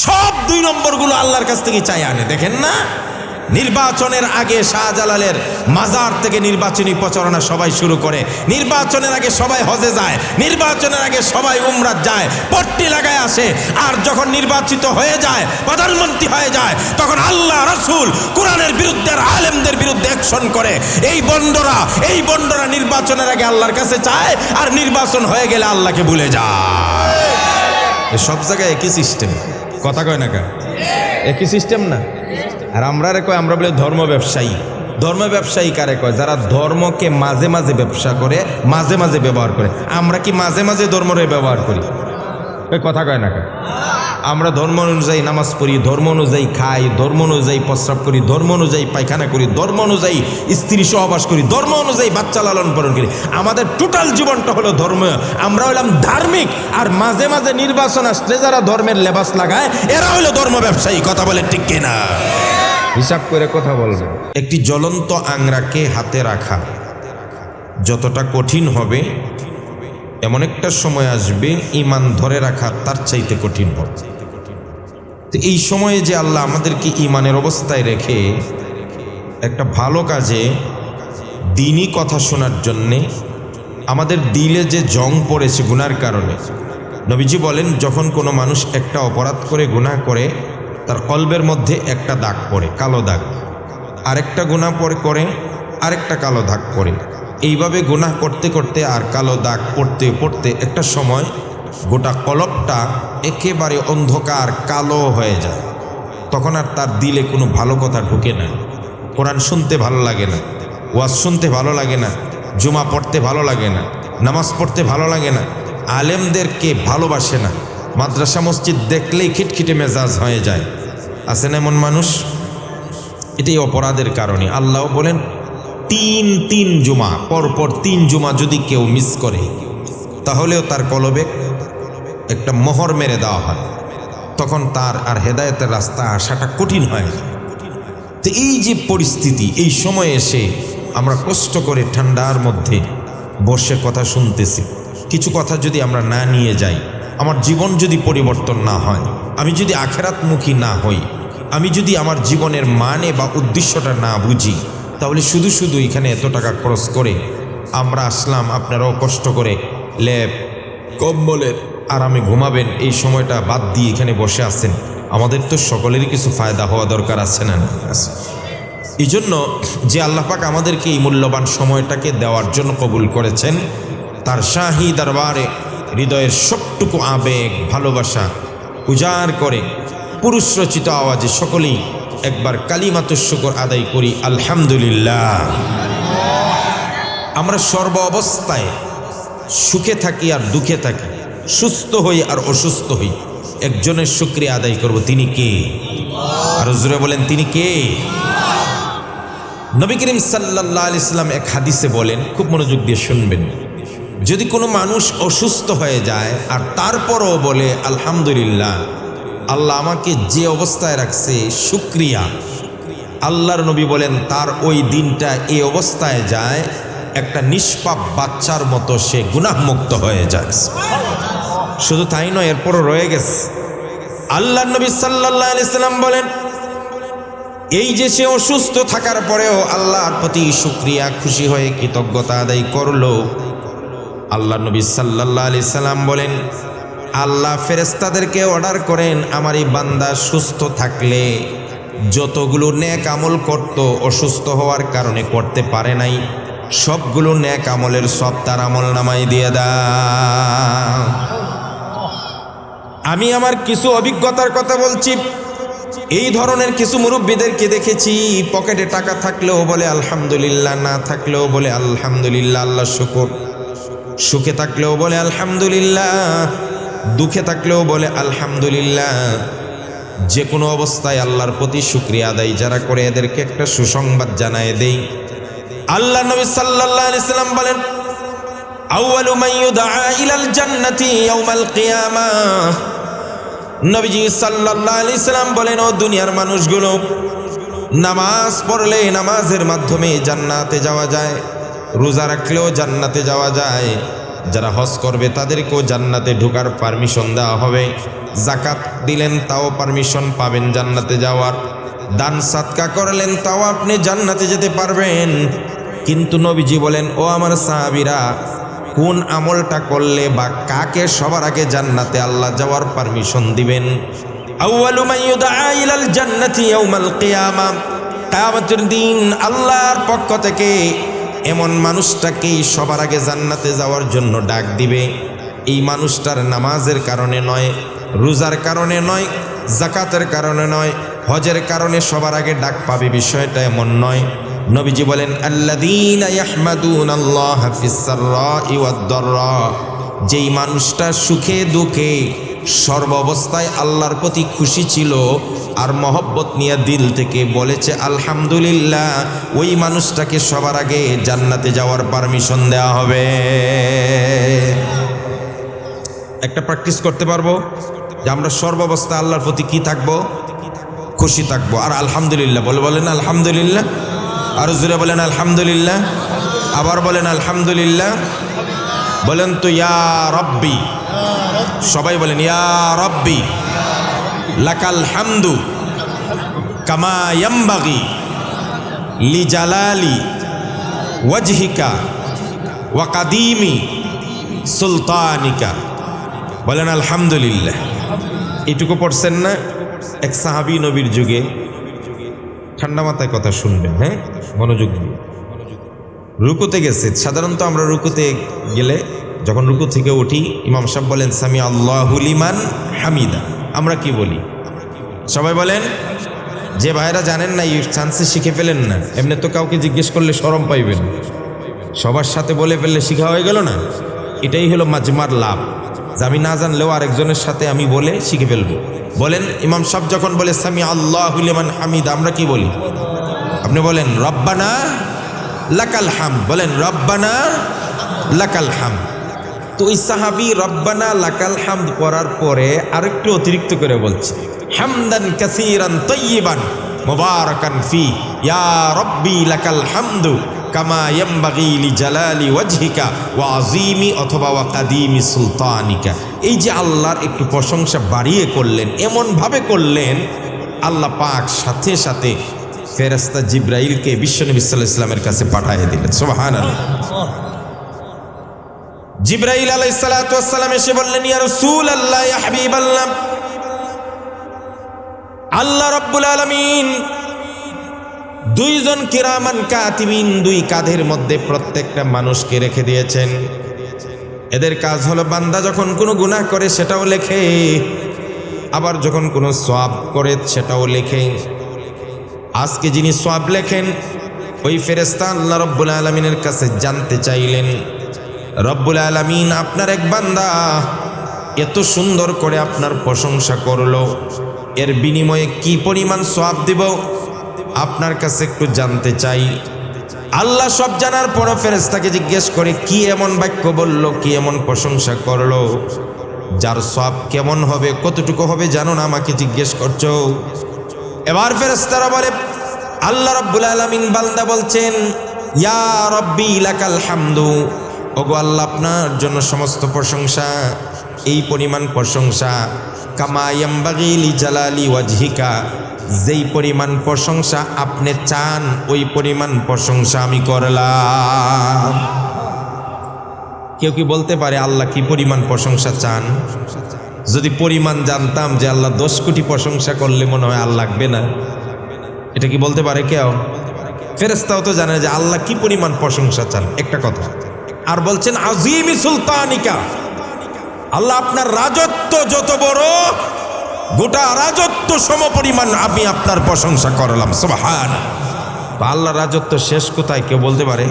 সব 2 নম্বরগুলো আল্লাহর কাছ থেকে চাই আনে। দেখেন না, নির্বাচনের আগে শাহজালালের মাজার থেকে নির্বাচনী প্রচারণা সবাই শুরু করে, নির্বাচনের আগে সবাই হজে যায়, নির্বাচনের আগে সবাই উমরাত যায়, পট্টি লাগায় আসে। আর যখন নির্বাচিত হয়ে যায়, প্রধানমন্ত্রী হয়ে যায়, তখন আল্লাহ রাসূল কোরআনের বিরুদ্ধে আর আলেমদের বিরুদ্ধে অ্যাকশন করে। এই বন্ডরা নির্বাচনের আগে আল্লাহর কাছে চায়, আর নির্বাচন হয়ে গেলে আল্লাহকে ভুলে যায়। সব জায়গায় একই সিস্টেম, কথা কয় না কেন? একই সিস্টেম না? আর আমরা কয়, আমরা বলে ধর্ম ব্যবসায়ী কারে কয়? যারা ধর্মকে মাঝে মাঝে ব্যবসা করে, মাঝে মাঝে ব্যবহার করে। আমরা কি মাঝে মাঝে ধর্মরে ব্যবহার করি? কথা কয় না কেন? আমরা ধর্ম অনুযায়ী নামাজ পড়ি, ধর্ম অনুযায়ী খাই, ধর্ম অনুযায়ী প্রস্রাব করি, ধর্ম অনুযায়ী পায়খানা করি, ধর্ম অনুযায়ী স্ত্রী সহবাস করি, ধর্ম অনুযায়ী বাচ্চা লালন পালন করি। আমাদের টোটাল জীবনটা হলো ধর্ম। আমরা হলাম ধার্মিক। আর মাঝে মাঝে নির্বাচন আসলে যারা ধর্মের লেবাস লাগায়, এরা হলো ধর্ম ব্যবসায়ী। কথা বলে ঠিক কিনা? হিসাব করে কথা বলবেন। একটি জ্বলন্ত আংরাকে হাতে রাখা যতটা কঠিন হবে, এমন একটা সময় আসবে ঈমান ধরে রাখা তার চাইতে কঠিন হবে। তো এই সময়ে যে আল্লাহ আমাদেরকে ঈমানের অবস্থায় রেখে একটা ভালো কাজে, দ্বীনি কথা শোনার জন্যে, আমাদের দিলে যে জং পড়েছে গুনার কারণে, নবীজি বলেন যখন কোনো মানুষ একটা অপরাধ করে, গুনাহ করে, তার কলবের মধ্যে একটা দাগ পড়ে, কালো দাগ, আরেকটা গুনাহ করে আরেকটা কালো দাগ পড়ে। এইভাবে গুনাহ করতে করতে আর কালো দাগ পড়তে পড়তে একটা সময় গোটা কলবটা একেবারে অন্ধকার কালো হয়ে যায়। তখন আর তার দিলে কোনো ভালো কথা ঢুকে না, কোরআন শুনতে ভালো লাগে না, ওয়াজ শুনতে ভালো লাগে না, জুমা পড়তে ভালো লাগে না, নামাজ পড়তে ভালো লাগে না, আলেমদেরকে ভালোবাসে না, মাদ্রাসা মসজিদ দেখলেই খিটখিটে মেজাজ হয়ে যায়। আছেন এমন মানুষ? এটাই অপরাধের কারণে। আল্লাহ বলেন তিন জুমা পরপর 3 জুমা যদি কেউ মিস করে, তাহলেও তার কলবে একটা মোহর মেরে দেওয়া হয়। তখন তার আর হেদায়েতের রাস্তা আসাটা কঠিন হয়। তো এই যে পরিস্থিতি, এই সময় এসে আমরা কষ্ট করে ঠান্ডার মধ্যে বসে কথা শুনতেছি, কিছু কথা যদি আমরা না নিয়ে যাই, আমার জীবন যদি পরিবর্তন না হয়, আমি যদি আখেরাতমুখী না হই, আমি যদি আমার জীবনের মানে বা উদ্দেশ্যটা না বুঝি, তাহলে শুধু শুধু এখানে এত টাকা খরচ করে আমরা আসলাম, আপনারাও কষ্ট করে লেপ কম্বলের আরামে ঘুমাবেন, এই সময়টা বাদ দিয়ে এখানে বসে আছেন। আমাদের তো সকলেরই কিছু ফায়দা হওয়া দরকার আছে না? এই জন্য যে আল্লাহ পাক আমাদেরকে এই মূল্যবান সময়টাকে দেওয়ার জন্য কবুল করেছেন, তার শাহী দরবারে হৃদয়ের সবটুকু আবেগ, ভালোবাসা উজাড় করে পুরুষ রচিত আওয়াজে সকলেই একবার কালিমাতুশ শুকর আদায় করি, আলহামদুলিল্লাহ। আমরা সর্ব অবস্থায় সুখে থাকি আর দুঃখে থাকি, সুস্থ হই আর অসুস্থ হই, একজনের শুকরিয়া আদায় করব। তিনি কে? আর জোরে বলেন, তিনি কে? নবী করিম সাল্লাল্লাহু আলাইহি সাল্লাম এক হাদিসে বলেন, খুব মনোযোগ দিয়ে শুনবেন, যদি কোনো মানুষ অসুস্থ হয়ে যায় আর তারপরও বলে আলহামদুলিল্লাহ, আল্লাহ আমাকে যে অবস্থায় রাখছে শুকরিয়া, আল্লাহর নবী বলেন তার ওই দিনটা এই অবস্থায় যায়, একটা নিষ্পাপ বাচ্চার মতো সে গুনাহমুক্ত হয়ে যায়। শুধু তাই নয়, এরপরও রয়ে গেছে। আল্লাহর নবী সাল্লাল্লাহু আলাইহি সাল্লাম বলেন, এই যে সে অসুস্থ থাকার পরেও আল্লাহর প্রতি শুকরিয়া, খুশি হয়ে কৃতজ্ঞতা আদায় করলো, আল্লাহর নবী সাল্লাল্লাহু আলাইহি সাল্লাম বলেন, আল্লাহ ফেরেশতাদেরকে অর্ডার করেন, আমার এই বান্দা সুস্থ থাকলে যতগুলো নেক আমল করত, অসুস্থ হওয়ার কারণে করতে পারে নাই, সবগুলো নেক আমলের সব তার আমল নামায় দিয়ে দাও। আমি আমার কিছু অভিজ্ঞতার কথা বলছি। এই ধরনের কিছু মুরব্বীদেরকে দেখেছি, পকেটে টাকা থাকলেও বলে আলহামদুলিল্লাহ, না থাকলেও বলে আলহামদুলিল্লাহ, আল্লাহ শুকর, সুখে থাকলেও বলে আলহামদুলিল্লাহ, দুঃখে থাকলেও বলে আলহামদুলিল্লাহ। যে কোনো অবস্থায় আল্লাহর প্রতি শুকরিয়া আদায় যারা করে, এদেরকে একটা সুসংবাদ জানায় দেই। আল্লাহ নবী সাল্লাল্লাহু আলাইহি সাল্লাম বলেন, আউয়ালু মান ইউদআ ইলাল জান্নাতি ইয়াউমাল কিয়ামাহ। নবীজি সাল্লাল্লাহু আলাইহি সাল্লাম বলেন, ও দুনিয়ার মানুষগুলো, নামাজ পড়লে নামাজের মাধ্যমে জান্নাতে যাওয়া যায়, রোজা রাখলেও জান্নাতে যাওয়া যায়, যারা হজ করবে তাদেরকেও জান্নাতে ঢোকার পারমিশন দেওয়া হবে, জাকাত দিলেন তাও পারমিশন পাবেন জান্নাতে যাওয়ার, দান সাদকা করলেন তাও আপনি জান্নাতে যেতে পারবেন। কিন্তু নবীজি বলেন, ও আমার সাহাবীরা, কোন আমলটা করলে বা কাকে সবার আগে জান্নাতে আল্লাহ যাওয়ার পারমিশন দিবেন? আউয়ালু মান ইউদআ ইলাল জান্নাতি ইয়াউমাল কিয়ামা, কিয়ামতের দিন আল্লাহর পক্ষ থেকে এমন মানুষটাকেই সবার আগে জান্নাতে যাওয়ার জন্য ডাক দিবে। এই মানুষটার নামাজের কারণে নয়, রোজার কারণে নয়, যাকাতের কারণে নয়, হজের কারণে সবার আগে ডাক পাবে, বিষয়টা এমন নয়। নবীজি বলেন, আল্লাযীনা ইয়াহমাদুনাল্লাহা ফিস সাররাই ওয়াদ দাররা, যেই মানুষটা সুখে দুঃখে সর্বাবস্থায় আল্লাহর প্রতি খুশি ছিল আর মহব্বত নিয়ে দিল থেকে বলেছে আলহামদুলিল্লাহ, ওই মানুষটাকে সবার আগে জান্নাতে যাওয়ার পারমিশন দেওয়া হবে। একটা প্র্যাকটিস করতে পারবো যে আমরা সর্বাবস্থা আল্লাহর প্রতি কি থাকবো? খুশি থাকবো। আর আলহামদুলিল্লাহ বলেন আলহামদুলিল্লাহ, আরো জোরে বলেন আলহামদুলিল্লাহ, আবার বলেন আলহামদুলিল্লাহ। বলেন তো ইয়া রব্বি, সবাই বলেন ইয়া রব্বি লাকাল হামদু কামা ইয়ামবাগি লিজালালি ওয়াজহিকা ওয়া কাদিমি সুলতানিকা। বলেন আলহামদুলিল্লাহ। এটুকু পড়ছেন না? এক সাহাবী নবীর যুগে, ঠান্ডা মাথায় কথা শুনবেন, হ্যাঁ, মনোযোগ দিয়ে। রুকুতে গেছে। সাধারণত আমরা রুকুতে গেলে যখন রুকু থেকে উঠি, ইমাম সাহেব বলেন সামি আল্লাহু লিমান হামিদা। আমরা কি বলি? সবাই বলেন। যে ভাইরা জানেন না, এই চান্সে শিখে ফেলেন না। এমনি তো কাউকে জিজ্ঞেস করলে শরম পাইবেন, সবার সাথে বলে ফেললে শিখা হয়ে গেল না। এটাই হলো মাজমার লাভ, যে আমি না জানলেও আরেকজনের সাথে আমি বলে শিখে ফেলবো। বলেন, ইমাম সাহেব যখন বলে সামি আল্লাহু লিমান হামিদা, আমরা কি বলি? আপনি বলেন রব্বানা লাকাল হামদ। বলেন রব্বানা লাকাল হামদ। তো ওই সাহাবী রব্বানা লাকাল হামদ পড়ার পরে আরেকটু অতিরিক্ত করে বলছে, হামদান কাসীরান তাইয়িবান মুবারাকান ফি ইয়া রব্বি লাকাল হামদু কামা ইয়ামবাগি লিজালালি ওয়াজহিকা ওয়া আযীমি অথবা ওয়া কাদিমি সুলতানিকা। এই যে আল্লাহর একটু প্রশংসা বাড়িয়ে করলেন, এমনভাবে করলেন আল্লাহ পাক সাথে সাথে ফেরেশতা জিবরাইলকে বিশ্বনবী সাল্লাল্লাহু আলাইহি ওয়াসাল্লামের কাছে পাঠিয়ে দিলেন। সুবহানাল্লাহ। জিবরাইল আলাইহিস সালাতু ওয়াস সালাম এসে বললেন, ইয়া রাসূলুল্লাহ, ইয়া হাবিবাল্লাহ, আল্লাহ রাব্বুল আলামিন দুইজন কিরামান কাতিবিন, দুই কাঁধের মধ্যে প্রত্যেকটা মানুষকে রেখে দিয়েছেন। এদের কাজ হলো বান্দা যখন কোনো গুনাহ করে সেটাও লেখে, আবার যখন কোনো সওয়াব করে সেটাও লেখে। আজকে যিনি সওয়াব লেখেন, ওই ফেরেশতা আল্লাহ রাব্বুল আলামিনের কাছে জানতে চাইলেন, রব্বুল আলামিন আপনার এক বান্দা এত সুন্দর করে আপনার প্রশংসা করলো, এর বিনিময়ে কি পরিমাণ সওয়াব দিব আপনার কাছে একটু জানতে চাই। আল্লাহ সব জানার পরও ফেরেশতাকে জিজ্ঞেস করে, কি এমন বাক্য বলল, কি এমন প্রশংসা করলো যার সওয়াব কেমন হবে, কতটুকু হবে জানো না, আমাকে জিজ্ঞেস করছো? এবার ফেরেশতারা বলে, আল্লাহ রাব্বুল আলামিন বান্দা বলছেন, ইয়া রব্বি লাকাল হামদু, ওগো আল্লাহ আপনার জন্য সমস্ত প্রশংসা, এই পরিমাণ প্রশংসা কামা ইয়ামবাগি লিজালালি ওয়াজহিকা, যেই পরিমাণ প্রশংসা আপনি চান ওই পরিমাণ প্রশংসা আমি করলাম। কেউ কি বলতে পারে আল্লাহ কি পরিমাণ প্রশংসা চান? যদি পরিমাণ জানতাম যে আল্লাহ 10 কোটি প্রশংসা করলে মনে হয় আর লাগবে না। এটা কি বলতে পারে কেউ? ফেরেশতাও তো জানে যে আল্লাহ কি পরিমাণ প্রশংসা চান, একটা কথা। আর বলছেন আযীমি সুলতানিকা, আল্লাহ আপনার রাজত্ব যত বড়, গোটা রাজত্ব সমপরিমাণ আমি আপনার প্রশংসা করলাম। সুবহানাল্লাহ। আল্লাহ রাজত্ব শেষ কোথায় কেউ বলতে পারে?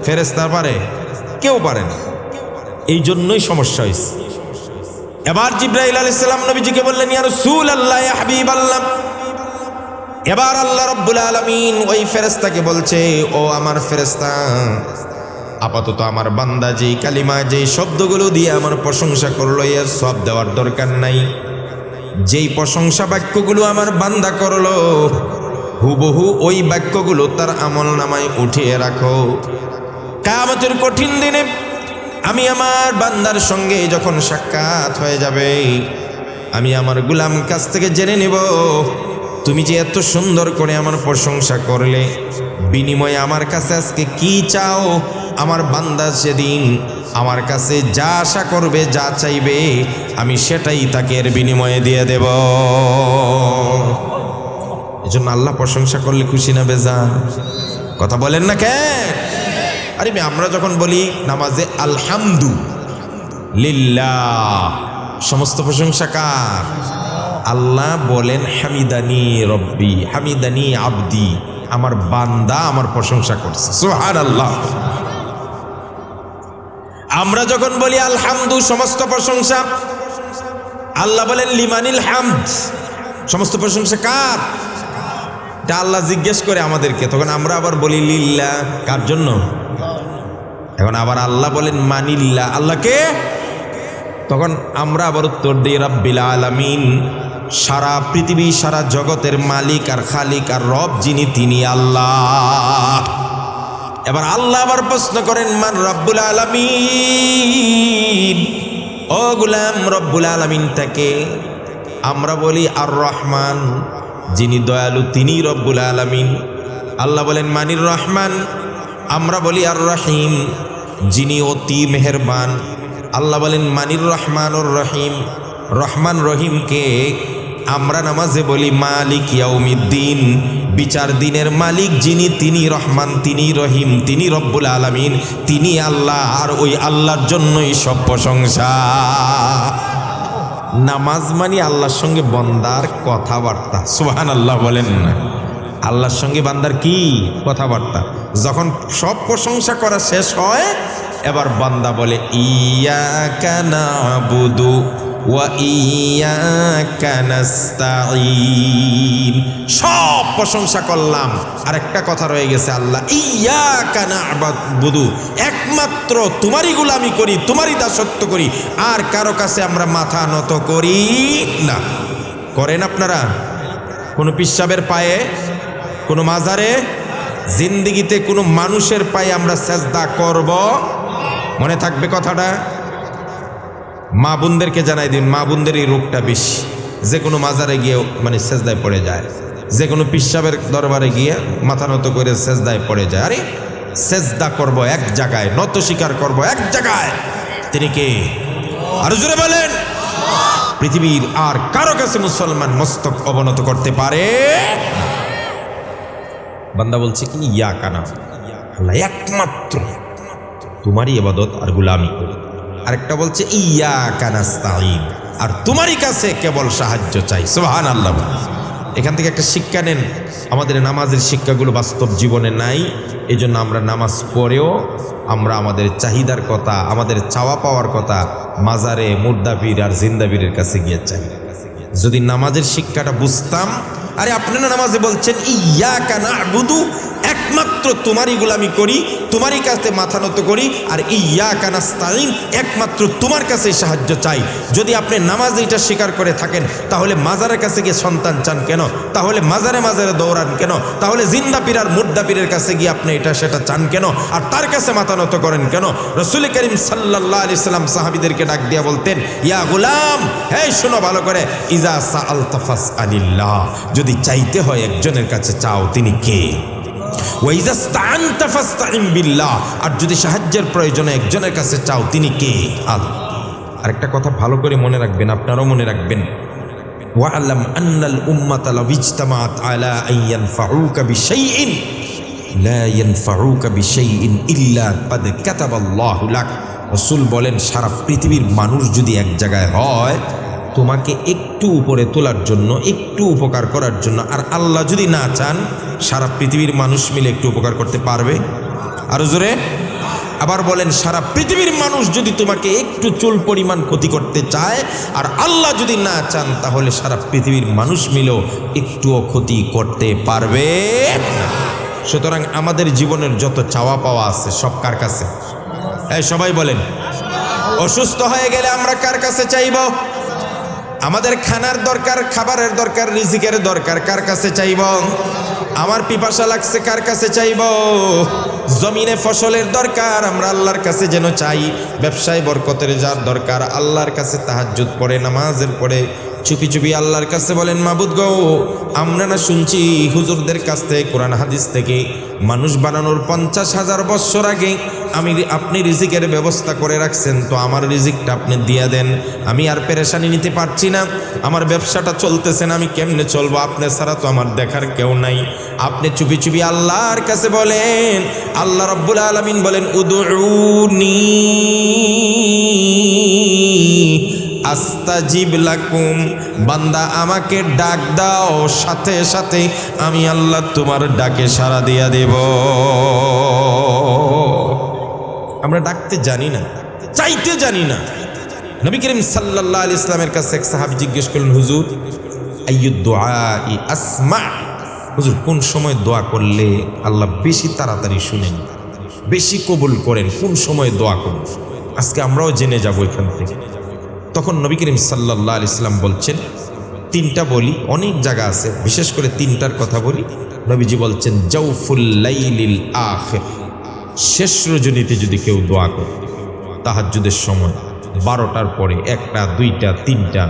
ফেরেশতা পারে? কেউ পারে না। এই জন্যই সমস্যা হয়েছে। এবার জিবরাইল আলাইহিস সালাম নবীজিকে বললেন, ইয়া রাসূলুল্লাহ, ইয়া হাবিবাল্লাহ। এবার আল্লাহ রাব্বুল আলামিন ওই ফেরেশতাকে বলছে, ও আমার ফেরেশতা, আপাতত আমার বান্দা যেই কালিমা, যেই শব্দগুলো দিয়ে আমার প্রশংসা করলো, এর সব দেওয়ার দরকার নাই। যেই প্রশংসা বাক্যগুলো আমার বান্দা করলো, হুবহু ওই বাক্যগুলো তার আমল নামায় উঠিয়ে রাখো। কিয়ামতের কঠিন দিনে আমি আমার বান্দার সঙ্গে যখন সাক্ষাৎ হয়ে যাবে, আমি আমার গোলাম কাছ থেকে জেনে নেব তুমি যে এত সুন্দর করে আমার প্রশংসা করলে, বিনিময়ে আমার কাছে আজকে কি চাও? আমার বান্দা সেদিন আমার কাছে যা আশা করবে, যা চাইবে, আমি সেটাই তাকে এর বিনিময়ে দিয়ে দেব। এজন্য আল্লাহ প্রশংসা করলে খুশি না বেজার? কথা বলেন না কেন? আরে আমরা যখন বলি নামাজে আলহামদু লিল্লাহ, সমস্ত প্রশংসা কার? আল্লাহ বলেন হামিদানি রব্বি, হামিদানি আবদি, আমার বান্দা আমার প্রশংসা করছে। সুবহানাল্লাহ। আমরা যখন বলি আলহামদু, সমস্ত প্রশংসা, আল্লাহ বলেন লিমানিল হামদ, সমস্ত প্রশংসা কার? এটা আল্লাহ জিজ্ঞেস করে আমাদেরকে, তখন আমরা আবার বলি লিল্লাহ, কার জন্য? এখন আবার আল্লাহ বলেন মানিল্লাহ, আল্লাহকে, তখন আমরা আবার উত্তর দিই রাব্বিল আলামিন, সারা পৃথিবী সারা জগতের মালিক আর খালিক আর রব যিনি, তিনি আল্লাহ। এবার আল্লাহ আবার প্রশ্ন করেন মান রব্বুল আলামিন, ও গোলাম রব্বুল আলামিনটাকে? আমরা বলি আর রহমান, যিনি দয়ালু তিনি রব্বুল আলামিন। আল্লাহ বলেন মানির রহমান। আমরা বলি আর রহিম, যিনি অতি মেহেরবান। আল্লাহ বলেন মানির রহমান ওর রহিম। রহমান রহিমকে আমরা নামাজে বলি মালিক ইয়াউমিদ্দিন, বিচার দিনের মালিক যিনি, তিনি রহমান, তিনি রহিম, তিনি রব্বুল আলামিন, তিনি আল্লাহ। আর ওই আল্লাহর জন্যই সব প্রশংসা। নামাজ মানে আল্লাহর সঙ্গে বান্দার কথাবার্তা। সুবহানাল্লাহ বলেন না? আল্লাহর সঙ্গে বান্দার কি কথাবার্তা? যখন সব প্রশংসা করা শেষ হয়, এবার বান্দা বলে ইয়াকা নাবুদু ওয়া ইয়াকা নাস্তাঈন। সব প্রশংসা করলাম, আর একটা কথা রয়ে গেছে, আল্লাহ ইয়াকা না'বুদু, একমাত্র তোমারই গোলামি করি, তোমারই দাসত্ব করি, আর কারো কাছে আমরা মাথা নত করি না। করেন আপনারা? কোনো পিসাবের পায়ে, কোনো মাজারে, জিন্দিগিতে কোনো মানুষের পায়ে আমরা সেজদা করব? মনে থাকবে কথাটা। মা বোনদেরকে জানাই দিন, মা বোনদের এই রোগটা বেশি, যে কোনো মাজারে গিয়ে মানে সেজদায় পড়ে যায়, যে কোনো পিসাবের দরবারে গিয়ে মাথা নত করে সেজদায় পড়ে যায়। আরে সেজদা করব এক জায়গায়, নত স্বীকার করব এক জায়গায়, তিনি কে? আর জোরে বলেন। পৃথিবীর আর কারো কাছে মুসলমান মস্তক অবনত করতে পারে? বান্দা বলছে কি ইয়া কানা, আল্লাহ একমাত্র তোমারই ইবাদত আর গোলামি করি। আরেকটা বলছে ইয়াকা নাস্তাঈন, আর তোমারই কাছে কেবল সাহায্য চাই। সুবহানাল্লাহ। এখান থেকে একটা শিক্ষা নেন, আমাদের নামাজের শিক্ষাগুলো বাস্তব জীবনে নাই। এই জন্য আমরা নামাজ পড়েও আমরা আমাদের চাহিদার কথা, আমাদের চাওয়া পাওয়ার কথা মাজারে, মুর্দাপীর আর জিন্দাপীরের কাছে গিয়ে চাই। যদি নামাজের শিক্ষাটা বুঝতাম, আরে আপনারা নামাজে বলছেন ইয়াকা না'বুদু, একমাত্র তোমারই গোলামি করি, তোমারই কাছে মাথা নত করি, আর ইয়াকা নাস্তাঈন, একমাত্র তোমার কাছে সাহায্য চাই। যদি আপনি নামাজে এটা স্বীকার করে থাকেন, তাহলে মাজারের কাছে গিয়ে সন্তান চান কেন? তাহলে মাজারে মাজারে দৌড়ান কেন? তাহলে জিন্দা পীর আর মুর্দা পীরের কাছে গিয়ে আপনি এটা সেটা চান কেন? আর তার কাছে মাথা নত করেন কেন? রাসূল করিম সাল্লাল্লাহু আলাইহি সাল্লাম সাহাবীদেরকে ডাক দিয়া বলতেন, ইয়া গোলাম, এই শোনো ভালো করে, ইজা সাআলতা ফাসআলিল্লাহ, যদি চাইতে হয় একজনের কাছে চাও, তিনি কে? ওয়াইজা ইসতাআনতা ফাসতাঈন বিল্লাহ, আর যদি সাহায্যের প্রয়োজনে একজনের কাছে চাও, তিনি কে? আল্লাহ। আরেকটা কথা ভালো করে মনে রাখবেন, আপনারাও মনে রাখবেন, ওয়া'লাম আন্নাল উম্মাতা লাউ ইজতামাআত আলা আন ইয়ানফাউকা বিশাইইন লা ইয়ানফাউকা বিশাইইন ইল্লা ক্বাদ কাতাবাল্লাহু লাক। রাসূল বলেন, সারা পৃথিবীর মানুষ যদি এক জায়গায় হয় তোমাকে একটু উপরে তোলার জন্য, একটু উপকার করার জন্য, আর আল্লাহ যদি না চান, সারা পৃথিবীর মানুষ মিলে একটু উপকার করতে পারবে? আরো জোরে। আবার বলেন, সারা পৃথিবীর মানুষ যদি তোমাকে একটু চুল পরিমাণ ক্ষতি করতে চায়, আর আল্লাহ যদি না চান, তাহলে সারা পৃথিবীর মানুষ মিলেও একটুও ক্ষতি করতে পারবে না। সুতরাং আমাদের জীবনের যত চাওয়া পাওয়া আছে সব কার কাছে? এই সবাই বলেন, অসুস্থ হয়ে গেলে আমরা কার কাছে চাইব? আমাদের খানার দরকার, খাবারের দরকার, রিজিকের দরকার, কার কাছে চাইব? আমার পিপাসা লাগছে, কার কাছে চাইব? জমিনে ফসলের দরকার, আমরা আল্লাহর কাছে যেন চাই। ব্যবসায় বরকতের যার দরকার, আল্লাহর কাছে তাহাজ্জুদ পড়ে, নামাজের পড়ে, চুপি চুপি আল্লাহর কাছে বলেন, মাবুদ গো, আমরা না শুনছি হুজুরদের কাছ থেকে, কোরআন হাদিস থেকে, মানুষ বানানোর 50,000 বছর আগে আপনি রিজিকের ব্যবস্থা করে রাখছেন, তো আমার রিজিকটা আপনি দিয়ে দেন। আমি আর পেরেশানি নিতে পারছি না, আমার ব্যবসাটা চলতেছে না, আমি কেমনে চলবো? আপনি ছাড়া তো আমার দেখার কেউ নাই। আপনি চুপি চুপি আল্লাহর কাছে বলেন। আল্লাহ রাব্বুল আলামিন বলেন, উদউনি আস্তাজিব লাকুম, বান্দা আমাকে ডাক দাও, সাথে সাথে আমি আল্লাহ তোমার ডাকে সাড়া দিয়া দেব। আমরা ডাকতে জানি না, চাইতে জানি না। নবী করিম সাল্লাল্লাহু আলাইহি ইসলামের কাছে এক সাহাবী জিজ্ঞেস করলেন, হুজুর আইয়ুদ দুআই আসমা, হুজুর কোন সময় দোয়া করলে আল্লাহ বেশি তাড়াতাড়ি শুনেন, বেশি কবুল করেন, কোন সময় দোয়া করুন? আজকে আমরাও জেনে যাবো এখান থেকে। তখন নবী করিম সাল্লাল্লাহু আলাইহি সাল্লাম বলছেন, তিনটা বলি, অনেক জায়গা আছে, বিশেষ করে তিনটার কথা বলি। নবীজি বলছেন, জাউফুল লাইলিল আখির, শেষ রজনীতে যদি কেউ দোয়া করে, তাহাজ্জুদের সময় 12টার পরে, 1টা 2টা 3টা,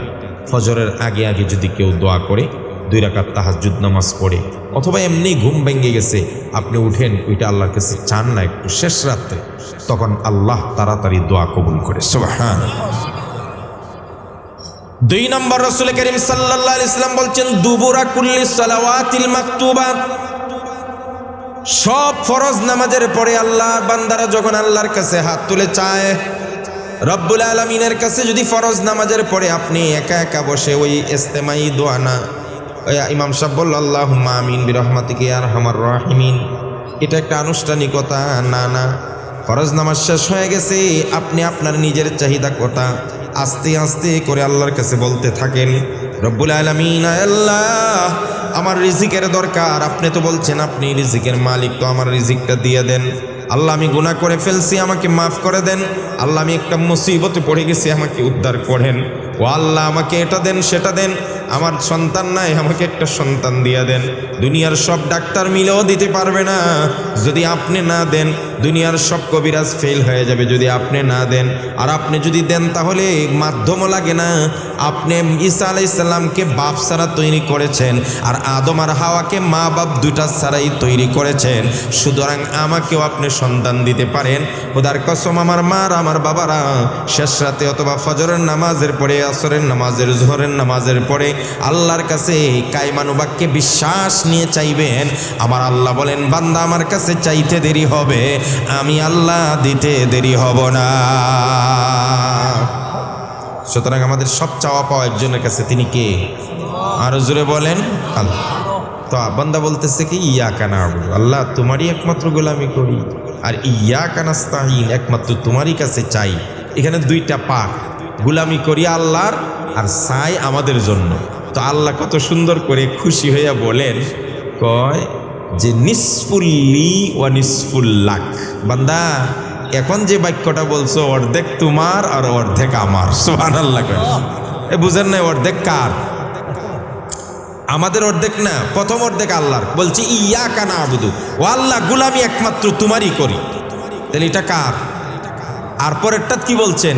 ফজরের আগে আগে যদি কেউ দোয়া করে, 2 রাকাত তাহাজ্জুদ নামাজ পড়ে, অথবা এমনি ঘুম ভেঙে গেছে, আপনি উঠেন, ওইটা আল্লাহর কাছে চান না একটু শেষ রাত্রে, তখন আল্লাহ তাড়াতাড়ি দোয়া কবুল করে। সুবহানাল্লাহ। 2 নম্বর, রাসূল করিম সাল্লাল্লাহু আলাইহি ওয়াসাল্লাম বলছেন, দুবুরা কুল্লি সালাওয়াতিল মাকতুবা, সব ফরজ নামাজের পরে আল্লাহর বান্দারা যখন আল্লাহর কাছে হাত তুলে চায়, রব্বুল আলামিনের কাছে যদি ফরজ নামাজের পরে আপনি একা একা বসে ওই ইস্তেমাই দোয়া না, ইমাম সাহেব বলল আল্লাহুম্মা আমিন বিরহমাতিকা ইয়া আরহামার রাহিমিন, এটা একটা আনুষ্ঠানিকতা না, না। ফরজ নামাজ শেষ হয়ে গেছে, আপনি আপনার নিজের চাহিদা কথা আস্তে আস্তে করে আল্লাহর কাছে বলতে থাকেন, রব্বুল আলামিন, আল্লাহ আমার রিজিকের দরকার, আপনি তো বলছেন আপনি রিজিকের মালিক, তো আমার রিজিকটা দিয়ে দেন। আল্লাহ আমি গুনাহ করে ফেলছি, আমাকে মাফ করে দেন। আল্লাহ আমি একটা মুসিবতে পড়ে গেছি, আমাকে উদ্ধার করেন। ও আল্লাহ আমাকে এটা দেন সেটা দেন, আমার সন্তান নাই, আমাকে একটা সন্তান দিয়ে দেন। দুনিয়ার সব ডাক্তার মিলেও দিতে পারবে না যদি আপনি না দেন, দুনিয়ার সব কবিরাজ ফেল হয়ে যাবে যদি আপনি না দেন। আর আপনি যদি দেন তাহলে মাধ্যমও লাগে না। আপনি ঈসা আলাইহিস সালামকে বাপ ছাড়া তৈরি করেছেন, আর আদম আর হাওয়াকে মা বাপ দুটা ছাড়াই তৈরি করেছেন, সুতরাং আমাকেও আপনি সন্তান দিতে পারেন। খোদার কসম, আমার মা আর আমার বাবারা শেষ রাতে অথবা ফজরের নামাজের পরে, আসরের নামাজের, জোহরের নামাজের পরে আল্লাহর কাছে কায়মানুবাক্যে বিশ্বাস নিয়ে চাইবেন। আমার আল্লাহ বলেন, বান্দা আমার কাছে চাইতে দেরি হবে, আমি আল্লাহ দিতে দেরি হব না। সুতরাং আমাদের সব চাওয়া পাওয়া একজনের কাছে, তিনি কে? আরো জোরে বলেন, আল্লাহ। তো বান্দা বলতেছে কি, ইয়াকা না'বুদু, আল্লাহ তোমারই একমাত্র গোলামি করি, আর ইয়াকা নাস্তাঈন, একমাত্র তোমারই কাছে চাই। এখানে 2টা পার্ট, গোলামি করি আল্লাহর আর চাই আমাদের জন্য। তো আল্লাহ কত সুন্দর করে খুশি হইয়া বলেন, কয় যে নিসফুল্লি ওয়া নিসফুল লাক, বান্দা এখন যে বাক্যটা বলছো, অর্ধেক তোমার আর অর্ধেক আমার। সুবহানাল্লাহ। বুঝেন না? অর্ধেক কার? আমাদের অর্ধেক না, প্রথম অর্ধেক আল্লাহর। বলছি ইয়াকা না'বুদু, ও আল্লাহ গোলামি একমাত্র তোমারই করি, তাহলে এটা কার? আর পরেরটা কি বলছেন?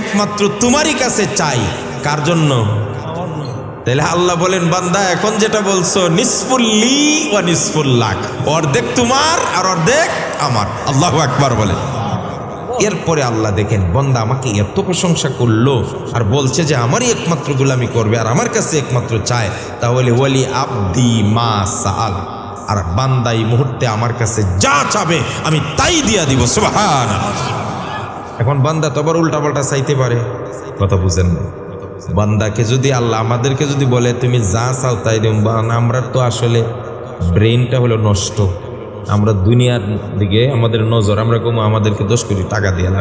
একমাত্র তোমারই কাছে চাই, কার জন্য? তাহলে আল্লাহ বলেন, বান্দা এখন যেটা বলছো নিসফুল্লি ওয়া নিসফুল লাক, অর্ধেক তোমার আর অর্ধেক আমার। আল্লাহু আকবার বলেন। এরপরে আল্লাহ দেখেন, বান্দা আমাকে এত প্রশংসা করলো আর বলছে যে আমারই একমাত্র গোলামি করবে আর আমার কাছে একমাত্র চায়, তাহলে ওয়ালি আবদি মা সাআল, আর বান্দা এই মুহূর্তে আমার কাছে যা চাবে আমি তাই দিয়া দিব। সুবহানাল্লাহ। এখন বান্দা তো আবার উল্টাপাল্টা চাইতে পারে, কথা বুঝেন না? বান্দাকে যদি আল্লাহ আমাদেরকে যদি বলে তুমি যা চাও তাই দেব, আমরা তো আসলে ব্রেনটা হলো নষ্ট, আমরা দুনিয়ার দিকে আমাদের নজর, আমরা কম আমাদেরকে 10 কোটি টাকা দিয়ে না,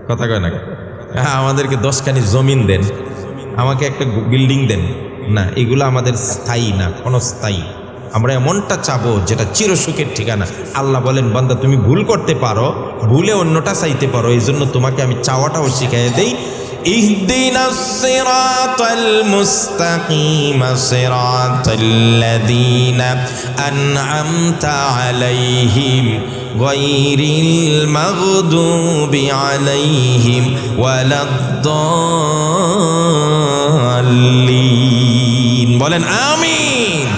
কথা কয় না? হ্যাঁ, আমাদেরকে 10খানি জমিন দেন, আমাকে একটা বিল্ডিং দেন, না, এগুলো আমাদের স্থায়ী না, ক্ষণস্থায়ী। আমরা এমনটা চাবো যেটা চিরসুখের ঠিকানা। আল্লাহ বলেন, বান্দা তুমি ভুল করতে পারো, ভুলে অন্যটা চাইতে পারো, এই জন্য তোমাকে আমি চাওয়াটাও শিখাই দেই। ইহদিনাস সিরাতাল মুস্তাকিম সিরাতাল্লাযীনা আন'আমতা আলাইহিম গায়রিল মাগদুবি আলাইহিম ওয়ালাদ-দাল্লিন। বলেন আমিন।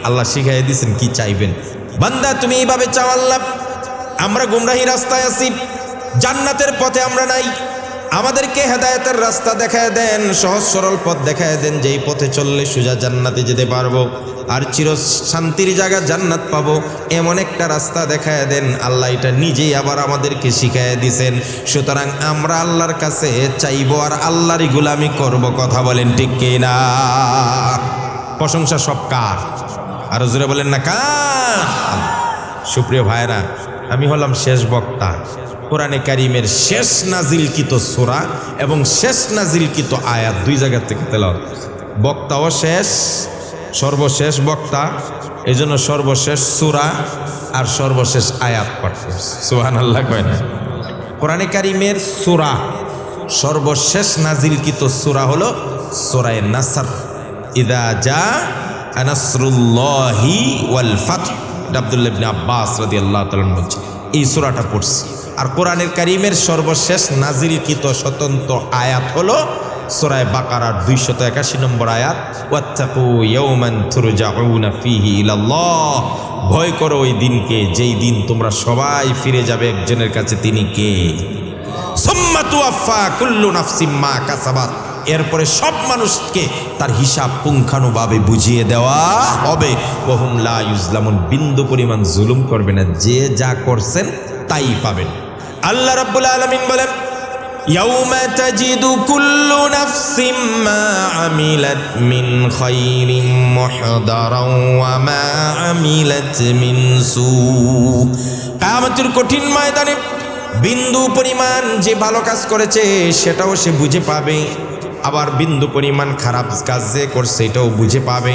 আল্লাহ শিখাই দিয়েছেন কি চাইবেন। বান্দা তুমি এইভাবে চাও, আল্লাহ আমরা গুমরাহি রাস্তায় আছি, জান্নাতের পথে আমরা নাই, আমাদেরকে হেদায়েতের রাস্তা দেখায় দেন, সহজ সরল পথ দেখায় দেন, যেই পথে চললে সোজা জান্নাতে যেতে পারবো আর চির শান্তির জায়গা জান্নাত পাবো, এমন একটা রাস্তা দেখায় দেন। আল্লাহ এটা নিজেই আবার আমাদেরকে শিখায় দিছেন। সুতরাং আমরা আল্লাহর কাছে চাইবো আর আল্লাহরই গোলামি করব। কথা বলেন ঠিক কিনা? প্রশংসা সব কার? আরো জোরে বলেন না কার? সুপ্রিয় ভাইরা, আমি হলাম শেষ বক্তা। কোরআনে কারিমের শেষ নাজিলকৃত সূরা এবং শেষ নাজিলকৃত আয়াত দুই জায়গা থেকে তেলাওয়াত। বক্তাও শেষ, সর্বশেষ বক্তা, এই জন্য সর্বশেষ সূরা আর সর্বশেষ আয়াত পাঠ করছে। সুবহানাল্লাহ কয় না? কোরআনে কারিমের সূরা সর্বশেষ নাজিলকৃত সূরা হলো সূরা নাসর। ইদা জা নাসরুল্লাহি ওয়াল ফাতহ, আব্দুল্লাহ ইবনে আব্বাস রাদিয়াল্লাহু তাআলা বলছেন এই সূরাটা পড়ছি। আর কোরআনের কারিমের সর্বশেষ নাজিলকৃত স্বতন্ত্র আয়াত হলো সূরা বাকারার 281 নম্বর আয়াত, ওয়াত্তাকু ইয়াওমান তুরজাউনা ফীহি ইলাল্লাহ। ভয় করো ওই দিনকে যেই দিন তোমরা সবাই ফিরে যাবে একজনের কাছে, তিনি কে? সুম্মা তুওয়াফা কুল্লু নাফসিম মা কাসাবাত। এরপরে সব মানুষকে তার হিসাব পুঙ্খানুভাবে বুঝিয়ে দেওয়া হবে। ওয়াহুম লা ইউজলামুন, বিন্দু পরিমাণ জুলুম করবে না, যে যা করছেন তাই পাবেন। আল্লাহ রাব্বুল আলামিন বলেন, ইয়াউমা তাজিদু কুল্লু নাফসিম মা আমিলাত মিন খাইরিন মুহদারান ওয়া মা আমিলাত মিন সু। কিয়ামতের কঠিন ময়দানে বিন্দু পরিমাণ যে ভালো কাজ করেছে সেটাও সে বুঝে পাবে, আবার বিন্দু পরিমাণ খারাপ কাজ যে করছে এটাও বুঝে পাবে।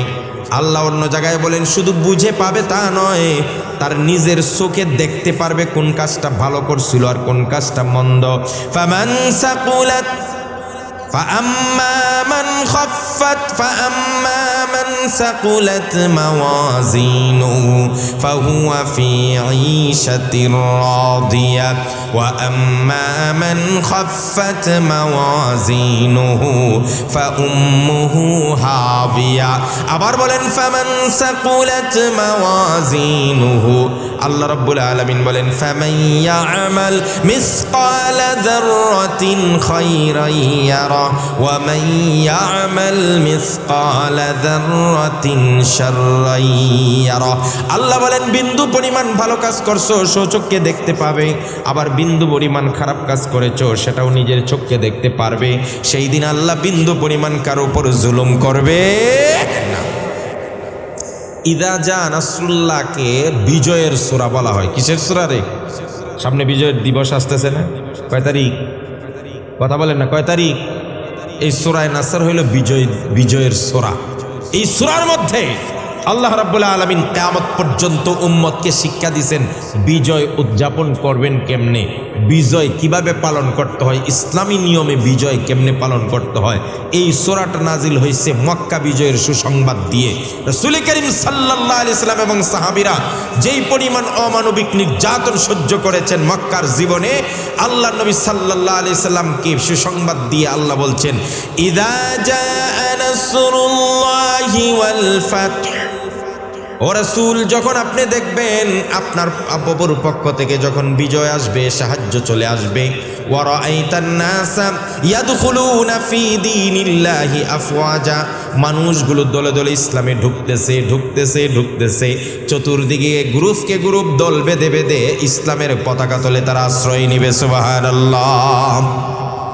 আল্লাহ অন্য জায়গায় বলেন শুধু বুঝে পাবে তা নয়, তার নিজের চোখে দেখতে পারবে কোন কাজটা ভালো করছিল আর কোন কাজটা মন্দ। ফামান সাকুলাত ফাআম্মা মান খাফফাত ফাআম্মা মান সাকুলাত মাওয়াজিনুহু ফাহুয়া ফি ঈশাতির রাদিয়া ওয়া আম্মা মান খাফফাত মাওয়াজিনুহু ফাউম্মুহু হাবিয়া। আবার বলেন ফামান সাকুলাত মাওয়াজিনুহু, আল্লাহ রাব্বুল আলামিন বলেন ফামান ইয়া'মাল মিসকালা যাররাতিন খায়রান ইয়ারা ওয়া মান ইয়া'মাল মিসকালা যাররাতিন শাররান ইয়ারা। আল্লাহ বলেন বিন্দু পরিমাণ ভালো কাজ করছো চোখকে দেখতে পাবে, আবার বিন্দু পরিমাণ খারাপ কাজ করেছো সেটাও নিজের চোখকে দেখতে পারবে। সেই দিন আল্লাহ বিন্দু পরিমাণ কারো উপর জুলুম করবে না। ইদা জা নাসরুল্লাহকে বিজয়ের সূরা বলা হয়। কিসের সূরা রে? সামনে বিজয়ের দিবস আসতেছে না? কয় তারিখ? কথা বলেন না, কয় তারিখ? এই সূরা নাসর হইল বিজয়ের সূরা। এই সূরার মধ্যে আল্লাহ রাব্বুল আলামিন কিয়ামত পর্যন্ত উম্মতকে শিক্ষা দিয়েছেন বিজয় উদযাপন করবেন কেমনে, বিজয় কিভাবে পালন করতে হয়, ইসলামী নিয়মে বিজয় কেমনে পালন করতে হয়। এই সূরাটা নাজিল হয়েছে মক্কা বিজয়ের সুসংবাদ দিয়ে। রাসূল করিম সাল্লাল্লাহু আলাইহি সাল্লাম এবং সাহাবীরা যেই পরিমাণ অমানবিক নির্যাতন সহ্য করেছেন মক্কার জীবনে, আল্লাহ নবী সাল্লাল্লাহু আলাইহি সাল্লামকে সুসংবাদ দিয়ে আল্লাহ বলছেন, ইযা জাআ নাসরুল্লাহি ওয়াল ফাতহ। ও রাসূল, যখন আপনি দেখবেন আপনার প্রভুর পক্ষ থেকে যখন বিজয় আসবে, সাহায্য চলে আসবে, ওয়া রাআইতান নাসা ইয়াদখুলুনা ফি দীনিল্লাহি আফওয়াজা, মানুষগুলো দলে দলে ইসলামে ঢুকতেছে, চতুর্দিকে গ্রুপকে গ্রুপ দল বেঁধে বেঁধে ইসলামের পতাকা তলে তারা আশ্রয় নিবে। সুবহানাল্লাহ।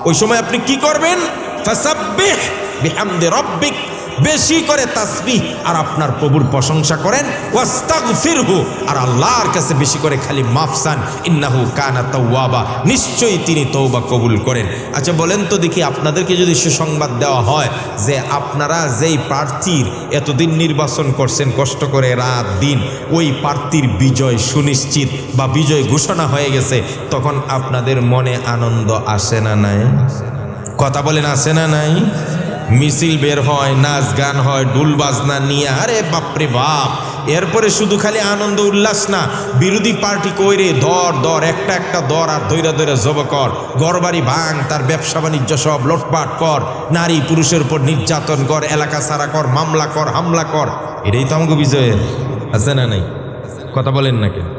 ওই সময় আপনি কি করবেন? ফাসাব্বিহ বিহামদি রাব্বিক, বেশি করে তাসবিহ আর আপনার প্রভুর প্রশংসা করেন, ওয়াস্তাগফিরহু, আর আল্লাহর কাছে বেশি করে খালি মাফ চান, ইন্নাহু কানা তাওয়াবা, নিশ্চয়ই তিনি তওবা কবুল করেন। আচ্ছা বলেন তো দেখি, আপনাদেরকে যদি সুসংবাদ দেওয়া হয় যে আপনারা যেই প্রার্থীর এতদিন নির্বাচন করছেন কষ্ট করে রাত দিন, ওই প্রার্থীর বিজয় সুনিশ্চিত বা বিজয় ঘোষণা হয়ে গেছে, তখন আপনাদের মনে আনন্দ আসে না? নাই? কথা বলেন আছে না নাই? মিছিল বের হয়, নাচ গান হয়, ডুল বাজনা নিয়ে, আরে বাপরে বাপ। এরপরে শুধু খালি আনন্দ উল্লাস না, বিরোধী পার্টি কইরে ধর ধর, একটা একটা ধর আর দৈরা দৈরা জব কর, ঘরবাড়ি ভাঙ, তার ব্যবসা বাণিজ্য সব লটপাট কর, নারী পুরুষের উপর নির্যাতন কর, এলাকা ছাড়া কর, মামলা কর, হামলা কর। এটাই তো আমাকে বিজয়ের, আছে না নাই? কথা বলেন না কেন?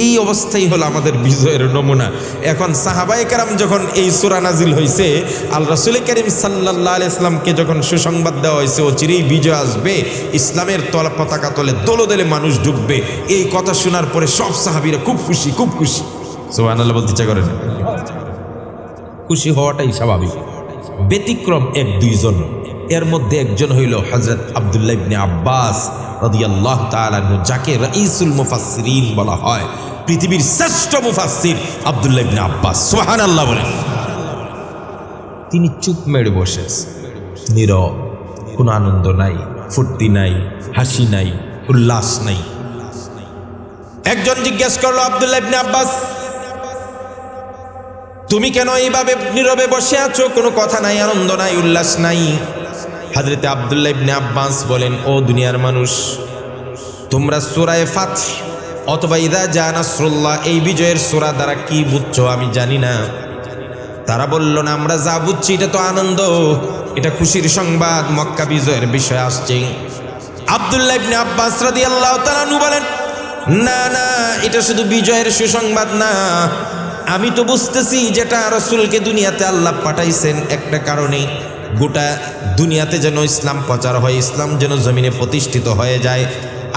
এই অবস্থাই হলো আমাদের বিজয়ের নমুনা। এখন সাহাবায়ে কেরাম যখন এই সূরা নাজিল হয়েছে, আল রাসূল করিম সাল্লাল্লাহু আলাইহি সাল্লামকে যখন সুসংবাদ দেওয়া হয়েছে অচিরেই বিজয় আসবে, ইসলামের তলা পতাকা তলে দলে দলে মানুষ ঢুকবে, এই কথা শোনার পরে সব সাহাবীরা খুব খুশি, খুব খুশি। সুবহানাল্লাহ বলতে ইচ্ছা করে না? খুশি হওয়াটাই স্বাভাবিক। ব্যতিক্রম এক দুইজন, এর মধ্যে একজন হইল হযরত আব্দুল্লাহ ইবনে আব্বাস রাদিয়াল্লাহু তাআলা আনহু, যাকে রাইসুল মুফাসসিরিন বলা হয়, পৃথিবীর শ্রেষ্ঠ মুফাসসির আব্দুল্লাহ ইবনে আব্বাস, সুবহানাল্লাহ বলেন। তিনি চুপ মেরে বসে, নীরব, কোনো আনন্দ নাই, ফুর্তি নাই, হাসি নাই, উল্লাস নাই। একজন জিজ্ঞেস করলো, আব্দুল্লাহ ইবনে আব্বাস, তুমি কেন এইভাবে নীরবে বসে আছো? কোনো কথা নাই, আনন্দ নাই, উল্লাস নাই। হযরত আব্দুল্লাহ ইবনে আব্বাস বলেন, ও দুনিয়ার মানুষ, তোমরা সূরা ফাতহ অথবা ইযা জা নাসরুল্লাহ এই বিজয়ের সূরা দ্বারা কি বুঝছো আমি জানি না। তারা বলল, না, আমরা যা বুঝছি এটা তো আনন্দ, এটা খুশির সংবাদ, মক্কা বিজয়ের বিষয় আসছে। আব্দুল্লাহ ইবনে আব্বাস রাদিয়াল্লাহু তাআলা আনহু বলেন, না না, এটা শুধু বিজয়ের সুসংবাদ না, আমি তো বুঝতেছি যেটা রাসূলকে দুনিয়াতে আল্লাহ পাঠাইছেন একটা কারণে, গোটা দুনিয়াতে যেন ইসলাম প্রচার হয়, ইসলাম যেন জমিনে প্রতিষ্ঠিত হয়ে যায়।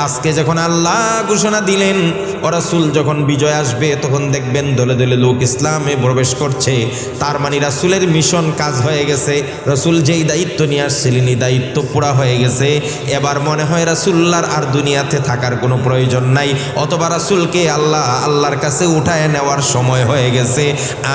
আজকে যখন আল্লাহ ঘোষণা দিলেন ও রাসূল যখন বিজয় আসবে, তখন দেখবেন দলে দলে লোক ইসলামে প্রবেশ করছে, তার মানে রাসূলের মিশন কাজ হয়ে গেছে। রাসূল যেই দায়িত্ব নিয়ে আসছিলেন এই দায়িত্ব পুরা হয়ে গেছে। এবার মনে হয় রাসূলুল্লাহর আর দুনিয়াতে থাকার কোনো প্রয়োজন নাই, অথবা রাসূলকে আল্লাহর কাছে উঠায় নেওয়ার সময় হয়ে গেছে।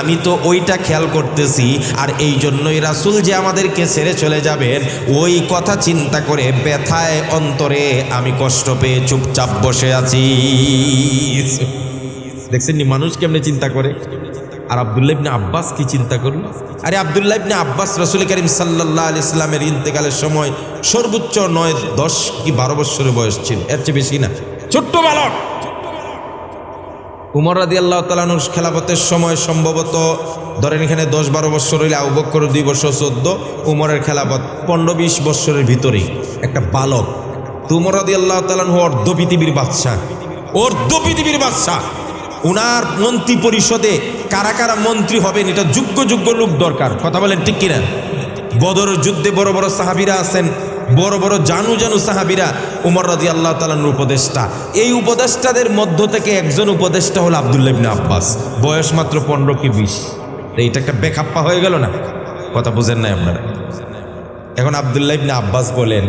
আমি তো ওইটা খেয়াল করতেছি, আর এই জন্যই রাসূল যে আমাদেরকে ছেড়ে চলে যাবেন ওই কথা চিন্তা করে ব্যথায় অন্তরে আমি কষ্ট পেয়ে চুপচাপ বসে আছি। দেখছেন নি মানুষ কেমনে চিন্তা করে? আর আব্দুল্লাহ ইবনে আব্বাস কি চিন্তা করল? আরে আব্দুল্লাহ ইবনে আব্বাস রাসূল করিম সাল্লাল্লাহু আলাইহি সাল্লামের ইন্তেকালের সময় সর্বোচ্চ 9, 10 কি 12 বছরের বয়স ছিল, এর চেয়ে বেশি না, ছোট্ট বালক। উমর রাদিয়াল্লাহু তাআলা আনহুর খেলাফতের সময় সম্ভবত ধরেন এখানে 10-12 বছর হইলে, আবু বকর 2 বছর 14, উমরের খেলাফত 15-20 বছরের ভিতরেই একটা বালক। উমর রাদিয়াল্লাহু তাআলা আনহু অর্ধ পৃথিবীর বাদশা, অর্ধ পৃথিবীর বাদশা। উনার মন্ত্রী পরিষদে কারা কারা মন্ত্রী হবেন এটা যোগ্য যোগ্য লোক দরকার, কথা বলেন ঠিক কিনা? বদরের যুদ্ধে বড় বড় সাহাবীরা আছেন, বড় বড় জানু সাহাবীরা, উমর রাদিয়াল্লাহু তাআলা আনহুর উপদেষ্টা। এই উপদেষ্টাদের মধ্য থেকে একজন উপদেষ্টা হলো আব্দুল্লাহ ইবনে আব্বাস, বয়স মাত্র 15 কি 20। এইটা একটা বেখাপ্পা হয়ে গেল না? কথা বুঝেন নাই আপনারা? এখন আব্দুল্লাহ ইবনে আব্বাস বলেন,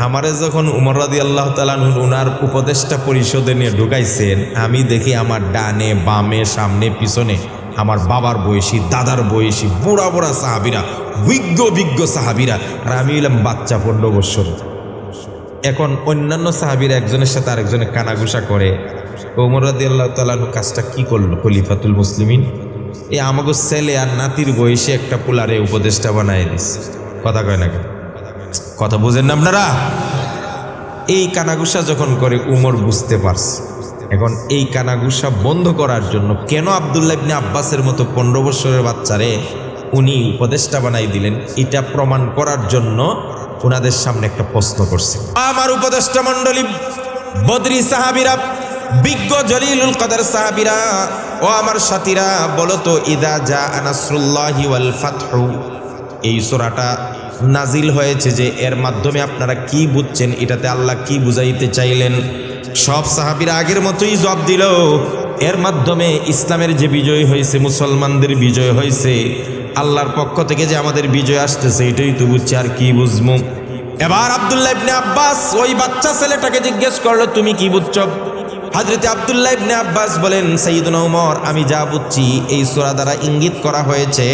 আমারে যখন উমর রাদিয়াল্লাহু তাআলা আনহু উনার উপদেষ্টা পরিষদে নিয়ে ঢুকাইছেন, আমি দেখি আমার ডানে বামে সামনে পিছনে আমার বাবার বয়সী, দাদার বয়সী বুড়া বুড়া সাহাবীরা, বিজ্ঞ সাহাবীরা, আর আমি হলাম বাচ্চা 15 বছর। এখন অন্যান্য সাহাবীরা একজনের সাথে আরেকজনে কানাঘুষা করে, উমর রাদিয়াল্লাহু তাআলা আনহু কাজটা কি করলো? খলিফাতুল মুসলিমিন এই আমাগো ছেলে আর নাতির বয়সী একটা পুলারে উপদেষ্টা বানায় দিচ্ছে। কথা কয় না? কথা বুঝেন না আপনারা? এই কানাঘুষা যখন করে উমর বুঝতে পারছে। এখন এই কানাঘুষা বন্ধ করার জন্য কেন আব্দুল্লাহ ইবনে আব্বাসের মতো 15 বছরের বাচ্চারে উনি উপদেষ্টা বানাই দিলেন, এটা প্রমাণ করার জন্য ওনাদের সামনে একটা প্রশ্ন করছে। আমার উপদেষ্টা মণ্ডলী, বদরি সাহাবীরা, বিজ্ঞ জলিলুল কদর সাহাবীরা, ও আমার সাথীরা, বলো তো, ইদা জা নাসরুল্লাহি ওয়াল ফাতহু এই সূরাটা নাজিল হয়েছে যে এর মাধ্যমে আপনারা কি বুঝছেন, এটাতে আল্লাহ কি বুঝাইতে চাইলেন? সব সাহাবীরা আগের মতোই জবাব দিল, এর মাধ্যমে ইসলামের যে বিজয় হয়েছে, মুসলমানদের বিজয় হয়েছে, আল্লাহর পক্ষ থেকে যে আমাদের বিজয় আসতেছে, এটাই তো বুঝছি, আর কি বুঝবো? এবার আব্দুল্লাহ ইবনে আব্বাস ওই বাচ্চা ছেলেটাকে জিজ্ঞেস করলো, তুমি কি বুঝছো? হযরত আব্দুল্লাহ ইবনে আব্বাস বলেন, সাইয়েদনা ওমর, আমি যা বুঝছি এই সূরা দ্বারা ইঙ্গিত করা হয়েছে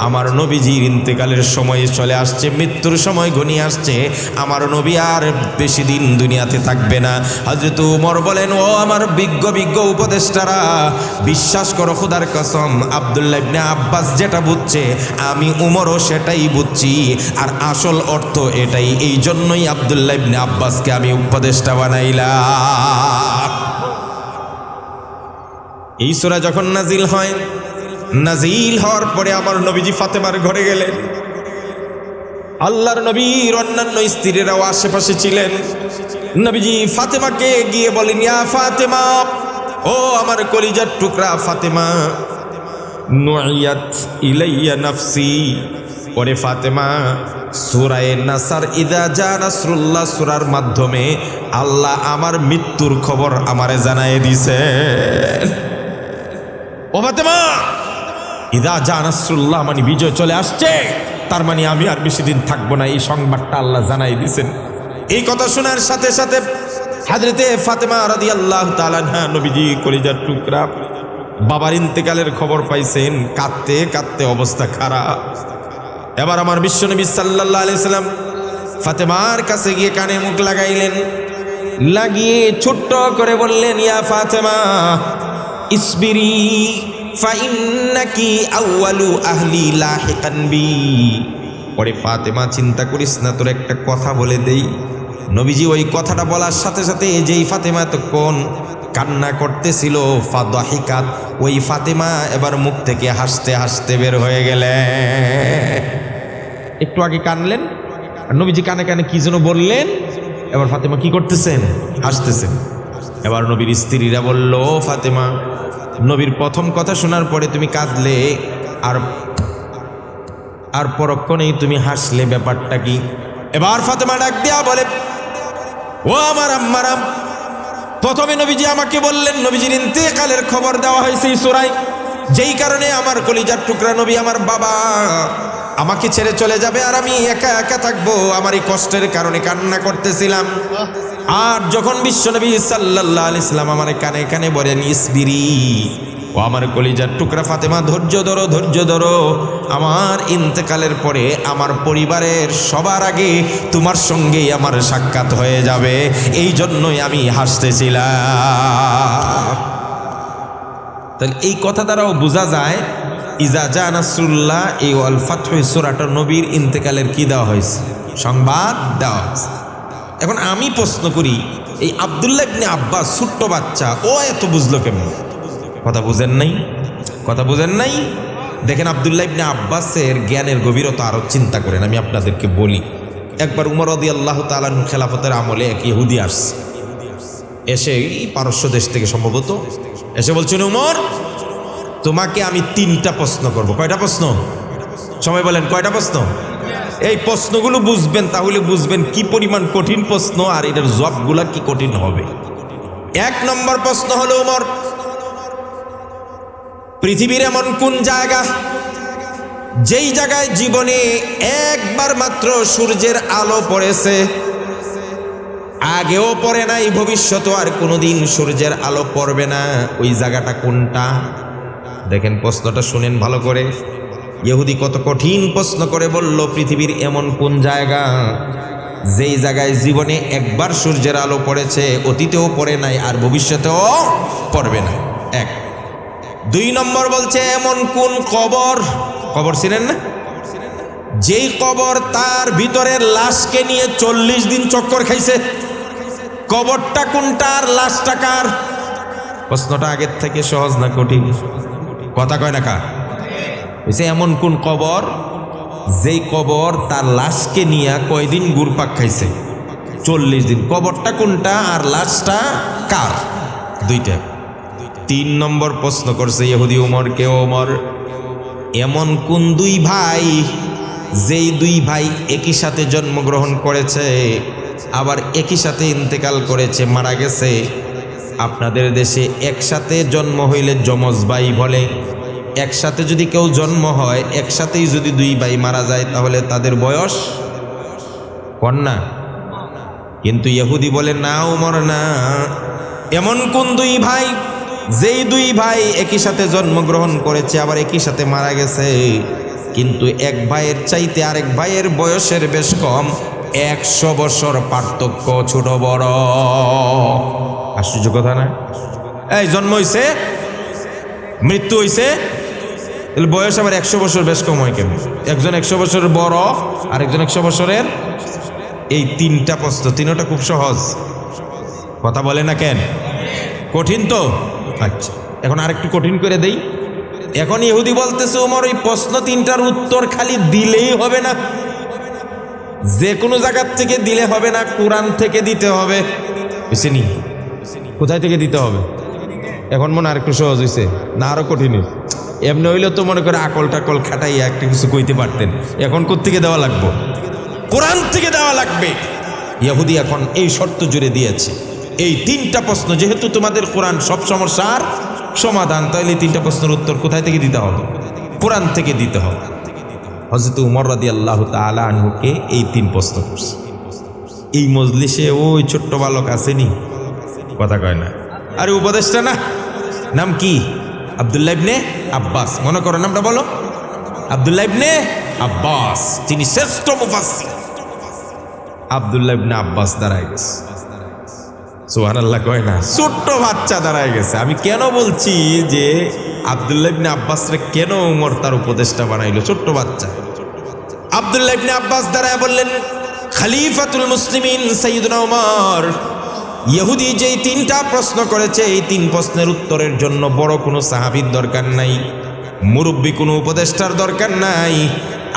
আমার নবীজির ইন্তেকালের সময় চলে আসছে, মৃত্যুর সময় ঘনিয়ে আসছে, আমার নবী আর বেশি দিন দুনিয়াতে থাকবে না। হযরত ওমর বলেন, ও আমার বিজ্ঞ বিজ্ঞ উপদেষ্টারা, বিশ্বাস করো খোদার কসম, আব্দুল্লাহ ইবনে আব্বাস যেটা বুঝছে আমি উমরও সেটাই বুঝছি, আর আসল অর্থ এটাই। এই জন্যই আব্দুল্লাহ ইবনে আব্বাসকে আমি উপদেষ্টা বানাইলাম। এই সূরা যখন নাজিল হয়, নাজিল হওয়ার পরে আমার নবীজি ফাতেমার ঘরে গেলেন। আল্লাহর নবীর অন্যান্য স্ত্রীরাও আশেপাশে ছিলেন। নবীজি ফাতেমাকে গিয়ে বলেন, ইয়া ফাতেমা, ও আমার কলিজার টুকরা ফাতেমা, নুইয়াত ইলাইয়া নাফসি, ওরে ফাতেমা, সূরায়ে নাসার ইদা জা নাসরুল্লাহ সূরার মাধ্যমে আল্লাহ আমার মৃত্যুর খবর আমারে জানায় দিছে। ও ফাতেমা, ইদা জা নাসরুল্লাহ মানে বিজয় চলে আসছে, তার মানে আমি আর বেশি দিন থাকবো না, এই সংবাদটা আল্লাহ জানাই দিয়েছেন। এই কথা শোনার সাথে সাথে হযরতে ফাতেমা রাদিয়াল্লাহু তাআলা আনহা, নবীজি কলিজার টুকরা, বাবার ইন্তেকালের খবর পাইছেন, কাঁদতে কাঁদতে অবস্থা খারাপ। এবার আমার বিশ্বনবী সাল্লাল্লাহু আলাইহি সাল্লাম ফাতেমার কাছে গিয়ে কানে মুখ লাগাইলেন, লাগিয়ে ছোট্ট করে বললেন, ইয়া ফাতেমা ইসবিরি ফাইন্নাকি আউয়ালু আহলি লাহিকান বি। পরে ফাতেমা, চিন্তা করিস না, তোর একটা কথা বলে দেই। নবীজি ওই কথাটা বলার সাথে সাথে যেই ফাতেমা এতক্ষণ কান্না করতেছিল, ফাদাহিকাত, ওই ফাতেমা এবার মুখ থেকে হাসতে হাসতে বের হয়ে গেলে। একটু আগে কানলেন, আর নবীজি কানে কানে কি যেন বললেন, এবার ফাতেমা কি করতেছেন? হাসতেছেন। এবার নবীর স্ত্রীরা বলল, ফাতেমা, নবীর প্রথম কথা শোনার পরে তুমি কাঁদলে, আর পরক্ষণেই তুমি হাসলে, ব্যাপারটা কি? এবার ফাতেমা ডাক দিয়া বলে, ও আমার আম্মারাম, প্রথমে নবীজি আমাকে বললেন নবীজির ইন্তেকালের খবর দেওয়া হয়েছে এই সূরায়, যেই কারণে আমার কলিজার টুকরা নবী, আমার বাবা আমাকে ছেড়ে চলে যাবে, আর আমি একা একা থাকবো, আমার এই কষ্টের কারণে কান্না করতেছিলাম। আর যখন বিশ্বনবী সাল্লাল্লাহু আলাইহি সাল্লাম আমার কানে কানে বলেন, ইসবিরি, ও আমার কলিজার টুকরা ফাতেমা, ধৈর্য ধরো, ধৈর্য ধরো, আমার ইন্তেকালের পরে আমার পরিবারের সবার আগে তোমার সঙ্গেই আমার সাক্ষাৎ হয়ে যাবে, এই জন্যই আমি হাসতেছিলাম। তাহলে এই কথা দ্বারাও বোঝা যায়, ইজা জা নাসরুল্লাহ, এই ওয়াল ফাতহ সূরাটা নবীর ইন্তেকালের কি দেওয়া হয়েছে? সংবাদ দেওয়া হয়েছে। এখন আমি প্রশ্ন করি, এই আব্দুল্লাহ ইবনে আব্বাস ছোট্ট বাচ্চা, ও এত বুঝলো কেমন? কথা বুঝেন নাই? কথা বুঝেন নাই? দেখেন আব্দুল্লাহ ইবনে আব্বাসের জ্ঞানের গভীরতা আরো চিন্তা করেন। আমি আপনাদেরকে বলি, একবার উমর রাদিয়াল্লাহু তাআলা খেলাফতের আমলে এক ইহুদি আসছে, এসে পারস্য দেশ থেকে সম্ভবত এসে বলছেন, উমর, তোমাকে আমি 3টা প্রশ্ন করব। কয়টা প্রশ্ন? সবাই বলেন, কয়টা প্রশ্ন? এই প্রশ্নগুলো বুঝবেন, তাহলে বুঝবেন কি পরিমাণ কঠিন প্রশ্ন, আর এটার জবাবগুলা কি কঠিন হবে। 1 নম্বর প্রশ্ন হলো, উমর, পৃথিবীর এমন কোন জায়গা, যেই জায়গায় জীবনে একবার মাত্র সূর্যের আলো পড়েছে, আগেও পড়ে নাই, ভবিষ্যতেও আর কোনোদিন সূর্যের আলো পড়বে না, ওই জায়গাটা কোনটা? দেখেন প্রশ্নটা শুনেন ভালো করে। ইহুদি কত কঠিন প্রশ্ন করে বলল, পৃথিবীর এমন কোন জায়গা, যেই জায়গায় জীবনে একবার সূর্যের আলো পড়েছে, অতীতেও পড়ে নাই, আর ভবিষ্যতেও পড়বে না। 1। 2 নম্বর বলছে, এমন কোন কবর, কবর ছিলেন না, যেই কবর তার ভিতরের লাশকে নিয়ে 40 দিন চক্কর খাইছে, কবরটা কোনটা, আর লাশটা কার? প্রশ্নটা আগের থেকে সহজ না কঠিন? কথা কয় না কা? বলছে এমন কোন কবর, যেই কবর তার লাশকে নিয়ে কয়দিন ঘুরপাক খাইছে? 40 দিন। কবরটা কোনটা আর লাশটা কার? 2টা। 3 নম্বর প্রশ্ন করছে ইহুদি উমরকে, ওমর, এমন কোন 2 ভাই, যেই 2 ভাই একই সাথে জন্মগ্রহণ করেছে, আবার একই সাথে ইন্তেকাল করেছে, মারা গেছে? আপনাদের দেশে একসাথে জন্ম হইলে যমজ ভাই বলে, একসাথে যদি কেউ জন্ম হয়, একসাথেই যদি 2 ভাই মারা যায়, তাহলে তাদের বয়স কন্যা। কিন্তু ইহুদি বলে, না উমর, না, এমন কোন দুই ভাই, যেই দুই ভাই একই সাথে জন্মগ্রহণ করেছে আবার একই সাথে মারা গেছে, কিন্তু এক ভাইয়ের চাইতে আরেক ভাইয়ের বয়সের বেশ কম, 100 বছর পার্থক্য, ছোট বড়। আশ্চর্য কথা না? এই জন্ম হইছে, মৃত্যু হইছে, বয়স আবার 100 বছর বেশ কম হয় কেমন? একজন 100 বছরের বড়, আরেকজন 100 বছরের। এই তিনটা প্রশ্ন, তিনটা খুব সহজ। কথা বলে না কেন? কঠিন তো? আচ্ছা, এখন আরেকটু কঠিন করে দেই। এখন ইহুদি বলতেছে, ওমর ওই প্রশ্ন তিনটার উত্তর খালি দিলেই হবে না, যে কোনো জায়গার থেকে দিলে হবে না, কোরআন থেকে দিতে হবে। বুঝছেনি? কোথায় থেকে দিতে হবে? এখন মনে আরেকটু সহজ হয়েছে না আরো কঠিন? এমনি হইলে তো মনে করে আকল টাকল খাটাইয়া একটা কিছু কইতে পারতেন। এখন কোত্থেকে দেওয়া লাগবে? কোরআন থেকে দেওয়া লাগবে। ইহুদি এখন এই শর্ত জুড়ে দিয়েছে, এই তিনটা প্রশ্ন যেহেতু তোমাদের কোরআন সব সমস্যার সমাধান, তাহলে তিনটা প্রশ্নের উত্তর কোথায় থেকে দিতে হবে? কোরআন থেকে দিতে হবে। হযরত উমর রাদিয়াল্লাহু তাআলা আনহুকে এই তিন প্রশ্ন করছে। এই মজলিসে ওই ছোট্ট বালক আসেনি, কথা কয় না, আরে উপদেশটা না, নাম কি? আব্দুল্লাহ ইবনে আব্বাস। মনে করো নামটা বলো, আব্দুল্লাহ ইবনে আব্বাস। তিনি শ্রেষ্ঠ মুফাসসির। আব্দুল্লাহ ইবনে আব্বাস দাঁড়ায় গেছে, সুবহানাল্লাহ কয় না, ছোট্ট বাচ্চা দাঁড়ায় গেছে। আমি কেন বলছি যে আব্দুল্লাহ ইবনে আব্বাসরে কেন উমর তার উপদেশটা বানাইলো? ছোট্ট বাচ্চা। আব্দুল্লাহ ইবনে আব্বাস দাঁড়ায় বললেন, খলিফাতুল মুসলিমিন সাইয়্যিদুনা উমর, ইহুদি যেই তিনটা প্রশ্ন করেছে, এই তিন প্রশ্নের উত্তরের জন্য বড় কোনো সাহাবীর দরকার নাই, মুরব্বী কোনো উপদেষ্টার দরকার নাই,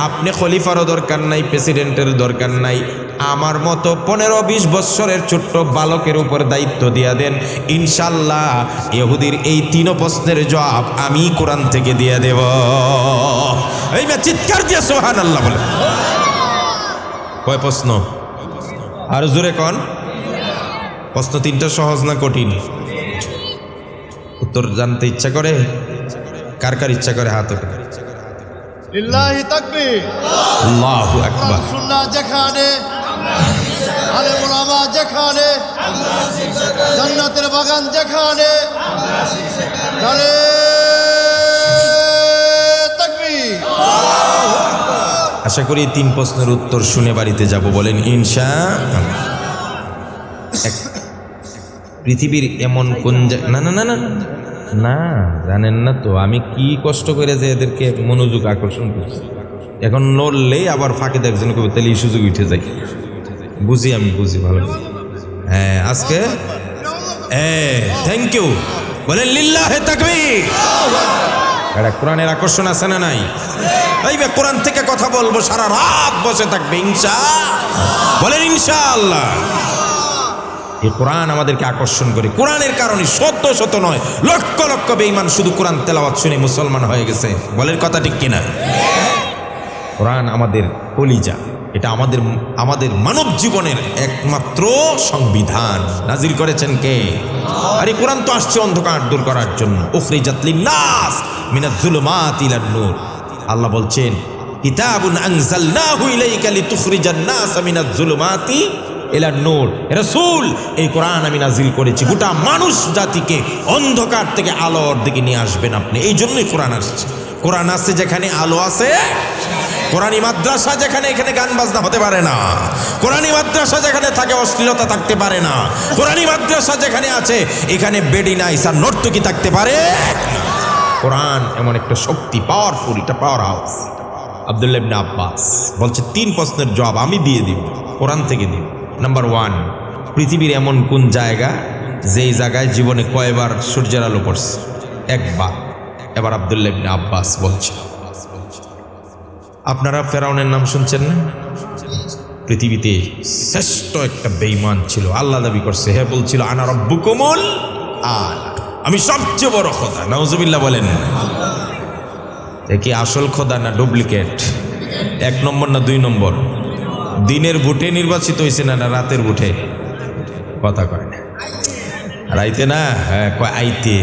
আপনি খলিফারও দরকার নাই, প্রেসিডেন্টের দরকার নাই, আমার মতো 15-20 বৎসরের ছোট্ট বালকের উপর দায়িত্ব দিয়া দেন, ইনশাল্লাহ ইহুদির এই তিন প্রশ্নের জবাব আমি কোরআন থেকে দিয়ে দেব। এই চিৎকার দিয়ে সুবহানাল্লাহ বলে। কয় প্রশ্ন? আর জোরে কোন প্রশ্ন? তিনটা সহজ না কঠিন? উত্তর জানতে ইচ্ছা করে? কার কার ইচ্ছা করে হাত ওঠে? লিল্লাহি তাকবীর, আল্লাহু আকবার। সুন্নাহ যেখানে, আলেম ওলামা যেখানে, জান্নাতের বাগান যেখানে, নারে তাকবীর। আশা করি তিন প্রশ্নের উত্তর শুনে বাড়িতে যাব, বলেন ইনশাআল্লাহ। পৃথিবীর এমন কোন না না না না না, জানেন না তো আমি কি কষ্ট করে যে এদেরকে মনোযোগ আকর্ষণ করছি। এখন নড়লেই আবার ফাঁকে দেখছেন কবে, তাহলে এই সুযোগ উঠে যায়। বুঝি, আমি বুঝি ভালো। হ্যাঁ, আজকে থ্যাংক ইউ বলেন, লিল্লাহে তাকবীর। এটা কোরআনের আকর্ষণ আছে না নাই? এই কোরআন থেকে কথা বলবো, সারা রাত বসে থাকবে বলেন ইনশাআল্লাহ। এই কোরআন আমাদেরকে আকর্ষণ করে। কোরআনের কারণে শত শত নয়, লক্ষ লক্ষ বেঈমান শুধু কোরআন তেলাওয়াত শুনে মুসলমান হয়ে গেছে। বলেন কথা ঠিক কিনা? কোরআন আমাদের কলিজা, এটা আমাদের মানব জীবনের একমাত্র সংবিধান। নাজিল করেছেন কে? আর এই কোরআন তো আসছে অন্ধকার দূর করার জন্য। উখরিজাত লিন-নাস মিনাজ যুলুমাতি ইলান নূর। আল্লাহ বলছেন, কিতাবুন আনজালনাহু ইলাইকা লিতুখরিজান নাস মিনাজ যুলুমাতি ইলান নূর। রাসূল, এই কোরআন আমি নাজিল করেছি গোটা মানুষ জাতিকে অন্ধকার থেকে আলোর দিকে নিয়ে আসবেন আপনি। এই জন্যই কোরআন আসছে। কোরআন আছে যেখানে আলো আছে, কোরআনী মাদ্রাসা যেখানে, এখানে গান বাজনা হতে পারে না। কোরআনী মাদ্রাসা যেখানে থাকে অশ্লীলতা থাকতে পারে না। কোরআনী মাদ্রাসা যেখানে আছে, এখানে বেডি নাইস আর নর্তকী থাকতে পারে। কোরআন এমন একটা শক্তি, পাওয়ারফুল, এটা পাওয়ার হাউস। আব্দুল্লাহ ইবনে আব্বাস বলছে, তিন প্রশ্নের জবাব আমি দিয়ে দিব, কোরআন থেকে দিব। নাম্বার 1, পৃথিবীর এমন কোন জায়গা যেই জায়গায় জীবনে কয়বার সূর্যের আলো পড়ছে? একবার। এবার আব্দুল্লাহ ইবনে আব্বাস বলছে, আপনারা ফেরাউনের নাম শুনছেন না? পৃথিবীতে শ্রেষ্ঠ একটা বেঈমান ছিল, আল্লাহ দাবি করছে, হে বলছিল আনা রব্বুকুমুল আলা, আমি সবচেয়ে বড় খোদা। নাউজুবিল্লাহ বলেন। এ কি আসল খোদা না ডুপ্লিকেট? 1 নম্বর না 2 নম্বর? দিনের ভোটে নির্বাচিত হয়েছে না রাতের ভোটে? কথা কয় না, রাইতে না, হ্যাঁ আইতে।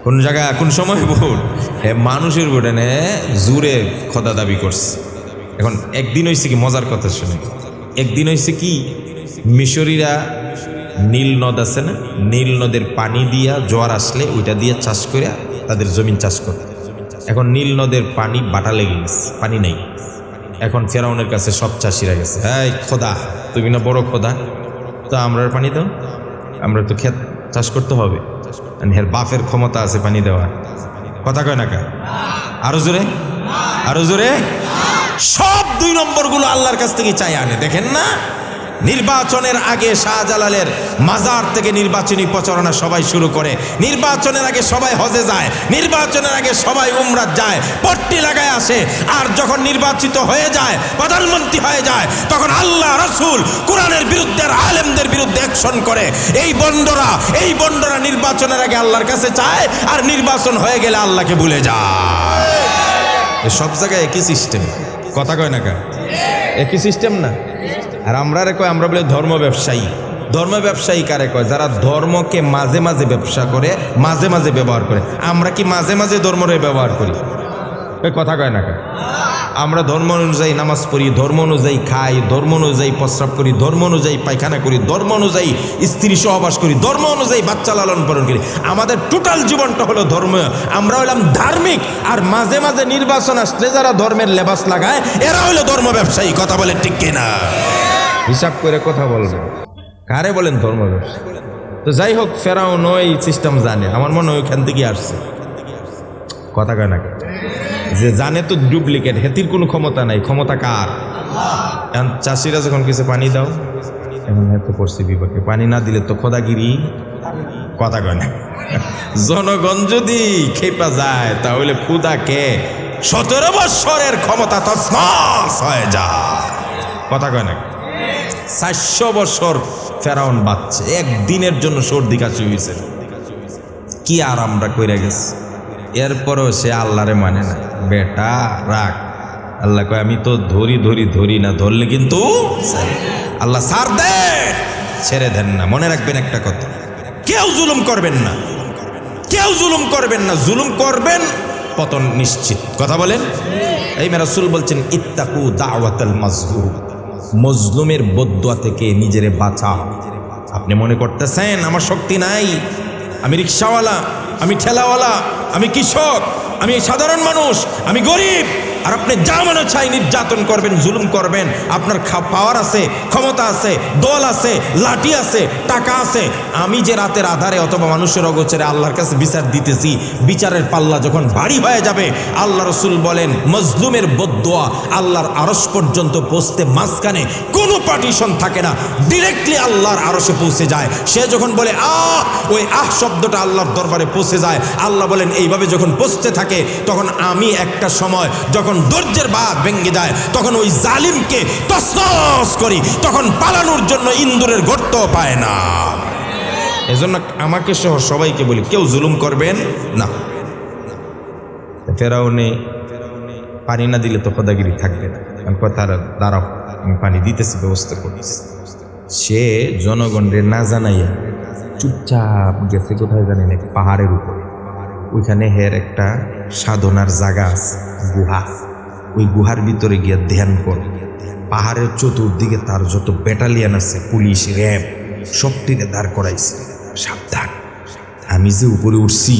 কোন জায়গা কোন সময় ভোট? মানুষের ভোটে নে জুড়ে খোদা দাবি করছে। এখন একদিন হয়েছে কি, মজার কথা শুনে, একদিন হয়েছে কি, মিশরীরা নীল নদ আছে না, নীল নদের পানি দিয়া জোয়ার আসলে ওইটা দিয়ে চাষ করে তাদের জমিন চাষ করে। এখন নীল নদের পানি বাটা লেগে গেছে, পানি নেই। এখন ফেরাউনের কাছে সব চাষিরা গেছে, এই খোদা, তুমি না বড় খোদা, তো আমরা পানি দাও, আমরা তো ক্ষেত চাষ করতে হবে। এর বাপের ক্ষমতা আছে পানি দেওয়ার, কথা কয় না কা? আরো জোরে, আরো জোরে। সব 2 নম্বরগুলো আল্লাহর কাছ থেকে চাই আনে। দেখেন না, নির্বাচনের আগে শাহজালালের মাজার থেকে নির্বাচনী প্রচারণা সবাই শুরু করে। নির্বাচনের আগে সবাই হজে যায়, নির্বাচনের আগে সবাই উমরাত যায়, পট্টি লাগায় আসে। আর যখন নির্বাচিত হয়ে যায়, প্রধানমন্ত্রী হয়ে যায়, তখন আল্লাহ রাসূল কোরআনের বিরুদ্ধে আর আলেমদের বিরুদ্ধে অ্যাকশন করে। এই বন্ডরা নির্বাচনের আগে আল্লাহর কাছে চায়, আর নির্বাচন হয়ে গেলে আল্লাহকে ভুলে যায়। সব জায়গায় একই সিস্টেম, কথা কয় না কা? একই সিস্টেম না? আর আমরা কয়, আমরা বলে ধর্ম ব্যবসায়ী। ধর্ম ব্যবসায়ী কারে কয়? যারা ধর্মকে মাঝে মাঝে ব্যবসা করে, মাঝে মাঝে ব্যবহার করে। আমরা কি মাঝে মাঝে ধর্মরে ব্যবহার করি? কথা কয় না কা? আমরা ধর্ম অনুযায়ী নামাজ পড়ি, ধর্ম অনুযায়ী খাই, ধর্ম অনুযায়ী প্রস্রাব করি, ধর্ম অনুযায়ী পায়খানা করি, ধর্ম অনুযায়ী স্ত্রী সহবাস করি, ধর্ম অনুযায়ী বাচ্চা লালন পালন করি। আমাদের টোটাল জীবনটা হলো ধর্ম। আমরা হলাম ধার্মিক। আর মাঝে মাঝে নির্বাচন আসলে যারা ধর্মের লেবাস লাগায়, এরা হলো ধর্ম ব্যবসায়ী। কথা বলে ঠিক কিনা? হিসাব করে কথা বলবেন। কারে বলেন ধর্ম ব্যবসায়ী? তো যাই হোক, ফেরাউন ওই সিস্টেম জানে। আমার মনে হয় ওইখান থেকে আসছে, কথা কয় না? যে জানে তো ডুপ্লিকেট, হেতির কোনো ক্ষমতা নাই। ক্ষমতা কার? এখন চাষিরা যখন কিছু পানি দাও, এখন হয়তো পড়ছে বিপক্ষে, পানি না দিলে তো খোদাগিরি, কথা কয় না? জনগণ যদি খেপা যায়, তাহলে খুদাকে 17 বৎসরের ক্ষমতা তছনছ হয়ে যায়, কথা কয় না? 400 বছর ফেরাউন বাচ্চা, একদিনের জন্য সর্দি কাশি হয়েছে, কি আর আমরা কইরা গেছি। এরপরও সে আল্লাহরে মানে না। বেটা রাখ, আল্লাহ কয় আমি তো ধরি না, ধরলে কিন্তু আল্লাহ ছাড় দে, ছেড়ে দেন না। মনে রাখবেন একটা কথা, কেউ জুলুম করবেন না, কেউ জুলুম করবেন না। জুলুম করবেন, পতন নিশ্চিত। কথা বলেন। এই রাসূল বলছেন, ইত্তাকু দাওয়াতাল মাজলুম, মজলুমের বদদুয়া থেকে নিজেরে বাঁচাও। আপনি মনে করতেছেন আমার শক্তি নাই, আমি রিক্সাওয়ালা, আমি ঠেলাওয়ালা, আমি কৃষক, আমি সাধারণ মানুষ, আমি গরিব, আর আপনি যা মনে চাই নির্যাতন করবেন, জুলুম করবেন। আপনার পাওয়ার আছে, ক্ষমতা আছে, দল আছে, লাঠি আছে, টাকা আছে। আমি যে রাতের আধারে অথবা মানুষের অগোচরে আল্লাহর কাছে বিচার দিতেছি, বিচারের পাল্লা যখন ভারী হয়ে যাবে, আল্লাহ রাসূল বলেন মজলুমের বদদুয়া আল্লাহর আরশ পর্যন্ত পৌঁছতে মাঝখানে কোনো পার্টিশন থাকে না, ডিরেক্টলি আল্লাহর আরশে পৌঁছে যায়। সে যখন বলে আহ, ওই আহ শব্দটা আল্লাহর দরবারে পৌঁছে যায়। আল্লাহ বলেন এইভাবে যখন পৌঁছতে থাকে, তখন আমি একটা সময় যখন ধৈর্যের বাঁধ ভেঙে যায়, তখন ওই জালিমকে তছনছ করি, তখন পালানোর জন্য ইন্দুরের গর্ত পায় না। এজন্য আমাকে সহ সবাইকে বলি, কেউ জুলুম করবেন না। ফেরাউনে পানি না দিলে তো খোদাগিরি থাকবে না। কথা দাঁড়াও, আমি পানি দিতেছি, ব্যবস্থা করতেছি। সে জনগণের না জানাইয়া চুপচাপ গেছে কোথায় জানেন, এক পাহাড়ের উপরে। ওইখানে হের একটা সাধনার জায়গা আছে, গুহা। ওই গুহার ভিতরে গিয়ে ধ্যান করে। পাহাড়ের চতুর্দিকে তার যত ব্যাটালিয়ান আছে, পুলিশ, র্যাব, সবটিকে দাঁড় করাইছে। সাবধান, আমি যে উপরে উঠছি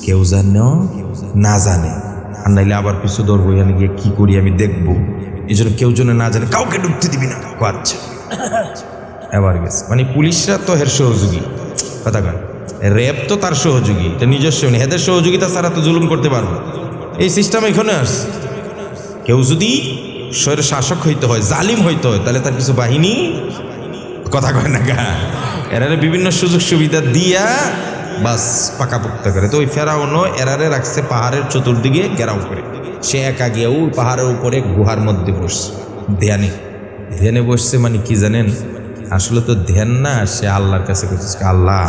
কেউ জানে না জানে, আর নাইলে আবার কিছু ধরবো, এখানে গিয়ে কি করি আমি দেখবো। এই জন্য কেউ যেন না জানে, কাউকে ঢুকতে দিবি না। আচ্ছা, এবার গেছে। মানে পুলিশরা তো হের সহযোগী, কথা কন, র্যাব তো তার সহযোগী, এটা নিজস্ব নেই। এদের সহযোগিতা ছাড়া তো জুলুম করতে পারবো। এই সিস্টেম এখানে আসছে। কেউ যদি স্বৈর শাসক হইতে হয়, জালিম হইতে হয়, তাহলে তার কিছু বাহিনী, কথা কয় না গা, এরারে বিভিন্ন সুযোগ সুবিধা দিয়া বাস পাকাপোক্তা করে। তো ওই ফেরাউনও এরারে রাখছে পাহাড়ের চতুর্দিকে ঘেরাও করে। সে একা গিয়ে ওই পাহাড়ের উপরে গুহার মধ্যে বসছে, ধ্যানে বসছে। মানে কি জানেন, আসলে তো ধ্যান না, সে আল্লাহর কাছে বলছে, আল্লাহ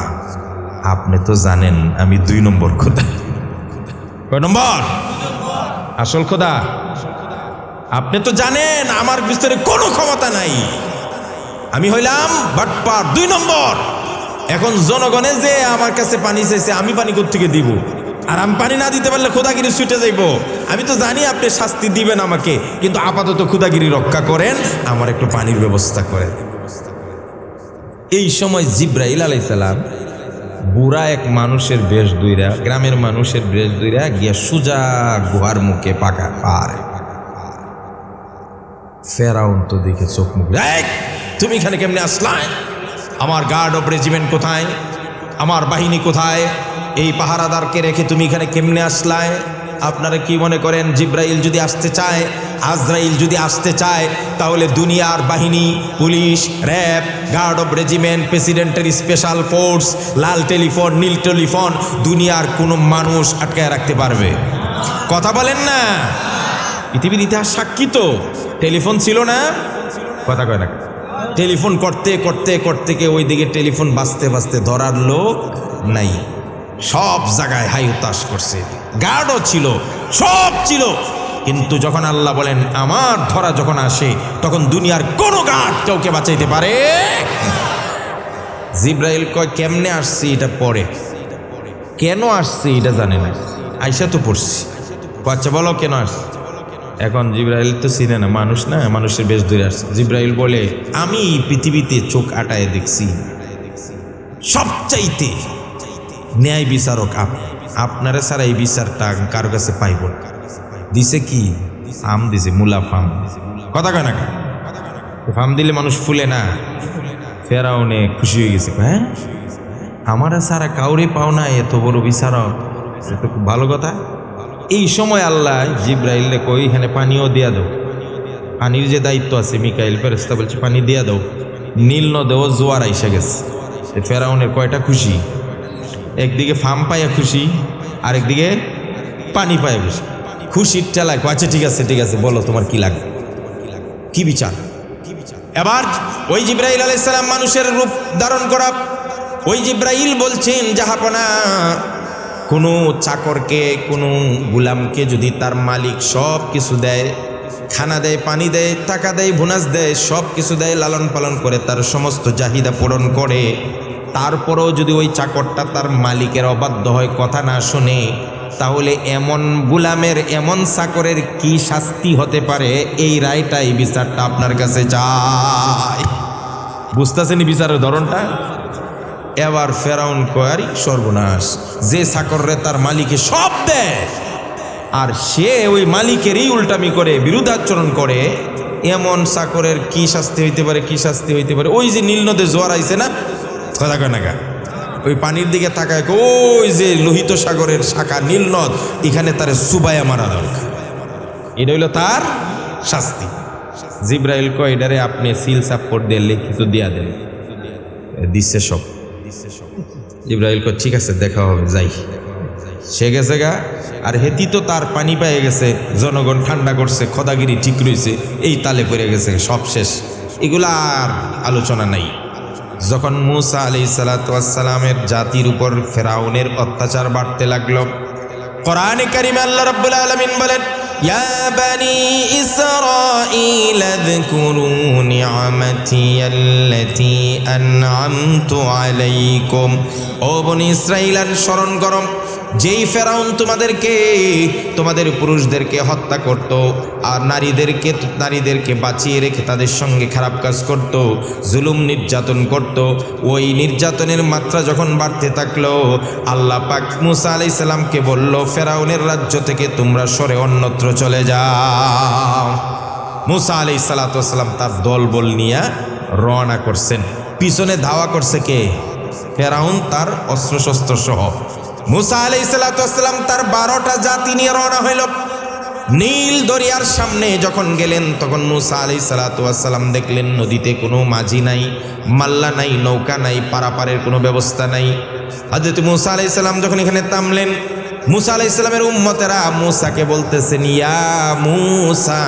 আপনি তো জানেন আমি 2 নম্বর খোদা। কয় নম্বর? আসল খোদা। আপনি তো জানেন আমার ভিতরে কোনো ক্ষমতা নাই, আমি হইলাম বাটপার 2 নম্বর। এখন জনগণে যে আমার কাছে পানি চাইছে, আমি পানি কোত্থেকে দিব? আর আমি পানি না দিতে পারলে খোদাগিরি ছুটে যাইব। আমি তো জানি আপনি শাস্তি দিবেন আমাকে, কিন্তু আপাতত খোদাগিরি রক্ষা করেন, আমার একটু পানির ব্যবস্থা করেন। এই সময় জিব্রাইল আলাইহিস সালাম বুড়া এক মানুষের বেশ দুইরা, গ্রামের মানুষের বেশ দুইরা গিয়া সুজা গুহার মুখে পাকা পারে। ফেরাউন তো দেখে চোখ মুখ, তুমি এখানে কেমনে আসলাই? আমার গার্ড অফ রেজিমেন্ট কোথায়? আমার বাহিনী কোথায়? এই পাহারাদারকে রেখে তুমি এখানে কেমনে আসলায়? আপনারা কি মনে করেন জিব্রাইল যদি আসতে চায়, আজরাইল যদি আসতে চায়, তাহলে দুনিয়ার বাহিনী, police, RAB, guard of regiment, প্রেসিডেন্টের স্পেশাল ফোর্স, লাল টেলিফোন, নীল টেলিফোন, দুনিয়ার কোনো মানুষ আটকায় রাখতে পারবে? কথা বলেন না। পৃথিবীর ইতিহাস সাক্ষী তো, টেলিফোন ছিল না, কথা কয় না। টেলিফোন করতে করতে করতে কে ওইদিকে টেলিফোন বাজতে বাজতে ধরার লোক নাই, সব জায়গায় হাই হতাশ করছে, গার্ডও ছিল, সব ছিল। কিন্তু যখন আল্লাহ বলেন আমার ধরা যখন আসে, তখন দুনিয়ার কোনো গার্ড কাউকে বাঁচাইতে পারে? জিব্রাইল কয় কেমনে আসছি এটা পড়ে, কেন আসছি এটা জানে না, আইসা তো পড়ছি। আচ্ছা বলো কেন আসছি? এখন জিব্রাইল তো চিনে না, মানুষ না, মানুষের বেশ দূরে আসছে। জিব্রাইল বলে আমি পৃথিবীতে চোখ আটায় দেখছি সবচাইতে ন্যায় বিচারক আপনারা ছাড়া এই বিচারটা কারো কাছে পাইব না। দিছে কি? আম দিছে, মুলা ফাম। কথা কয় না, ফাম দিলে মানুষ ফুলে না। ফেরাউনে খুশি হয়ে গেছে, হ্যাঁ আমারা ছাড়া কাউরে পাও না, এত বড় বিচারক, এটা খুব ভালো কথা। এই সময় আল্লাহ জিব্রাইল কই এখানে পানিও দিয়া দাও, পানির যে দায়িত্ব আছে মিকাইল ফেরেশতা বলছে পানি দিয়া দাও। নীল নদেও জোয়ার আইসা গেছে। ফেরাউনের কয়টা খুশি, একদিকে ফার্ম পাইয়া খুশি, আরেকদিকে পানি পাইয়া খুশি। খুশির ঠেলায় আচ্ছা ঠিক আছে ঠিক আছে, বলো তোমার কি লাগবে, কি বিচার? এবার ওই জিব্রাইল আলাইহিস সালাম মানুষের রূপ ধারণ করা ওই জিব্রাইল বলছেন জাহাপনা, কোনো চাকরকে, কোনো গুলামকে যদি তার মালিক সব কিছু দেয়, খানা দেয়, পানি দেয়, টাকা দেয়, বোনাস দেয়, সব কিছু দেয়, লালন পালন করে, তার সমস্ত চাহিদা পূরণ করে, তারপরেও যদি ওই চাকরটা তার মালিকের অবাধ্য হয়, কথা না শোনে, তাহলে এমন গুলামের, এমন চাকরের কি শাস্তি হতে পারে? এই রায়টা, এই বিচারটা আপনার কাছে চাই। বুঝতেছেন বিচারের ধরনটা? এবার ফেরাউন কয়ারি সর্বনাশ, যে চাকররে তার মালিকে সব দেয় আর সে ওই মালিকেরই উল্টামি করে, বিরুদ্ধাচরণ করে, এমন চাকরের কি শাস্তি হইতে পারে, কি শাস্তি হইতে পারে? ওই যে নীল নদে জোয়ার আইছে না, কথা কয় না, ওই পানির দিকে তাকায়, ওই যে লোহিত সাগরের শাখা নীল নদ, এখানে তার সুবাইয়া মারা দরকার, এটা হইল তার শাস্তি। জিব্রাইল কয় এটারে আপনি সিল সাপোর্ট দিয়ে লিখিত দিয়া দেন, দিচ্ছে সব। জিব্রাইল কয় ঠিক আছে দেখা হবে, যাই। সে গেছে গা, আর হেতি তো তার পানি পেয়ে গেছে, জনগণ ঠান্ডা করছে, খোদাগিরি ঠিক রয়েছে, এই তালে পড়ে গেছে, সব শেষ, এগুলা আর আলোচনা নাই। যখন মুসা আলাইহিস সালামের জাতির উপর ফেরাউনের অত্যাচার বাড়তে লাগলো, কোরআনে কারিমে আল্লাহ রাব্বুল আলামিন বলেন, ইয়া বানি ইসরাঈল আযকুরু নি'মাতি আল্লাতী আন'আমতু আলাইকুম। ও বনি ইসরাঈল, স্মরণ করো যেই ফেরাউন তোমাদেরকে, তোমাদের পুরুষদেরকে হত্যা করত, আর নারীদেরকে বাঁচিয়ে রেখে তাদের সঙ্গে খারাপ কাজ করত, জুলুম নির্যাতন করত। ওই নির্যাতনের মাত্রা যখন বাড়তে থাকলো, আল্লাহ পাক মুসা আলাইহিস সালামকে বলল, ফেরাউনের রাজ্য থেকে তোমরা সরে অন্যত্র চলে যাও। মুসা আলাইহিস সালাম তার দলবল নিয়ে রওনা করছেন। পিছনে ধাওয়া করছে কে? ফেরাউন তার অস্ত্রশস্ত্র সহ। মুসা আলাইহিস সালাম তার 12টা জাতি নিয়ে রওনা হইল। নীল দরিয়ার সামনে যখন গেলেন, তখন মুসা আলাইহিস সালাম দেখলেন নদীতে কোনো মাঝি নাই, মাল্লা নাই, নৌকা নাই, পারাপারের কোনো ব্যবস্থা নাই। হযরত মুসা আলাইহিস সালাম যখন এখানে থামলেন, মুসা আলাইহিস সালামের উম্মতেরা মুসাকে বলতেছেন, ইয়া মুসা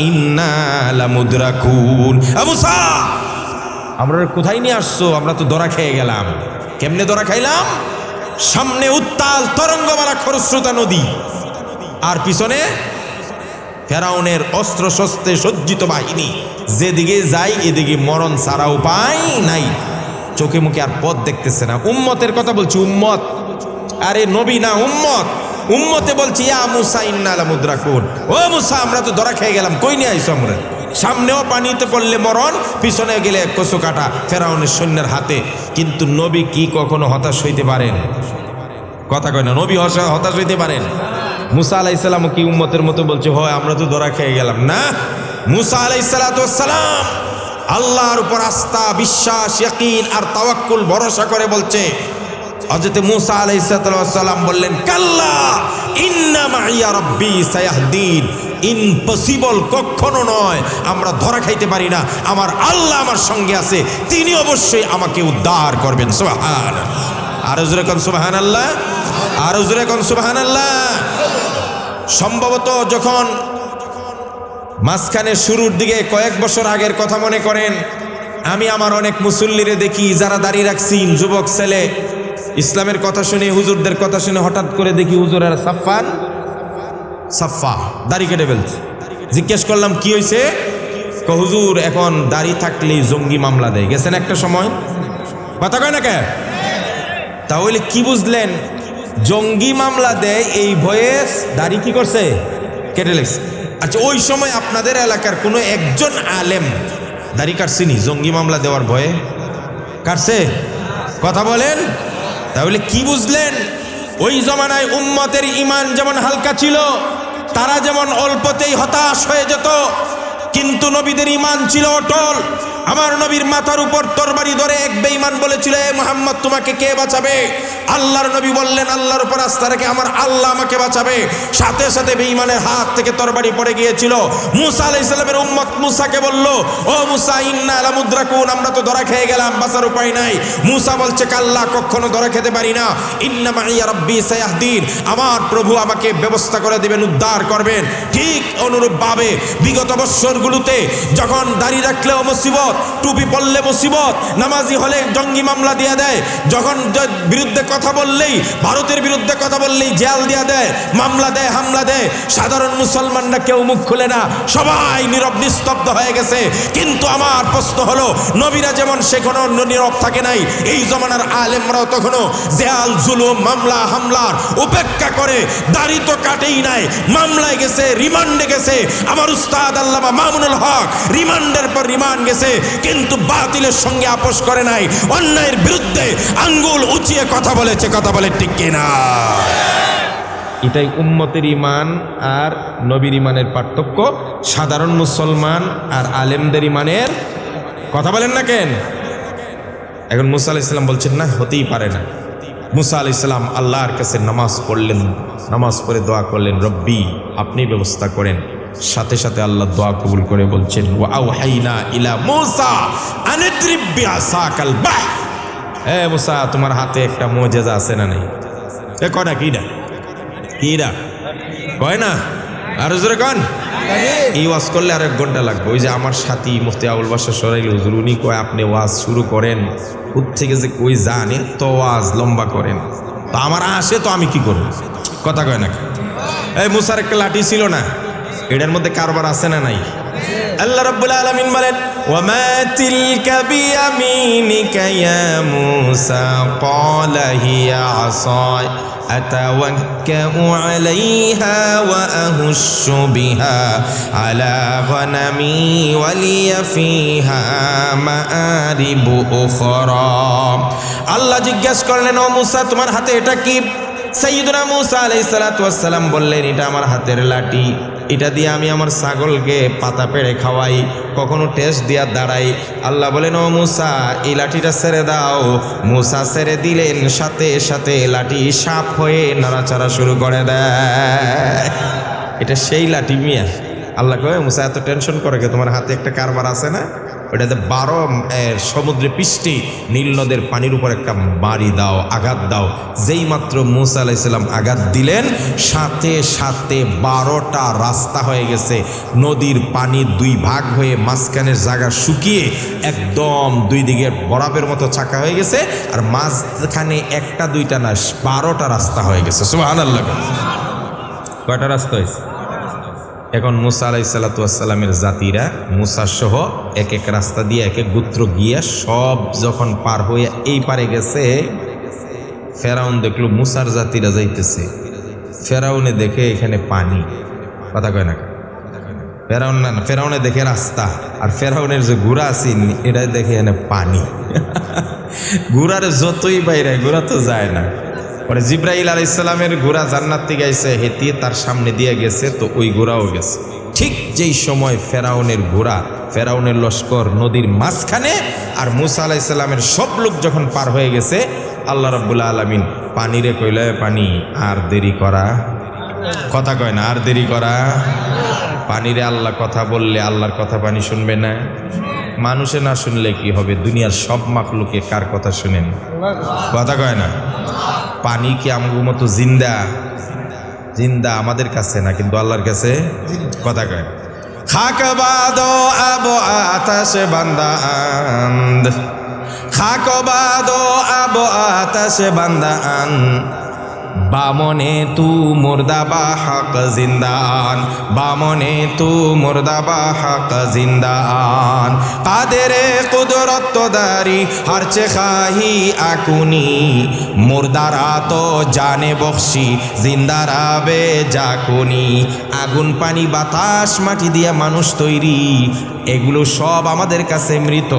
ইন্না লামুদরাকুন। মুসা, আমরা কোথায় নিয়ে আসছো? আমরা তো ধরা খেয়ে গেলাম। কেমনে ধরা খাইলাম? সামনে উত্তাল তরঙ্গমালা খরস্রোতা নদী, আর পিছনে ফেরাউনের অস্ত্র শস্ত্রে সজ্জিত বাহিনী, যেদিকে যাই এদিকে মরণ ছাড়া উপায় নাই। চোখে মুখে আর পথ দেখতেছে না। উম্মতের কথা বলছি, উম্মত, আরে নবী না, উম্মত। উম্মতে বলছি, ইয়া মুসা ইন্না লামুদরাকুন, ও মুসা আমরা তো ধরা খেয়ে গেলাম, কই নিয়ে আইছো আমরা? সামনেও পানিতে পড়লে মরণ, পিছনে গেলে কচু কাটা ফেরাউনের সৈন্যের হাতে। কিন্তু নবী কি কখনো হতাশ হইতে পারেন? কথা কয় না, নবী হতাশ হইতে পারেন? মুসা আলাইহিসসালাম কি উম্মতের মতো বলছে হয় আমরা তো ধরা খেয়ে গেলাম? না, মুসা আলাইহিসসালাম আল্লাহর উপর আস্থা, বিশ্বাস, ইয়াকিন আর তাওয়াক্কুল ভরসা করে বলছে। হযরত মুসা আলাইহিসসালাম বললেন, কাল্লা ইন্না মাইয়া রাব্বি সায়াহদিন। ইম্পসিবল, কখনো নয়, আমরা ধরা খাইতে পারি না, আমার আল্লাহ আমার সঙ্গে আছে, তিনি অবশ্যই আমাকে উদ্ধার করবেন। সুবহানাল্লাহ, আরো জোরে কোন সুবহানাল্লাহ, আরো জোরে কোন সুবহানাল্লাহ। সম্ভবত যখন মাঝখানে শুরুর দিকে কয়েক বছর আগের কথা মনে করেন, আমি আমার অনেক মুসল্লিরে দেখি যারা দাড়ি রাখছেন, যুবক ছেলে, ইসলামের কথা শুনে, হুজুরদের কথা শুনে হঠাৎ করে দেখি হুজুরের সাফা দাড়ি কেটে ফেলছে। জিজ্ঞেস করলাম কি হয়েছে? হুজুর এখন দাড়ি থাকলেই জঙ্গি মামলা দেয়, গেছেন একটা সময়, কথা কয় না কে? তাহলে কি বুঝলেন? জঙ্গি মামলা দেয় এই ভয়ে দাড়ি কি করছে? কেটে লেগছে। আচ্ছা, ওই সময় আপনাদের এলাকার কোনো একজন আলেম দাড়ি কাটছিনি জঙ্গি মামলা দেওয়ার ভয়ে? কাটছে? কথা বলেন। তাহলে কি বুঝলেন? ওই জমানায় উম্মতের ঈমান যেমন হালকা ছিল, তারা যেমন অল্পতেই হতাশ হয়ে যেত, কিন্তু নবীদের ঈমান ছিল অটল। আমার নবীর মাথার উপর তরবারি ধরে এক বেঈমান বলেছিল, এ মুহাম্মদ তোমাকে কে বাঁচাবে? আল্লাহর নবী বললেন, আল্লাহর উপর আস্থা রেখে আমার আল্লাহ আমাকে বাঁচাবে। সাথে সাথে বেঈমানের হাত থেকে তরবারি পড়ে গিয়েছিল। মুসা আলাইহিস সালামের উম্মত মুসাকে বলল, ও মুসা ইন্না লামুদ্রাকুন, আমরা তো ধরা খেয়ে গেলাম, বাঁচার উপায় নাই। মুসা বলছে, কাল্লা, কখনো ধরা খেতে পারি না। ইন্না মাইয়া রাব্বি সায়াহদিন, আমার প্রভু আমাকে ব্যবস্থা করে দিবেন, উদ্ধার করবেন। ঠিক অনুরূপভাবে বিগত বৎসরগুলোতে যখন দাড়ি রাখলেও মুসিবত, টুপি পরলে মুসিবত, নামাজি হলে জঙ্গি মামলা দিয়ে দেয়, যখন বিরুদ্ধে কথা বললেই, ভারতের বিরুদ্ধে কথা বললেই জেল দিয়ে দেয়, মামলা দেয়, হামলা দেয়। সাধারণ মুসলমানরা কেউ মুখ খুলে না, সবাই নীরব নিস্তব্ধ হয়ে গেছে। কিন্তু আমার প্রশ্ন হলো, নবীরা যেমন সেখানে নীরব থাকে নাই, এই জমানার আলেমরাও তখনও জেল, জুলুম, মামলা, হামলার উপেক্ষা করে দাড়ি তো কাটেই নাই, মামলায় গেছে, রিমান্ডে গেছে। আমার উস্তাদ আল্লামা মামুনুল হক রিমান্ডের পর রিমান্ড গেছে, কিন্তু বাতিলের সঙ্গে আপোষ করে নাই, অন্যায়ের বিরুদ্ধে আঙ্গুল উঁচিয়ে কথা বলেছে। কথা বলে ঠিক কিনা? এটাই উম্মতের ঈমান আর নবীর ঈমানের পার্থক্য, সাধারণ মুসলমান আর আলেমদের ঈমানের। কথা বলেন না কেন? এখন মুসা আলাইহিস সালাম বলছেন না, হতেই পারে না। মুসা আলাইহিস সালাম আল্লাহর কাছে নামাজ পড়লেন, নামাজ পড়ে দোয়া করলেন, রব্বি আপনি ব্যবস্থা করেন। সাথে সাথে আল্লাহ দোয়া কবুল করে বলছেন, ওয়া আওহাইনা ইলা মুসা আন ইদরিব বিআসাকাল বাহর। হে মুসা, তোমার হাতে একটা মুজিজা আছে না নাই? এ কয় না, কিডা কিডা কয় না, আর জোরে কন। এই ওয়াজ করলে আর 1 ঘন্টা লাগবে। ওই যে আমার সাথী মুফতি আবুল বাশার সরাইল হুজুর, উনি কয় আপনি ওয়াজ শুরু করেন, কোথ থেকে যে কই জানে তো ওয়াজ লম্বা করেন, তো আমার আসে তো আমি কি করব? কথা কয় না। এই মুসার একটা লাঠি ছিল না, এটার মধ্যে কারবার আছে না নাই? আল্লাহ রাব্বুল আলামিন বলেন, ওয়া মা তিলকা বিয়ামিনিকা ইয়া মুসা ক্বালা হিয়া আসায় আতাওয়াক্কাউ আলাইহা ওয়া আহুশু বিহা আলা গনামি ওয়া লিয়া ফিহা মাআরিবু উখরা। আল্লাহ জিজ্ঞাসা করলেন, ও মুসা তোমার হাতে এটা কি? সাইয়্যিদুনা মুসা আলাইহিস সালাতু ওয়াস সালাম বললেন, এটা আমার হাতের লাঠি, এটা দিয়ে আমি আমার ছাগলকে পাতা পেড়ে খাওয়াই, কখনো টেস্ট দিয়া দাঁড়াই। আল্লাহ বলেন, ও মুসা এই লাঠিটা ছেড়ে দাও। মুসা ছেড়ে দিলেন, সাথে সাথে লাঠি সাপ হয়ে নাড়াচাড়া শুরু করে দেয়। এটা সেই লাঠি মিয়া। আল্লাহ কয়, মুসা এত টেনশন করে কে? তোমার হাতে একটা কারবার আছে না, ওটাতে 12 সমুদ্রে পৃষ্ঠে নীল নদের পানির উপর একটা বাড়ি দাও, আঘাত দাও। যেই মাত্র মুসা আলাইহিস সালাম আঘাত দিলেন, সাথে সাথে 12টা রাস্তা হয়ে গেছে। নদীর পানি 2 ভাগ হয়ে মাঝখানের জায়গা শুকিয়ে একদম 2 দিকে বরফের মতো চাকা হয়ে গেছে, আর মাঝখানে 1টা 2টা না 12টা রাস্তা হয়ে গেছে। সুবহানাল্লাহ। কয়টা রাস্তা হয়েছে? এখন মুসা আলাইহিস সালাতু ওয়াস সালামের জাতিরা মুসা সহ এক এক রাস্তা দিয়ে এক এক গোত্র গিয়া সব যখন পার হয়ে এই পারে গেছে, ফেরাউন দেখলো মুসার জাতিরা যাইতেছে। ফেরাউনে দেখে এখানে পানি। কথা কয় না? ফেরাউন না, ফেরাউনে দেখে রাস্তা, আর ফেরাউনের যে ঘোড়া আছেন এটা দেখে এনে পানি। ঘোড়ার যতই বাইরে ঘোড়া তো যায় না। পরে জিব্রাইল আলাইহিস সালামের ঘোড়া জান্নাত থেকে আইসে হেঁটিয়ে তার সামনে দিয়ে গেছে, তো ওই ঘোড়াও গেছে। ঠিক যেই সময় ফেরাউনের ঘোড়া, ফেরাউনের লস্কর নদীর মাঝখানে, আর মুসা আলাইহিস সালামের সব লোক যখন পার হয়ে গেছে, আল্লাহ রাব্বুল আলামিন পানিরে কইলে, পানি আর দেরি করা, কথা কয় না, আর দেরি করা। পানিরে আল্লাহ কথা বললে আল্লাহর কথা পানি শুনবে না? মানুষে না শুনলে কি হবে? দুনিয়ার সব মাখলুকে কার কথা শুনেন? কথা কয় না। পানি কি আমগো মতো জিন্দা? জিন্দা আমাদের কাছে না, কিন্তু আল্লাহর কাছে। কথা কয় খাক বাদো আবো আতাশে বান্দা আন্দ, খাক বাদো আবো আতাশে বান্দা আন, বামনে তু মুর্দাবা হক জিন্দান, বামনে তু মুর্দাবা হক জিন্দান, কাদেরে কুদরত দারি হরচে খাহি আকুনি, মুর্দারা তো জানে বখশি জিন্দারা বে জাকুনি। আগুন পানি বাতাস মাটি দিয়া মানুষ তৈরি, এগুলো সব আমাদের কাছে মৃত,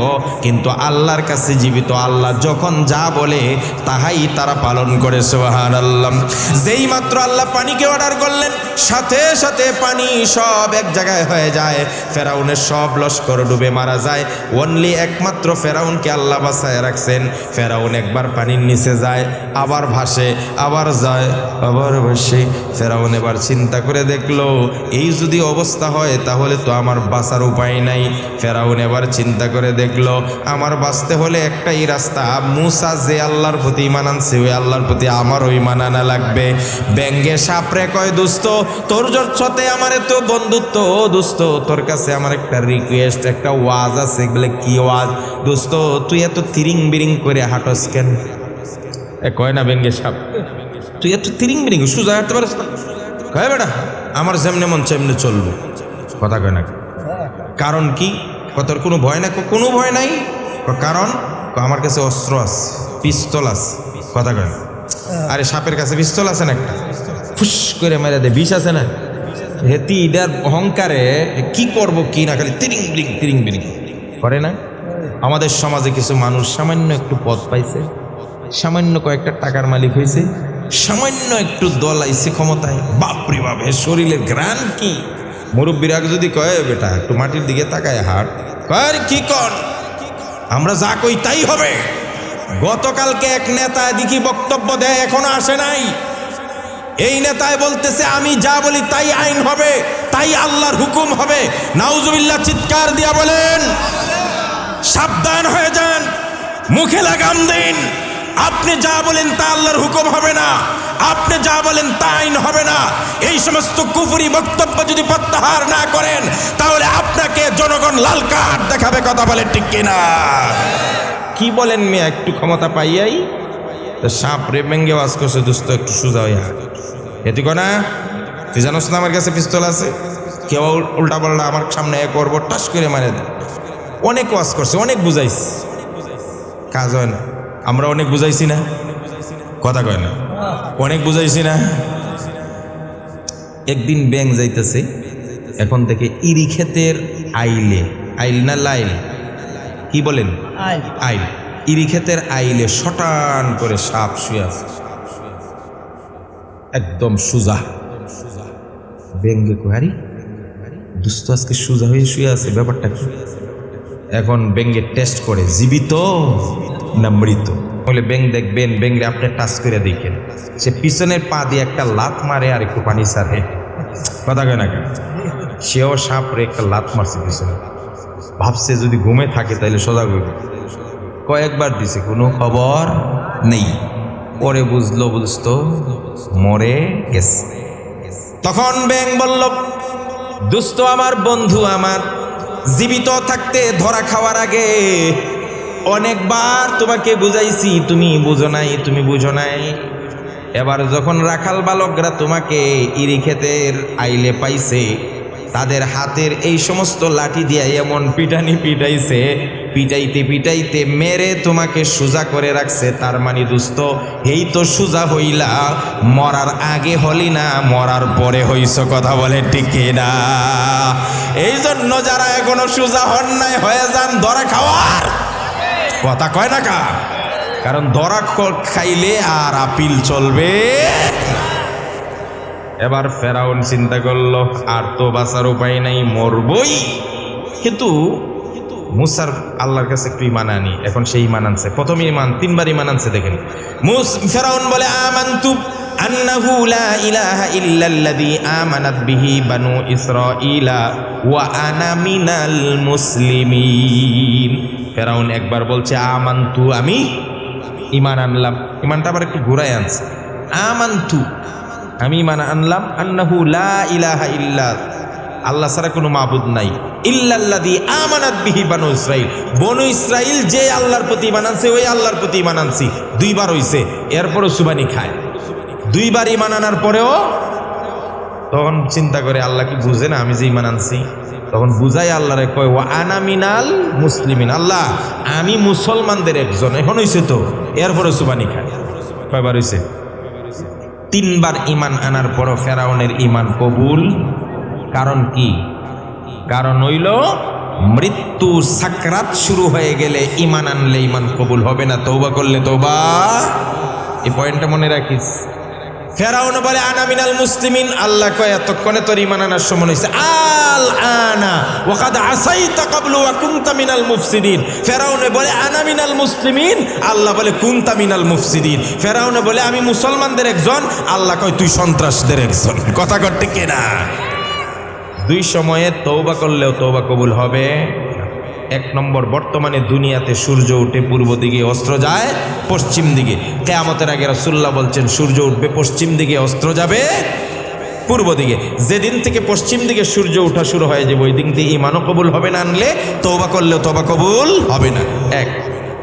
কিন্তু আল্লাহর কাছে জীবিত। আল্লাহ যখন যা বলে তাহাই তারা পালন করে। সুবহানাল্লাহ। যেই মাত্র আল্লাহ পানিকে অর্ডার করলেন, সাথে সাথে পানি সব এক জায়গায় হয়ে যায়। ফেরাউনের সব লস্কর ডুবে মারা যায়। অনলি একমাত্র ফেরাউনকে আল্লাহ বাঁচায় রাখছেন। ফেরাউন একবার পানির নিচে যায়, আবার ভাসে, আবার যায়, আবার ভাসে। ফেরাউন এবার চিন্তা করে দেখলো, এই যদি অবস্থা হয় তাহলে তো আমার বাঁচার উপায় নাই। ফেরাউন এবার চিন্তা করে দেখলো, আমার বাঁচতে হলে একটাই রাস্তা, মুসা যে আল্লাহর প্রতি ঈমান আনছে ওই আল্লাহর প্রতি আমারও ঈমান আনা লাগবে। ব্যঙ্গে সাপরে কয়, দোস্ত তোর সাথে আমার এত বন্ধুত্ব, দোস্ত তোর কাছে আমার একটা রিকোয়েস্ট, একটা ওয়াজ আছে। বলে কি ওয়াজ? দোস্ত তুই এত তিরিং বিরিং করে হাঁটস কেন? কয় না ব্যঙ্গে সাপ, তুই এত তিরিং বিরিং সোজা হাঁটতে পারিস না? কয় বেটা আমার যেমনে মন সেমনে চলবো। কথা কয় না। কারণ কি? তোর কোনো ভয় না? কোনো ভয় নাই। কারণ আমার কাছে অস্ত্র আছে, পিস্তল আছে। কথা কয় না। আরে সাপের কাছে পিস্তল আছে না, একটা ফুস করে মেরে দে, বিষ আছে না। হেতি ইডার অহংকারে কি করব কি না, খালি তিরিং বিরিং করে না। আমাদের সমাজে কিছু মানুষ সামান্য একটু পদ পাইছে, সামান্য কয়েকটা টাকার মালিক হয়েছে, সামান্য একটু দল আইছে ক্ষমতায়, বাপরে বাপ এর শরীরের ঘ্রাণ কি! মুরব্বীরা যদি কয় বেটা একটু মাটির দিকে তাকায় হাট, কয় কি কর, আমরা যা কই তাই হবে। গতকালকে এক নেতা দেখি বক্তব্য দেয়, এখনো আসে নাই। এই নেতায় বলতেছে আমি যা বলি তাই আইন হবে, তাই আল্লাহর হুকুম হবে। নাউজুবিল্লাহ চিৎকার দিয়া বলেন সাবধান হয়ে যান, মুখে লাগাম দিন। আপনি যা বলেন তা আল্লাহর হুকুম হবে না, আপনি যা বলেন তা আইন হবে না। এই সমস্ত কুফরি বক্তব্য যদি প্রত্যাহার না করেন তাহলে আপনাকে জনগণ লাল কার্ড দেখাবে। কথা বলেন ঠিক কিনা? কি বলেন মিয়া, একটু ক্ষমতা পাইয়াই তো সাপ রে ভেঙ্গে ওয়াজ করছে, দোস্ত একটু সোজা হইয়া এটি কনা। তুই জানোস না আমার কাছে পিস্তল আছে, কেউ উল্টা পাল্টা আমার সামনে এ করবো, টাস করে মারে দেয়। অনেক ওয়াজ করছে, অনেক বুঝাইছি, কাজ হয় না। আমরা অনেক বুঝাইছি না? কথা কয় না, অনেক বুঝাইছি না? একদিন ব্যাং যাইতেছে, এখন থেকে ইরি ক্ষেতের আইলে, আইল না লাইল কি বলেন, আইল, ইরি ক্ষেতের আইলে শটান করে সাপ শুয়ে আছে, একদম সুজা। ব্যাঙ্গে কুহারি দুস্থ আজকে সুজা হয়ে শুয়ে আছে, ব্যাপারটা কি? এখন ব্যাঙ্গে টেস্ট করে জীবিত না মৃত। বলে ব্যাং দেখবেন, ব্যাংরে আপনি টাচ করে দেখেন, সে পিছনের পা দিয়ে একটা লাত মারে আর একটু পানি ছাড়ে। কথা কয় না কেন? সেও সাপ রে একটা লাত মারছে পিছনে, ভাবছে যদি ঘুমে থাকে তাহলে সোজা করবে। কয়েকবার দিছে, কোনো খবর নেই। পরে বুঝতো মরে গেছে। তখন ব্যাং বলল, দুস্থ আমার বন্ধু আমার, জীবিত থাকতে ধরা খাওয়ার আগে অনেকবার তোমাকে বুঝাইছি, তুমি বুঝো নাই। এবার যখন রাখাল বালকরা তোমাকে ইরি ক্ষেতের আইলে পাইছে, তাদের হাতের এই সমস্ত লাঠি দিয়ে এমন পিটানি পিটাইছে, পিটাইতে পিটাইতে মেরে তোমাকে সোজা করে রাখছে। তার মানে দুস্ত, এই তো সোজা হইলা, মরার আগে হলি না, মরার পরে হইছ। কথা বলে ঠিক না? এই জন্য যারা এখনো সোজা হন নাই, হয়ে যান ধরা খাওয়ার। কথা কয় না কা? কারণ ধরা খাইলে আর আপিল চলবে। এবার ফেরাউন চিন্তা করলো, আর তো বাঁচার উপায় নাই, মরবই। কিন্তু মুসার আল্লাহর কাছে একটু ইমান আনি। এখন সেই ইমান আনছে, প্রথম ইমান, তিনবার ইমান আনছে। দেখেন, ফেরাউন বলে আমানতু আন্নাহু লা ইলাহা ইল্লাল্লাযী আমানাত বিহি বানু ইসরাঈলা ওয়া আনা মিনাল মুসলিমিন। ফেরাউন একবার বলছে আমানতু, আমি ইমান আনলাম। ইমানটা আবার একটু ঘুরায় আনছে, আমানতু, আমি ইমান আনলাম, আন্নাহু লা ইলাহা ইল্লা, আল্লাহ ছাড়া কোনো মাবুদ নাই, ইল্লাল্লাযী আমানাত বিহি বানু ইসরাঈল, বনু ইসরাঈল যে আল্লাহর প্রতি ইমান আনছে, ওই আল্লাহর প্রতি ইমান আনছি। দুইবার হইছে, এরপরও সুবানি খায়। দুইবার ইমান আনার পরেও তখন চিন্তা করে, আল্লাহ কি বুঝে না আমি যে ইমান আনছি? তখন বুঝাই আল্লাহরে কয়, ওয়া আনা মিনাল মুসলিমিন, আল্লাহ আমি মুসলমানদের একজন। এখন হইছে তো, এরপরে সুবানি খায়। কয়বার হইছে? তিনবার ইমান আনার পরও ফেরাউনের ইমান কবুল। কারণ কি? কারণ হইল মৃত্যু সাকরাত শুরু হয়ে গেলে ইমান আনলে ইমান কবুল হবে না, তওবা করলে তওবা। এই পয়েন্টটা মনে রাখিস। ফেরাউন বলে আনা মিনাল মুসলিমিন, আল্লাহ কয় এতক্ষণে তোর ইমান আনার সময় হয়েছে। আল আনা ওয়াকাদ আসাইতা ক্বাবলু ওয়া কুনতা মিনাল মুফসিদিন। ফেরাউন বলে আনা মিনাল মুসলিমিন, আল্লাহ বলে কুনতা মিনাল মুফসিদিন। ফেরাউন বলে আমি মুসলমানদের একজন, আল্লাহ কয় তুই সন্ত্রাসদের একজন। কথা করতে কেনা? দুই সময়ে তওবা করলেও তওবা কবুল হবে। এক নম্বর, বর্তমানে দুনিয়াতে সূর্য উঠে পূর্ব দিকে, অস্ত্র যায় পশ্চিম দিকে। কিয়ামতের আগে রাসূলুল্লাহ বলছেন সূর্য উঠবে পশ্চিম দিকে, অস্ত্র যাবে পূর্ব দিকে। যেদিন থেকে পশ্চিম দিকে সূর্য ওঠা শুরু হয়ে যাবে, ওই দিন থেকে ইমানও কবুল হবে না, আনলে তওবা করলেও তওবা কবুল হবে না। এক।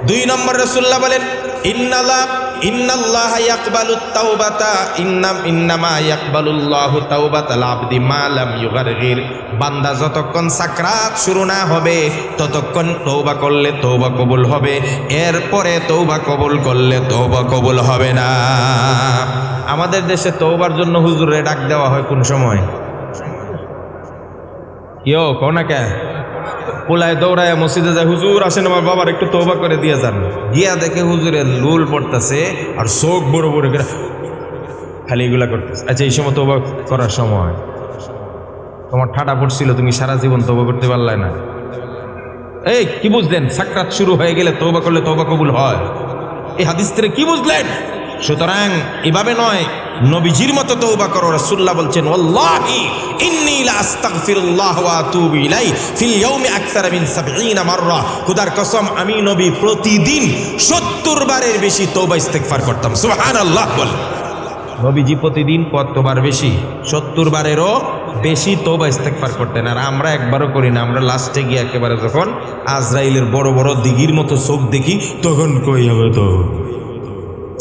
দুই নম্বর, রাসূলুল্লাহ বলেন ইন্নাল্লাহা ইয়াকবালুত তাওবাতা ইন্নামা ইয়াকবালুল্লাহু তাওবাতাল আবদি মা লাম ইউগারগির। বান্দা যতক্ষণ সাকরাত শুরু না হবে ততক্ষণ তওবা করলে তওবা কবুল হবে, এরপরে তওবা কবুল করলে তওবা কবুল হবে না। আমাদের দেশে তওবার জন্য হুজুরে ডাক দেওয়া হয় কোন সময়? ইয়ো কোন কে পোলায় দৌড়ায় মসজিদে যায়, হুজুর আসেন আমার বাবার একটু তওবা করে দিয়ে যান। গিয়া দেখে হুজুরের লুল পড়তেছে আর চোখ বড় বড় করে খালি এগুলা করতেছে। আচ্ছা, এই সময় তওবা করার সময় তোমার ঠাডা পড়ছিল, তুমি সারা জীবন তওবা করতে পারলে না। এই কি বুঝলেন? সাকরাত শুরু হয়ে গেলে তওবা করলে তওবা কবুল হয়। এই হাদিস থেকে কি বুঝলেন? সুতরাং এভাবে নয়, নবীজির মতো তওবা করো। রাসূলুল্লাহ বলছেন ওয়াল্লাহি ইন্নী লা আস্তাগফিরুল্লাহ ওয়া আতুবু ইলাইহি ফিল ইয়াউমি আকসারা মিন ৭০ মাররা। খোদার কসম, আমি নবী প্রতিদিন ৭০ বারের বেশি তওবা ইস্তেগফার করতাম। সুবহানাল্লাহ বল। নবীজি প্রতিদিন কতবার বেশি? ৭০ বারেরও বেশি তওবা ইস্তেগফার করতেন। আর আমরা একবারও করি না। আমরা লাস্টে গিয়ে একেবারে যখন আজরাইলের বড় বড় দিঘির মতো চোখ দেখি, তখন কই হবে তো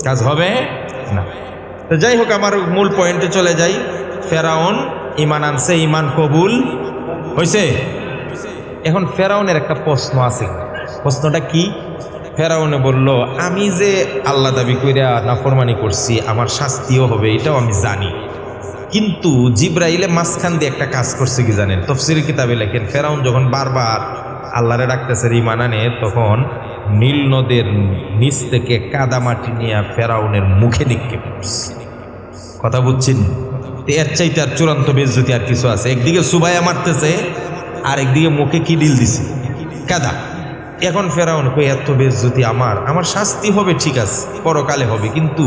কাজ হবে না। তো যাই হোক, আমার মূল পয়েন্টে চলে যাই। ফেরাউন ইমান আনছে, ইমান কবুল হয়েছে। এখন ফেরাউনের একটা প্রশ্ন আছে। প্রশ্নটা কি? ফেরাউনে বলল, আমি যে আল্লাহ দাবি কইরা নাফরমানি করছি, আমার শাস্তিও হবে, এটাও আমি জানি। কিন্তু জিব্রাইলে মাঝখান দিয়ে একটা কাজ করছে কি জানেন? তাফসীরের কিতাবে লেখেন, ফেরাউন যখন বারবার আল্লাহরে ডাকতেছে ইমান আনে, তখন নীল নদের নিচ থেকে কাদামাটি নিয়ে ফেরাউনের মুখে নিক্ষেপ করছে। কথা বুঝছেন? এর চাইতে আর চূড়ান্ত বেজ্জতি আর কিছু আছে? একদিকে সুবাইয়া মারতেছে, আর একদিকে মুখে কি ডিল দিছে? কাদা। এখন ফেরাউন কই, এত বেজ্জতি আমার শাস্তি হবে, ঠিক আছে পরকালে হবে, কিন্তু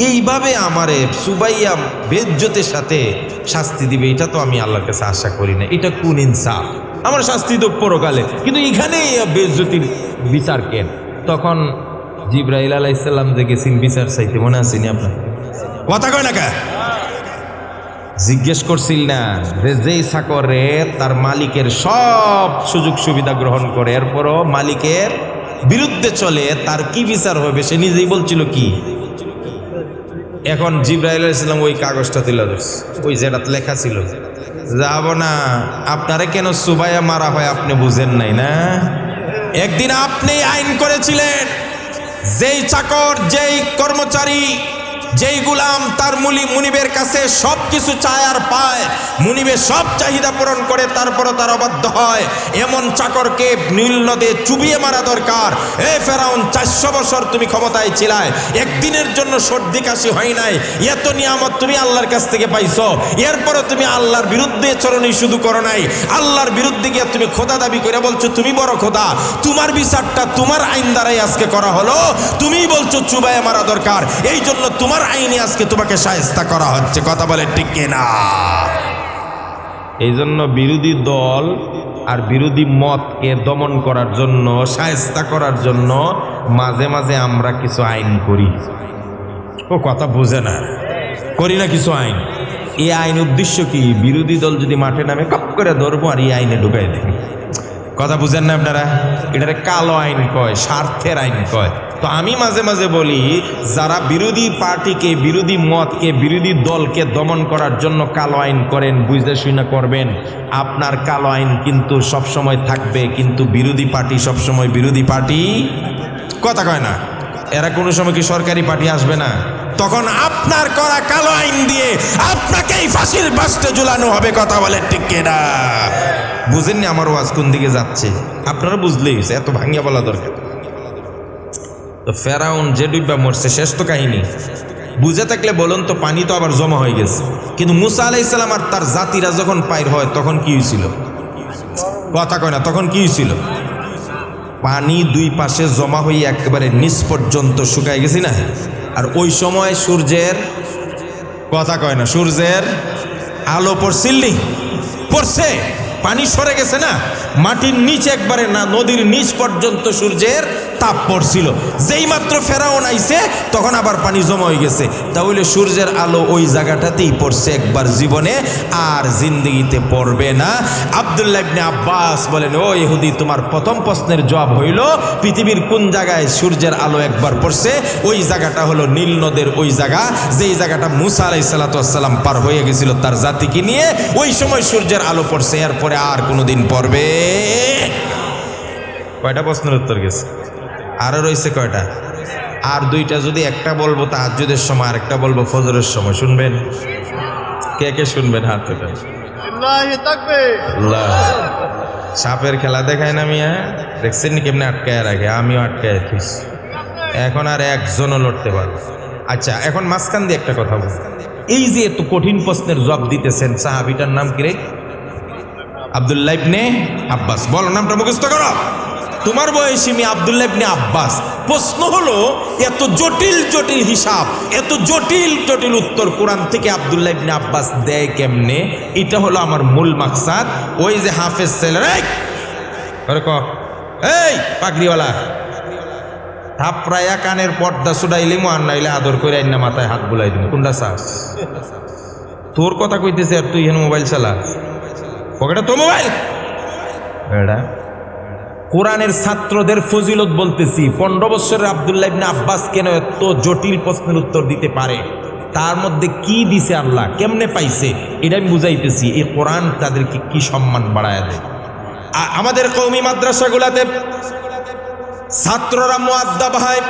এইভাবে আমারে সুবাইয়া বেজ্জতের সাথে শাস্তি দিবে, এটা তো আমি আল্লাহর কাছে আশা করি না। এটা কোন ইনসাফ? আমার শাস্তি তো পরকালে, কিন্তু এখানেই বেজ্জতির বিচার কেন? তখন জিবরাইল আলাইহিস সালাম যে গেছেন বিচার চাইতে, মনে আছেনি আপনার? কথা কয় না কে? জিজ্ঞেস করছিল না যে যেই চাকরে তার মালিকের সব সুযোগ সুবিধা গ্রহণ করে, এরপরও মালিকের বিরুদ্ধে চলে, তার কি বিচার হবে? সে নিজেই বলছিল কি? এখন জিবরাইল আলাইহিস সালাম ওই কাগজটা তুলে ধরছে, ওই যেটা লেখা ছিল যাব না। আপনারে কেন সুবাইয়া মারা হয় আপনি বুঝেন নাই না? একদিন আপনি আইন করেছিলেন, যেই চাকর, যেই কর্মচারী, যেই গুলাম তার মুনিবের কাছে সব কিছু চায় আর পায়, মুনিবের সব চাহিদা পূরণ করে, তারপরও তার অবাধ্য হয়, এমন চাকরকে নীল নদে চুবিয়ে মারা দরকার। এ ফেরাউন, 400 বছর তুমি ক্ষমতায় ছিলায়, একদিনের জন্য সর্দি কাশি হয় নাই, এত নিয়ামত তুমি আল্লাহর কাছ থেকে পাইছো, এরপরও তুমি আল্লাহর বিরুদ্ধে চরণই শুধু করো নাই, আল্লাহর বিরুদ্ধে গিয়ে তুমি খোদা দাবি করে বলছো তুমি বড় খোদা। তোমার বিচারটা তোমার আইন দ্বারাই আজকে করা হলো, তুমিই বলছো চুবাইয়ে মারা দরকার, এই জন্য তোমার আইনে আজকে তোমাকে শায়েস্তা করা হচ্ছে। কথা বলে ঠিক কিনা? এই জন্য বিরোধী দল আর বিরোধী মতকে দমন করার জন্য, শায়েস্তা করার জন্য মাঝে মাঝে আমরা কিছু আইন করি। ও কথা বোঝে না, করি না কিছু আইন। এই আইন উদ্দেশ্য কি? বিরোধী দল যদি মাঠে নামে কপ করে ধরবো আর এই আইনে ঢুকাই দেয়। কথা বুঝেন না আপনারা? এটারে কালো আইন কয়, স্বার্থের আইন কয়। তো আমি মাঝে মাঝে বলি, যারা বিরোধী পার্টিকে, বিরোধী মতকে, বিরোধী দলকে দমন করার জন্য কালো আইন করেন, বুঝতে শুনে করবেন, আপনার কালো আইন কিন্তু সবসময় থাকবে, কিন্তু বিরোধী পার্টি সবসময় বিরোধী পার্টি। কথা কয় না? এরা কোনো সময় কি সরকারি পার্টি আসবে না? তখন আপনার করা কালো আইন দিয়ে আপনাকেই ফাঁসির বাস্টে ঝুলানো হবে। কথা বলে ঠিক কিনা? বুঝেননি আমার ওয়াজ কোন দিকে যাচ্ছে? আপনারা বুঝলেই এত ভাঙিয়া বলা দরকার। তো ফেরাউন যে ডুববা মরছে, শেষ তো কাহিনী। বুঝে থাকলে বলুন তো, পানি তো আবার জমা হয়ে গেছে, কিন্তু মুসা আলাইহিস সালাম আর তার জাতিরা যখন পার হয় তখন কি হয়েছিল? কথা কয় না, তখন কি হয়েছিল? পানি দুই পাশে জমা হয়ে একেবারে নিচ পর্যন্ত শুকায় গেছি না? আর ওই সময় সূর্যের, কথা কয় না, সূর্যের আলো পড়ছিলনি? পড়ছে, পানি সরে গেছে না, মাটির নিচ একবারে না, নদীর নিচ পর্যন্ত সূর্যের তাপ পড়ছিল। যেই মাত্র ফেরাউন আইছে তখন আবার পানি জমা হয়ে গেছে। তাহলে সূর্যের আলো ওই জায়গাটাতেই পড়ছে একবার জীবনে, আর জিন্দগিতে পড়বে না। আব্দুল্লাহ ইবনে আব্বাস বলেন, ও ইহুদি, তোমার প্রথম প্রশ্নের জবাব হইল পৃথিবীর কোন জায়গায় সূর্যের আলো একবার পড়ছে? ওই জায়গাটা হলো নীল নদের ওই জায়গা, যেই জায়গাটা মুসা আলাইহিস সালাতু ওয়াস সালাম পার হয়ে গেছিল তার জাতিকে নিয়ে, ওই সময় সূর্যের আলো পড়ছে, এরপরে আর কোনোদিন পড়বে। কয়টা প্রশ্নের উত্তর গেছে? আরো রয়েছে কয়টা? আর দুইটা, যদি একটা বলবো তাহাজ্জুদের সময়, আর একটা বলবো ফজরের সময়। শুনবেন? কে কে শুনবেন? হাত তোলেন। লিল্লাহি তাকবীর। আল্লাহ, সাপের খেলা দেখায় না মিয়া? দেখছেন নি কেমনে আটকায় রাখে? আমিও আটকায় রাখিস, এখন আর একজনও লড়তে পারবে। আচ্ছা, এখন মাঝখান দিয়ে একটা কথা বল। এই যে এত কঠিন প্রশ্নের জবাব দিতেছেন, সাহাবীটার নাম কি রে? আব্দুল্লাহ ইবনে আব্বাস। বলো নামটা মুখস্থ করো। তোমার বয়সী মেয়ে আব্দুল্লাহ ইবনে আব্বাস। প্রশ্ন হলো, এত জটিল জটিল হিসাব, এত জটিল জটিল উত্তর কোরআন থেকে আব্দুল্লাহ ইবনে আব্বাস দেয় কেমনে? এটা হলো আমার মূল মাকসাদ। ওই যে হাফেজ ছেলেরা, এই পাগড়িওয়ালা, থাপড়াইয়া কানের পর্দা ছুটাইলি আর নাইলে আদর করে আইনা মাথায় হাত বুলাই দিন। কোনটা চাস? তোর কথা কইতেছে আর তুই এখানে মোবাইল চালাস? পকেটে তো মোবাইল। এটা কোরআনের ছাত্রদের ফজিলত বলতেছি। 15 বছরের আব্দুল্লাহ ইবনে আব্বাস কেন এত জটিল প্রশ্নের উত্তর দিতে পারে? তার মধ্যে কি দিছে আল্লাহ, কেমনে পাইছে, এটা আমি বুঝাইতেছি। এই কোরআন তাদেরকে কি সম্মান বাড়ায় দেয়। আমাদের কওমি মাদ্রাসাগুলাতে ছাত্ররা মুআদ্দাব হয়,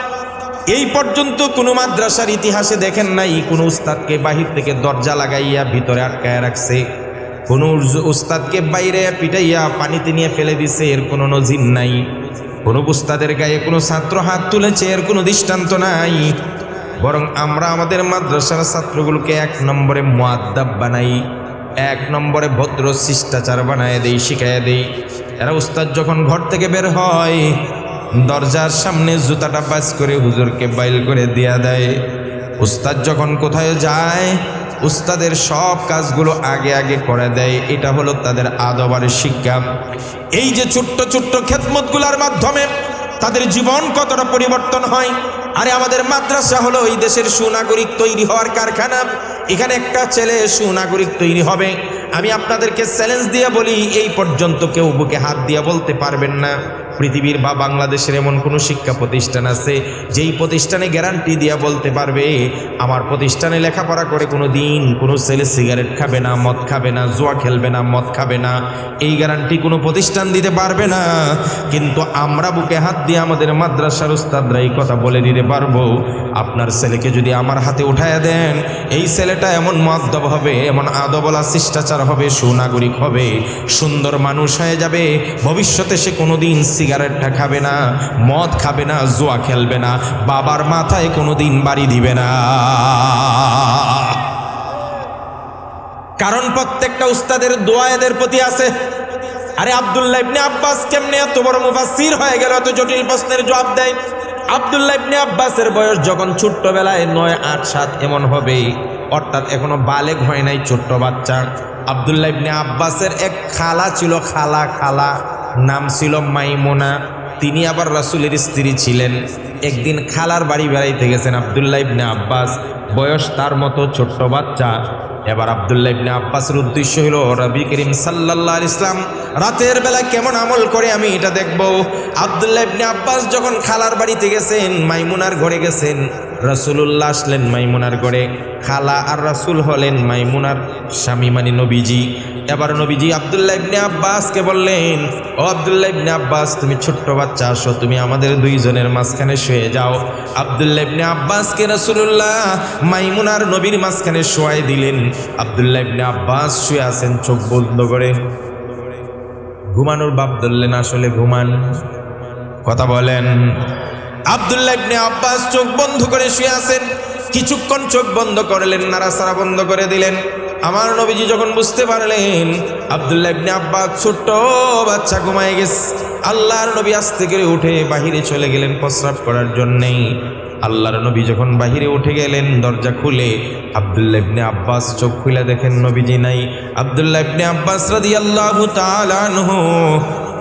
এই পর্যন্ত কোনো মাদ্রাসার ইতিহাসে দেখেন নাই কোনো উস্তাদকে বাহির থেকে দরজা লাগাইয়া ভিতরে আটকায় রাখছে, কোনো উস্তাদকে বাইরে পিটাইয়া পানিতে নিয়ে ফেলে দিছে, এর কোনো নজির নাই। কোনো উস্তাদের গায়ে কোনো ছাত্র হাত তুলেছে, এর কোনো দৃষ্টান্ত নাই। বরং আমরা আমাদের মাদ্রাসার ছাত্রগুলোকে 1 নম্বরে মুআদ্দাব বানাই, 1 নম্বরে ভদ্র শিষ্টাচার বানায় দেই, শিখাইয়া দেই। এরা উস্তাদ যখন ঘর থেকে বের হয়, দরজার সামনে জুতাটা বাজ করে হুজুরকে বাইল করে দিয়া দেয়। উস্তাদ যখন কোথায় যায়, উস্তাদের সব কাজগুলো আগে আগে করে দেয়। এটা হলো তাদের আদব আর শিক্ষা। এই যে ছোট্ট ছোট্ট খেদমতগুলোর মাধ্যমে তাদের জীবন কতটা পরিবর্তন হয়। আরে আমাদের মাদ্রাসা হলো এই দেশের সুনাগরিক তৈরি হওয়ার কারখানা। এখানে একটা ছেলে সুনাগরিক তৈরি হবে। আমি আপনাদেরকে চ্যালেঞ্জ দিয়ে বলি, এই পর্যন্ত কেউ বুকে হাত দিয়ে বলতে পারবেন না পৃথিবীর বা বাংলাদেশের এমন কোনো শিক্ষা প্রতিষ্ঠান আছে যেই প্রতিষ্ঠানে গ্যারান্টি দিয়া বলতে পারবে আমার প্রতিষ্ঠানে লেখাপড়া করে কোনো দিন কোনো ছেলে সিগারেট খাবে না, মদ খাবে না, জুয়া খেলবে না, মদ খাবে না? এই গ্যারান্টি কোনো প্রতিষ্ঠান দিতে পারবে না। কিন্তু আমরা বুকে হাত দিয়ে আমাদের মাদ্রাসার উস্তাদরা এই কথা বলে দিতে পারবো, আপনার ছেলেকে যদি আমার হাতে উঠায়া দেন, এই ছেলেটা এমন মুআদ্দব হবে, এমন আদবলা শিষ্টাচার হবে, সুনাগরিক হবে, সুন্দর মানুষ হয়ে যাবে। ভবিষ্যতে সে কোনোদিন সিগারেটটা খাবে না, মদ খাবে না, জুয়া খেলবে না, বাবার মাথায় কোনোদিন বাড়ি দিবে না। কারণ প্রত্যেকটা উস্তাদের দোয়া এদের প্রতি আছে। আরে আব্দুল্লাহ ইবনে আব্বাস কেমনে এত বড় মুফাসসির হয়ে গেল, এত জটিল প্রশ্নের জবাব দেয়? আব্দুল্লাহ ইবনে আব্বাসের বয়স যখন ছোট্টবেলায় 9, 8, 7 এমন হবে, অর্থাৎ এখনো বালেগ হয় নাই, ছোট্ট বাচ্চা। আব্দুল্লাহ ইবনে আব্বাসের এক খালা ছিল, খালা নাম ছিল মাইমুনা। তিনি আবার রাসূলের স্ত্রী ছিলেন। একদিন খালার বাড়ি বেড়াইতে গেছেন আব্দুল্লাহ ইবনে আব্বাস, বয়স তার মতো ছোট্ট বাচ্চা। এবার আব্দুল্লাহ ইবনে আব্বাসের উদ্দেশ্য হলো নবী করিম সাল্লাল্লাহু আলাইহি ওয়াসাল্লাম রাতের বেলা কেমন আমল করে আমি এটা দেখব। আব্দুল্লাহ ইবনে আব্বাস যখন খালার বাড়িতে গেছেন, মাইমুনার ঘরে গেছেন, রাসূলুল্লাহ আসলেন মাইমুনার ঘরে। খালা আর রাসূল হলেন মাইমুনার স্বামী, মানে নবীজি। এবার নবীজি আব্দুল্লাহ ইবনে আব্বাসকে বললেন, ও আব্দুল্লাহ ইবনে আব্বাস, তুমি ছোট্ট বাচ্চা, আসো, তুমি আমাদের দুইজনের মাঝখানে শুয়ে যাও। আব্দুল্লাহ ইবনে আব্বাসকে রাসূলুল্লাহ মাইমুনার নবীর মাঝখানে শোয়াই দিলেন। আব্দুল্লাহ ইবনে আব্বাস শুয়ে আছেন চোখ বন্ধ করে। ঘুমানোর বাপ ধরলেন, আসলে ঘুমান, কথা বলেন। আব্দুল্লাহ ইবনে আব্বাস চোখ বন্ধ করে শুয়ে আছেন। কিছুক্ষণ চোখ বন্ধ করলেন, নাড়াচাড়া বন্ধ করে দিলেন। আমার নবীজি যখন বুঝতে পারলেন আব্দুল্লাহ ইবনে আব্বাস ছোট্ট বাচ্চা ঘুমায় গেছে, আল্লাহর নবী আস্তে করে উঠে বাহিরে চলে গেলেন প্রস্রাব করার জন্যেই। আল্লাহর নবী যখন বাহিরে উঠে গেলেন, দরজা খুলে আব্দুল্লাহ ইবনে আব্বাস চোখ খুলে দেখেন নবীজি নাই। আব্দুল্লাহ ইবনে আব্বাস রাদিয়াল্লাহু তাআলা আনহু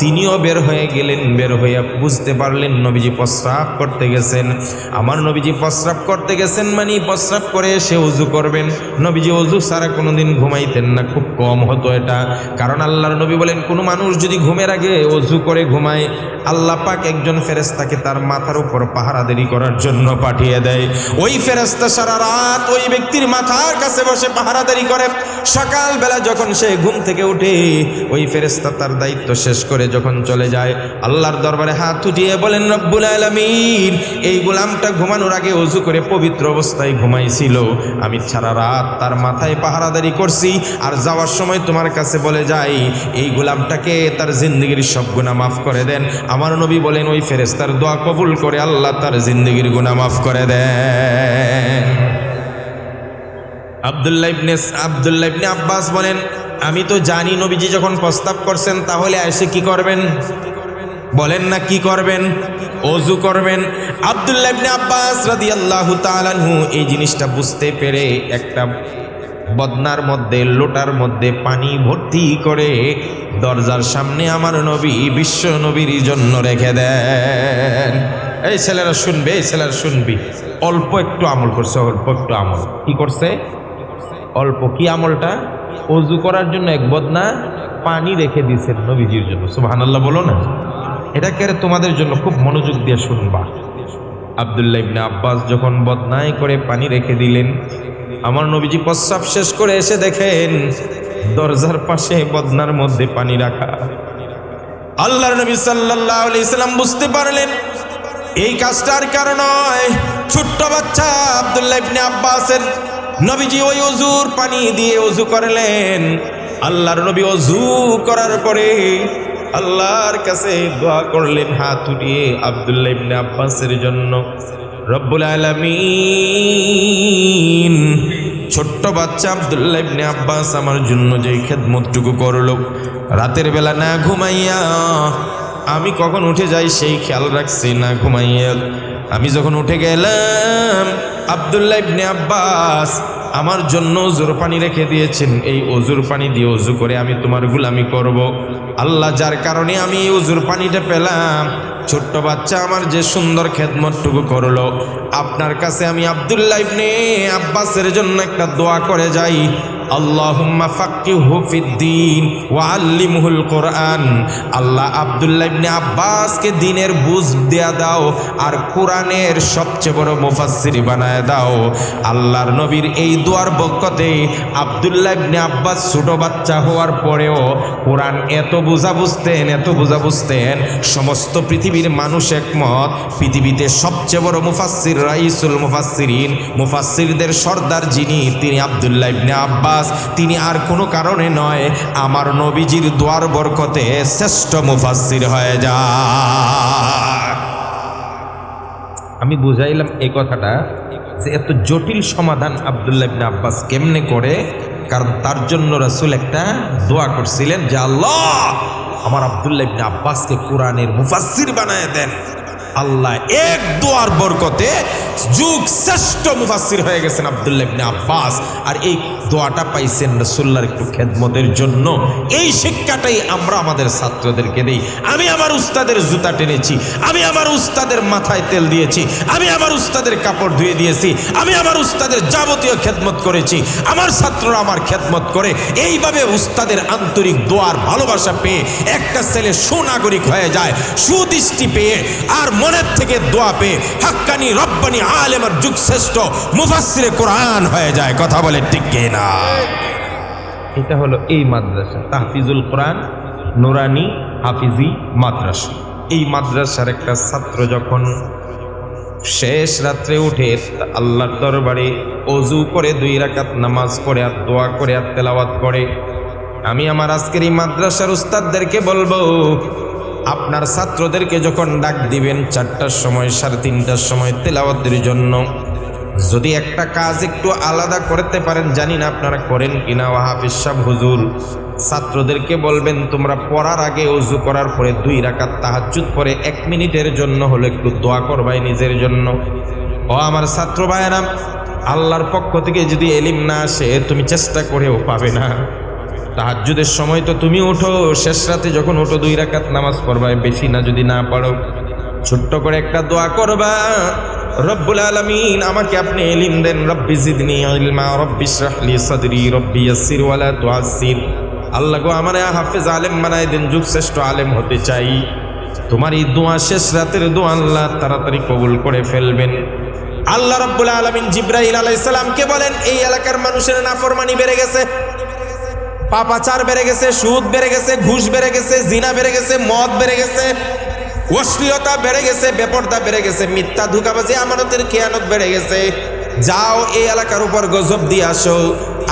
তিনিও বের হয়ে গেলেন। বের হয়ে বুঝতে পারলেন নবীজি প্রস্রাব করতে গেছেন। আমার নবীজি প্রস্রাব করতে গেছেন মানে প্রস্রাব করে এসে ওযু করবেন। নবীজি ওযু ছাড়া কোনোদিন ঘুমাইতেন না, খুব কম হতো এটা। কারণ আল্লাহর নবী বলেন, কোনো মানুষ যদি ঘুমের আগে ওযু করে ঘুমায়, আল্লাহ পাক একজন ফেরেশতাকে তার মাথার উপর পাহারাদারি করার জন্য পাঠিয়ে দেয়। ওই ফেরেশতা সারা রাত ওই ব্যক্তির মাথার কাছে বসে পাহারাদারি করে। সকালবেলা যখন সে ঘুম থেকে উঠে, ওই ফেরেশতা তার দায়িত্ব শেষ করে যখন চলে যায়, আল্লাহর দরবারে হাত উঠিয়ে বলেন, রব্বুল আলামিন, এই গোলামটা ঘুমানোর আগে ওযু করে পবিত্র অবস্থায় ঘুমাইছিল, আমি সারা রাত তার মাথায় পাহারাদারি করছি, আর যাওয়ার সময় তোমার কাছে বলে যাই, এই গোলামটাকে তার জিন্দেগির সব গুনাহ মাফ করে দেন। আমার নবী বলেন, ওই ফেরেশতার দোয়া কবুল করে আল্লাহ তার জিন্দেগির গুনাহ মাফ করে দেন। আব্দুল্লাহ ইবনে আব্বাস বলেন, আমি তো জানি নবীজি যখন প্রস্তাব করছেন তাহলে এসে কি করবেন, বলেন না কি করবেন? ওযু করবেন। আব্দুল্লাহ ইবনে আব্বাস রাদিয়াল্লাহু তাআলা আনহু এই জিনিসটা বুঝতে পেরে একটা বদনার মধ্যে, লোটার মধ্যে পানি ভর্তি করে দরজার সামনে আমার নবী, বিশ্ব নবীর জন্য রেখে দেন। এই ছেলেরা শুনবে, এই ছেলেরা শুনবি, অল্প একটু আমল করছে, অল্প একটু আমল। কি করছে? অল্প। কি আমলটা? ওযু করার জন্য এক বদনা পানি রেখে দিয়েছেন নবীজির জন্য। সুবহানাল্লাহ বলো না। এটা কেন তোমাদের জন্য খুব মনোযোগ দিয়ে শুনবা। আব্দুল্লাহ ইবনে আব্বাস যখন বদনায় করে পানি রেখে দিলেন, আমার নবীজি প্রস্রাব শেষ করে এসে দেখেন দরজার পাশে বদনার মধ্যে পানি রাখা। আল্লাহর নবী সাল্লাল্লাহু আলাইহি সাল্লাম বুঝতে পারলেন এই কাজটার কারণ নয়, ছোট্ট বাচ্চা আব্দুল্লাহ ইবনে আব্বাসের। নবীজি ওই ওযুর পানি দিয়ে ওযু করলেন। আল্লাহর নবী ওযু করার পরে আল্লাহর কাছে দোয়া করলেন হাত উঠিয়ে আব্দুল্লাহ ইবনে আব্বাসের জন্য। রব্বুল আলামিন, ছোট্ট বাচ্চা আব্দুল্লাহ ইবনে আব্বাস আমার জন্য যে খেদমতটুকু করলো, রাতের বেলা না ঘুমাইয়া আমি কখন উঠে যাই সেই খেয়াল রাখছি, না ঘুমাইয়া আমি যখন উঠে গেলাম, আব্দুল্লাহ ইবনে আব্বাস আমার জন্য ওযুর পানি রেখে দিয়েছেন। এই ওযুর পানি দিয়ে ওযু করে আমি তোমার গোলামি করব। আল্লাহ যার কারণে আমি এই ওযুর পানিটা পেলাম, ছোট্ট বাচ্চা আমার যে সুন্দর খেদমতটুকু করলো, আপনার কাছে আমি আব্দুল্লাহ ইবনে আব্বাসের জন্য একটা দোয়া করে যাই। আল্লাহুম্মা ফাক্কিহু ফিদ্দীন ওয়া আল্লিমহুল কোরআন। আল্লাহ আব্দুল্লাহ ইবনে আব্বাসকে দ্বীনের বুঝ দেয়া দাও আর কোরআনের সবচেয়ে বড় মুফাসসির বানায় দাও। আল্লাহর নবীর এই দোয়ার বরকতে আব্দুল্লাহ ইবনে আব্বাস ছোট বাচ্চা হওয়ার পরেও কোরআন এত বোঝা বুঝতেন সমস্ত পৃথিবীর মানুষ একমত পৃথিবীতে সবচেয়ে বড় মুফাসসির রাইসুল মুফাসসিরিন, মুফাসসিরদের সর্দার যিনি, তিনি আব্দুল্লাহ ইবনে আব্বাস। তিনি আর কোনো কারণে নয়, আমার নবীজির দোয়ার বরকতে শ্রেষ্ঠ মুফাসসির হয়ে যায়। আমি বুঝাইলাম এই কথাটা যে এত জটিল সমাধান আব্দুল্লাহ ইবনে আব্বাস কেমনে করে, কারণ তার জন্য রাসূল একটা দোয়া করছিলেন যে আল্লাহ আমার আব্দুল্লাহ ইবনে আব্বাসকে কোরআনের মুফাসসির বানায় দেন। আল্লাহ এক দোয়ার বরকতে যুগ শ্রেষ্ঠ মুফাসসির হয়ে গেছেন আব্দুল্লাহ ইবনে আব্বাস। আর এই দোয়াটা পাইছেন রাসূলুল্লাহর একটু খেদমতের জন্য। এই শিক্ষাটাই আমরা আমাদের ছাত্রদেরকে দেই। আমি আমার উস্তাদের জুতা টেনেছি, আমি আমার উস্তাদের মাথায় তেল দিয়েছি, আমি আমার উস্তাদের কাপড় ধুয়ে দিয়েছি, আমি আমার উস্তাদের যাবতীয় খেদমত করেছি। আমার ছাত্ররা আমার খেদমত করে। এইভাবে উস্তাদের আন্তরিক দোয়ার ভালোবাসা পেয়ে একটা ছেলে সুনাগরিক হয়ে যায়, সুদৃষ্টি পেয়ে আর মনের থেকে দোয়া পেয়ে হাক্কানি রব্বানি আলেম আর যুগ শ্রেষ্ঠ মুফাসসিরে কোরআন হয়ে যায়। কথা বলে ঠিক কিনা? এটা হলো এই মাদ্রাসা তাহফিজুল কোরআন নুরানি হাফিজি মাদ্রাসা। এই মাদ্রাসার একটা ছাত্র যখন শেষ রাত্রে উঠে আল্লাহর দরবারে ওযু করে 2 রাকাত নামাজ পড়ে আর দোয়া করে আর তেলাওয়াত করে, আমি আমার আজকের এই মাদ্রাসার উস্তাদদেরকে বলবো, আপনার ছাত্রদেরকে যখন ডাক দিবেন 4টার সময় 3:30টার সময় তেলাওয়াতের জন্য, যদি একটা কাজ একটু আলাদা করতে পারেন, জানি না আপনারা করেন কিনা, হাফিজ সাহেব হুজুর ছাত্রদেরকে বলবেন তোমরা পড়ার আগে ওযু করার পরে 2 রাকাত তাহাজ্জুদ পরে 1 মিনিটের জন্য হলো একটু দোয়া করবাই নিজের জন্য। ও আমার ছাত্র ভাইয়েরা, আল্লাহর পক্ষ থেকে যদি এলিম না আসে তুমি চেষ্টা করেও পাবে না। তাহাজ্জুদের সময় তো তুমি উঠো, শেষ রাতে যখন উঠো 2 রাকাত নামাজ পড়বা, বেশি না, যদি না পারো ছোট্ট করে একটা দোয়া করবা, রব্বুল আলামিন আমাকে আপনি ইলম দেন, রব্বি জিদনি ইলমা, রব্বি ইশরাহ লি সাদরি, রব্বি ইয়াসসির ওয়ালা তুআসসির। আল্লাহ গো আমারে হাফেজ আলেম বানায় দেন, যুগ শ্রেষ্ঠ আলেম হতে চাই। তোমার এই দোয়া শেষ রাতের দোয়া আল্লাহ তাড়াতাড়ি কবুল করে ফেলবেন। আল্লাহ রাব্বুল আলামিন জিবরাইল আলাইহিস সালামকে বলেন, এই এলাকার মানুষের নাফরমানি বেড়ে গেছে, পাপাচার বেড়ে গেছে, সুদ বেড়ে গেছে, ঘুষ বেড়ে গেছে, জিনা বেড়ে গেছে, মদ বেড়ে গেছে, অশ্লীলতা বেড়ে গেছে, বেপরদা বেড়ে গেছে, মিথ্যা ধোঁকাবাজি আমানতের খেয়ানত বেড়ে গেছে। যাও এই এলাকার উপর গজব দিয়ে আসো।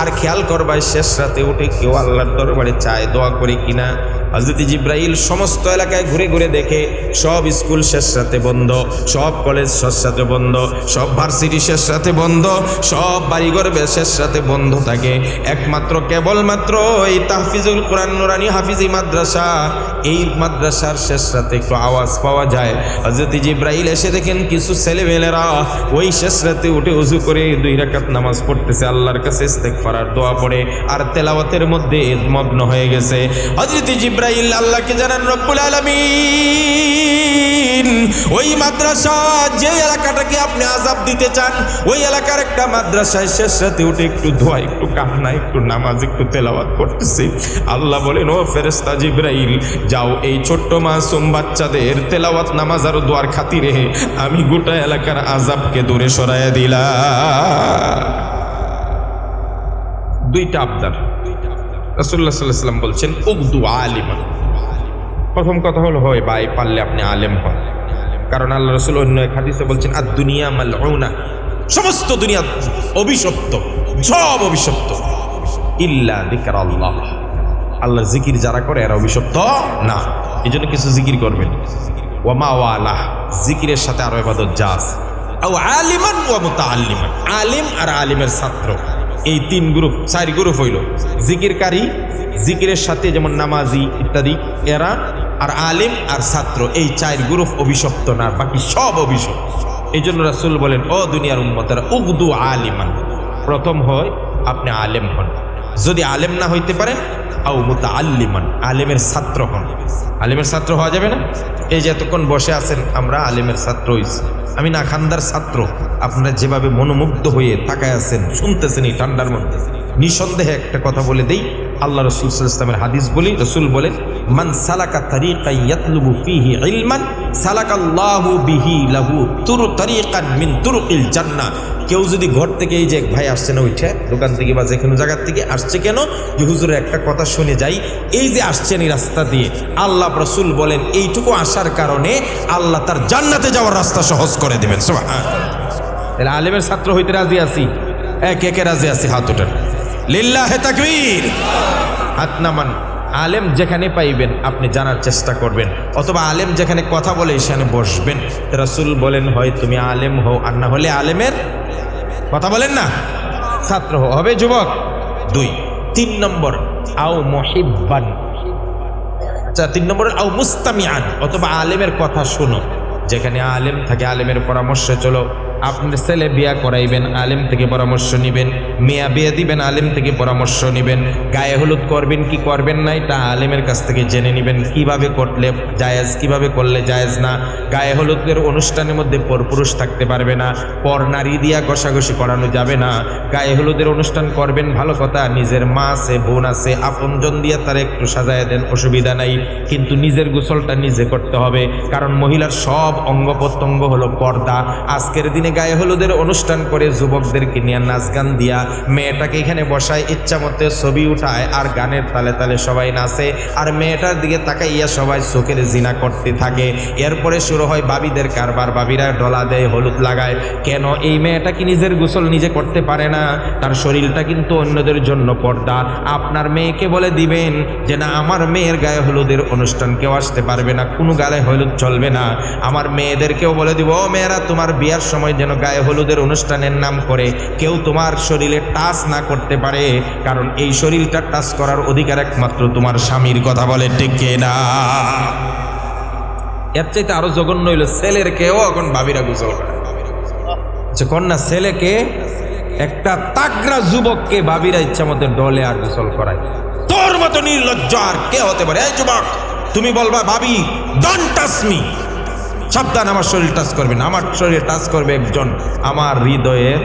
আর খেয়াল করবাই শেষ রাতে উঠে কেউ আল্লাহর দরবারে চায় দোয়া করে কিনা। হযরত জিবরাইল সমস্ত এলাকায় ঘুরে ঘুরে দেখে, সব স্কুল শেষ রাতে বন্ধ, সব কলেজ শেষ রাতে বন্ধ, সব ভার্সিটি শেষ রাতে বন্ধ, সব বাড়িঘর শেষ রাতে বন্ধ থাকে। একমাত্র কেবলমাত্র এই তাহফিজুল কোরআন নুরানি হাফিজি মাদ্রাসা, এই মাদ্রাসার শেষ রাতে একটু আওয়াজ পাওয়া যায়। হযরত জিবরাইল এসে দেখেন কিছু ছেলেমেয়েরা ওই শেষ রাতে উঠে ওযু করে 2 রাকাত নামাজ পড়তেছে, আল্লাহর কাছে ইস্তেগফার দোয়া পড়ে আর তেলাওয়াতের মধ্যে মগ্ন হয়ে গেছে। হযরত জিবরাইল আল্লাহকে জানান, রব্বুল আলামিন ওই মাদ্রাসা যে এলাকাটাকে আপনি আযাব দিতে চান, ওই এলাকার একটা মাদ্রাসায় শেষ রাতে উঠে একটু দোয়া, একটু কান্না, একটু নামাজ, একটু তেলাওয়াত করতেছে। আল্লাহ বলেন, ও ফেরেশতা জিবরাইল যাও এই ছোট্ট মাসুম বাচ্চাদের তেলাওয়াত নামাজ আর দোয়ার খাতিরে আমি গোটা এলাকার আযাবকে দূরে সরাইয়া দিলাম। 2টা আবদার রাসূলুল্লাহ সাল্লাল্লাহু আলাইহি ওয়াসাল্লাম বলছেন, উগদু আলিমান। প্রথম কথা হলো, হয় ভাই পারলে আপনি আলেম হন, কারণ আল্লাহ রাসূল অন্য এক হাদিসে বলছেন, আদ দুনিয়া মালউনা, সমস্ত দুনিয়া অভিশপ্ত, সব অভিশপ্ত, ইল্লা যিকরাল্লাহ, আল্লাহর জিকির যারা করে এরা অভিশপ্ত না। এজন্য কিছু জিকির করবেন। ওয়া মা ওয়ালা, জিকিরের সাথে আরো ইবাদত যা আছে। আও আলিমান ওয়া মুতাআল্লিমান, আলিম আর আলিমের ছাত্র, এই 3 গ্রুপ 4 গ্রুপ হইল জিকিরকারী, জিকিরের সাথে যেমন নামাজি ইত্যাদি এরা, আর আলিম আর ছাত্র, এই 4 গ্রুপ অভিশপ্ত না, বাকি সব অভিশপ্ত। এই জন্য রাসূল বলেন, ও দুনিয়ার উম্মতেরা উগদু আলিমান, প্রথম হয় আপনি আলেম হন, যদি আলেম না হইতে পারেন আও মুতাআল্লিমান, আলেমের ছাত্র হন। আলেমের ছাত্র হওয়া যাবে না? এই যে এতক্ষণ বসে আছেন আমরা আলেমের ছাত্র হইছি, আমি না খান্দার ছাত্র। আপনারা যেভাবে মনোমুগ্ধ হয়ে তাকায় আছেন, শুনতেছেন এই ঠান্ডার মধ্যে, নিঃসন্দেহে একটা কথা বলে দেই, আল্লাহ রাসূল সাল্লাল্লাহু আলাইহি ওয়াসাল্লামের হাদিস বলি, রাসূল বলেন, মান সালাকা তারিকান ইয়াতলুবু ফীহি ইলমান সালাকাল্লাহু বিহি লাহু তারিকান মিন তুরুকিল জান্নাহ। কেউ যদি ঘর থেকে, এই যে এক ভাই আসছে না উঠে দোকান থেকে বা যে কোনো জায়গার থেকে আসছে, কেন যে হুজুরের একটা কথা শুনে যাই, এই যে আসছেন এই রাস্তা দিয়ে, আল্লাহ রাসূল বলেন এইটুকু আসার কারণে আল্লাহ তার জান্নাতে যাওয়ার রাস্তা সহজ করে দেবেন। সুবহানাল্লাহ। তাহলে আলেমের ছাত্র হইতে রাজি আছি? কে কে রাজি আছি? হাত ওঠেন। লিল্লাহে তাকবীর। হাত নামান। আলেম যেখানে পাইবেন আপনি জানার চেষ্টা করবেন, অথবা আলেম যেখানে কথা বলে সেখানে বসবেন। রাসূল বলেন হয় তুমি আলেম হও, আর না হলে আলেমের কথা বলেন না ছাত্র হবে যুবক। 2 3 নম্বর আও মুহিব্বান, আচ্ছা 3 নম্বর আও মুস্তামিআন, অথবা আলেমের কথা শুনো। যেখানে আলেম থাকে আলেমের পরামর্শে চলো। আপনার ছেলে বিয়া করাইবেন, আলেম থেকে পরামর্শ নেবেন। মেয়া বিয়ে দিবেন, আলেম থেকে পরামর্শ নেবেন। গায়ে হলুদ করবেন কি করবেন না, এটা আলেমের কাছ থেকে জেনে নেবেন। কিভাবে করলে জায়েজ, কিভাবে করলে জায়েজ না। গায়ে হলুদের অনুষ্ঠানের মধ্যে পরপুরুষ থাকতে পারবে না, পর নারী দিয়া ঘষাঘষি করানো যাবে না। গায়ে হলুদের অনুষ্ঠান করবেন ভালো কথা, নিজের মা আছে, বোন আছে, আপনজন দিয়ে তারা একটু সাজায় দেন, অসুবিধা নাই, কিন্তু নিজের গোসলটা নিজে করতে হবে। কারণ মহিলার সব অঙ্গ প্রত্যঙ্গ হলো পর্দা। আজকের দিনে গায়ে হলুদের অনুষ্ঠান করে যুবকদেরকে নিয়ে নাচ গান দিয়া মেয়েটাকে এখানে বসায়, ইচ্ছা মতো ছবি উঠায়, আর গানের তালে তালে সবাই নাচে, আর মেয়েটার দিকে তাকাইয়া সবাই চোখের জিনা করতে থাকে। এরপরে শুরু হয় বাবিদের কারবার, বাবিরা ডলা দেয়, হলুদ লাগায়। কেন? এই মেয়েটা কি নিজের গোসল নিজে করতে পারে না? তার শরীরটা কিন্তু অন্যদের জন্য পর্দা। আপনার মেয়েকে বলে দিবেন যে না, আমার মেয়ের গায়ে হলুদের অনুষ্ঠান কেউ আসতে পারবে না, কোনো গায়ে হলুদ চলবে না। আমার মেয়েদেরকেও বলে দিব, ও মেয়েরা, তোমার বিয়ার সময় যেন গায়ে হলুদের অনুষ্ঠানের নাম করে কেউ তোমার শরীরে টাচ না করতে পারে, কারণ এই শরীরটা টাচ করার অধিকার একমাত্র তোমার স্বামীর। কথা বলে ঠিক না? এর চাইতে আরো জঘন্য হইল ছেলের কেউ এখন ভাবিরা গোসল করে। আচ্ছা কন্যা ছেলেকে, একটা তাগড়া যুবককে ভাবিরা ইচ্ছা মতো ডলে আর গোসল করায়। তোর মতো নির্লজ্জ আর কে হতে পারে? এই যুবক, তুমি বলবা ভাবি ডোন্ট টাচ মি, সাবধান, আমার শরীর টাচ করবে না। আমার শরীরে টাচ করবে একজন আমার হৃদয়ের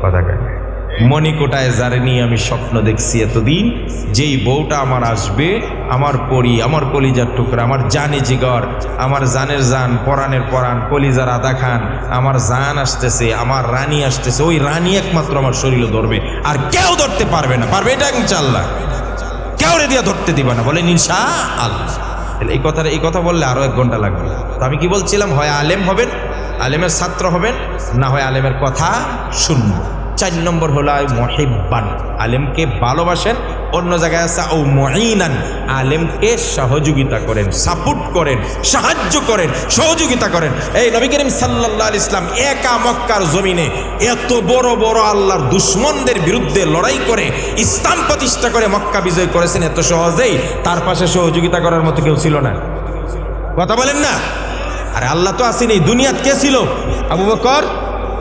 কথা কয় মণিকোটায় যারে নিয়ে আমি স্বপ্ন দেখছি এতদিন, যেই বউটা আমার আসবে, আমার পরি, আমার কলিজার টুকরা, আমার জানে জিগর, আমার জানের জান, পরাণের পরাণ, কলিজার আদা খান, আমার জান আসতেছে, আমার রানী আসতেছে, ওই রানী একমাত্র আমার শরীরে ধরবে, আর কেউ ধরতে পারবে না। পারবে এটা ইনশাআল্লাহ? কেউ রে দিয়া ধরতে দিবা না, বলেন ইনশাআল্লাহ। এই কথা বললে আরো 1 ঘন্টা লাগবে। তো আমি কি বলছিলাম, হয় আলেম হবেন, আলেমের ছাত্র হবেন, না হয় আলেমের কথা শুনবেন। 4 নম্বর হলো মুহিব্বান, আলেমকে ভালোবাসেন। অন্য জায়গায় আছে ও মুঈনান, আলেমকে সহযোগিতা করেন, সাপোর্ট করেন, সাহায্য করেন, সহযোগিতা করেন। এই নবী করিম সাল্লাল্লাহু আলাইহি ওয়াসাল্লাম একা মক্কার জমিনে এত বড় বড় আল্লাহর দুশমনদের বিরুদ্ধে লড়াই করে ইসলাম প্রতিষ্ঠা করে মক্কা বিজয় করেছেন এত সহজেই। তার পাশে সহযোগিতা করার মতো কেউ ছিল না। কথা বলেন না? আরে আল্লাহ তো আসেনি, দুনিয়াত কে ছিল? আবু বকর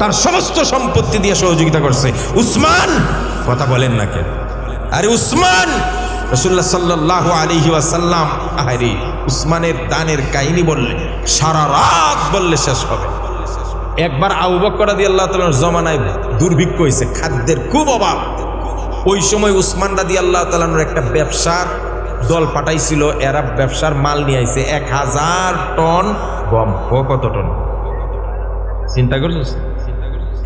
তার সমস্ত সম্পত্তি দিয়ে সহযোগিতা করছে। উসমান, কথা বলেন না কেন? আরে উসমান, রাসূলুল্লাহ সাল্লাল্লাহু আলাইহি ওয়াসাল্লাম, আরে উসমানের দানের কাহিনী বললে সারা রাত বললে শেষ হবে। একবার আবু বকর রাদিয়াল্লাহু তাআলার জমানায় দুর্ভিক্ষ হয়েছে, খাদ্যের খুব অভাব। ওই সময় উসমান রাদিয়াল্লাহু তাআলার একটা ব্যবসার দল পাঠাইছিল, এরা ব্যবসার মাল নিয়ে আইছে 1000 টন গম। কত টন চিন্তা করছিস?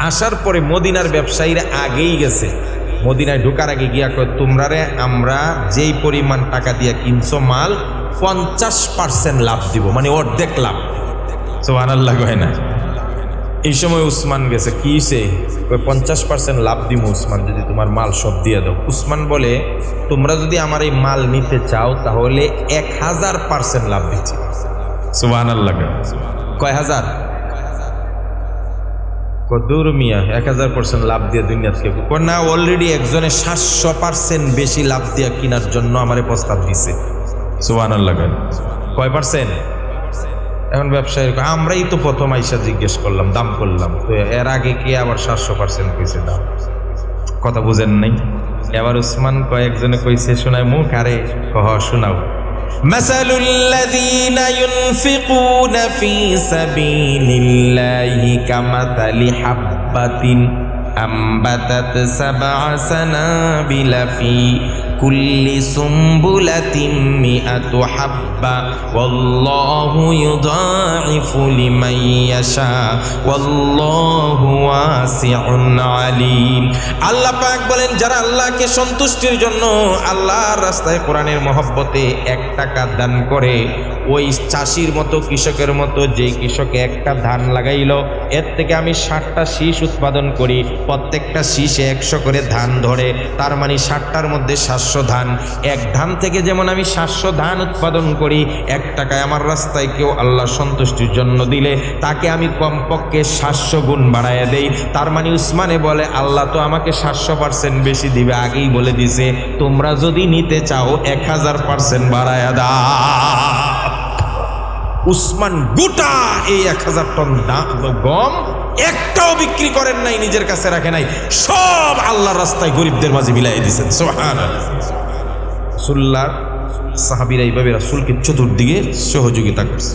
আসার পরে মদিনার ব্যবসায়ীরা আগেই গেছে, মদিনায় ঢোকার আগে গিয়া কয়, তোমরা রে আমরা যেই পরিমাণ টাকা দিয়ে কিনছো মাল 50% লাভ দিব, মানে অর্ধেক লাভ। সুবহানাল্লাহ কয় না? এই সময় উসমান গেছে, কি হইছে? 50% লাভ দিব উসমান, যদি তোমার মাল সব দিয়ে দাও। উসমান বলে, তোমরা যদি আমার এই মাল নিতে চাও তাহলে 1000% লাভ দিচ্ছি। সুবহানাল্লাহ। কয় হাজার? কদুর মিয়া 1000% লাভ দিয়ে দুনিয়া থেকে না, অলরেডি একজনে 700% বেশি লাভ দিয়ে কেনার জন্য আমারে প্রস্তাব দিছে। সুবহানাল্লাহ। কয় পার্সেন্ট? এখন ব্যবসায়ী আমরাই তো প্রথম আইসা জিজ্ঞেস করলাম, দাম করলাম, তো এর আগে কে আবার 700% কইছে দাম? কথা বুঝেন নাই? এবার উসমান কয়েকজনে কইছে, শোনায় মুখ, আরে কহ শোনাও। মাসালুল্লাযীনা ইউনফিকুনা ফী সাবিলিল্লাহি কামাসালি হাব্বাতিন أنبتت سبع سنابل في كل سنبلة 100 حبة والله يضاعف لمن يشاء والله واسع عليم আল্লাহ পাক বলেন যারা আল্লাহকে সন্তুষ্টির জন্য আল্লাহর রাস্তায় কোরআনের মহব্বতে 1 টাকা দান করে, ওই চাষির মতো কৃষকের মতো যেই কৃষকে একটা ধান লাগাইলো, এর থেকে আমি 60টা শীষ উৎপাদন করি, প্রত্যেকটা শীষে 100 করে ধান ধরে, তার মানে 60টার মধ্যে 700 ধান। এক ধান থেকে যেমন আমি 700 ধান উৎপাদন করি, 1 টাকায় আমার রাস্তায় কেউ আল্লাহ সন্তুষ্টির জন্য দিলে তাকে আমি কমপক্ষে 700 গুণ বাড়াইয়া দেই। তার মানে উসমানে বলে আল্লাহ তো আমাকে 700% বেশি দিবে, আগেই বলে দিছে, তোমরা যদি নিতে চাও 1000% বাড়াইয়া দাও। উসমান গোটা এই 1000 টন গম একটাও বিক্রি করেন নাই, নিজের কাছে রাখে নাই, সব আল্লাহর রাস্তায় গরিবদের মাঝে বিলাইয়া দিয়েছেন। সুবহানাল্লাহ। রাসূলুল্লাহ সাহাবীরা এইভাবে রাসূলকে চতুর্দিকে সহযোগিতা করছে।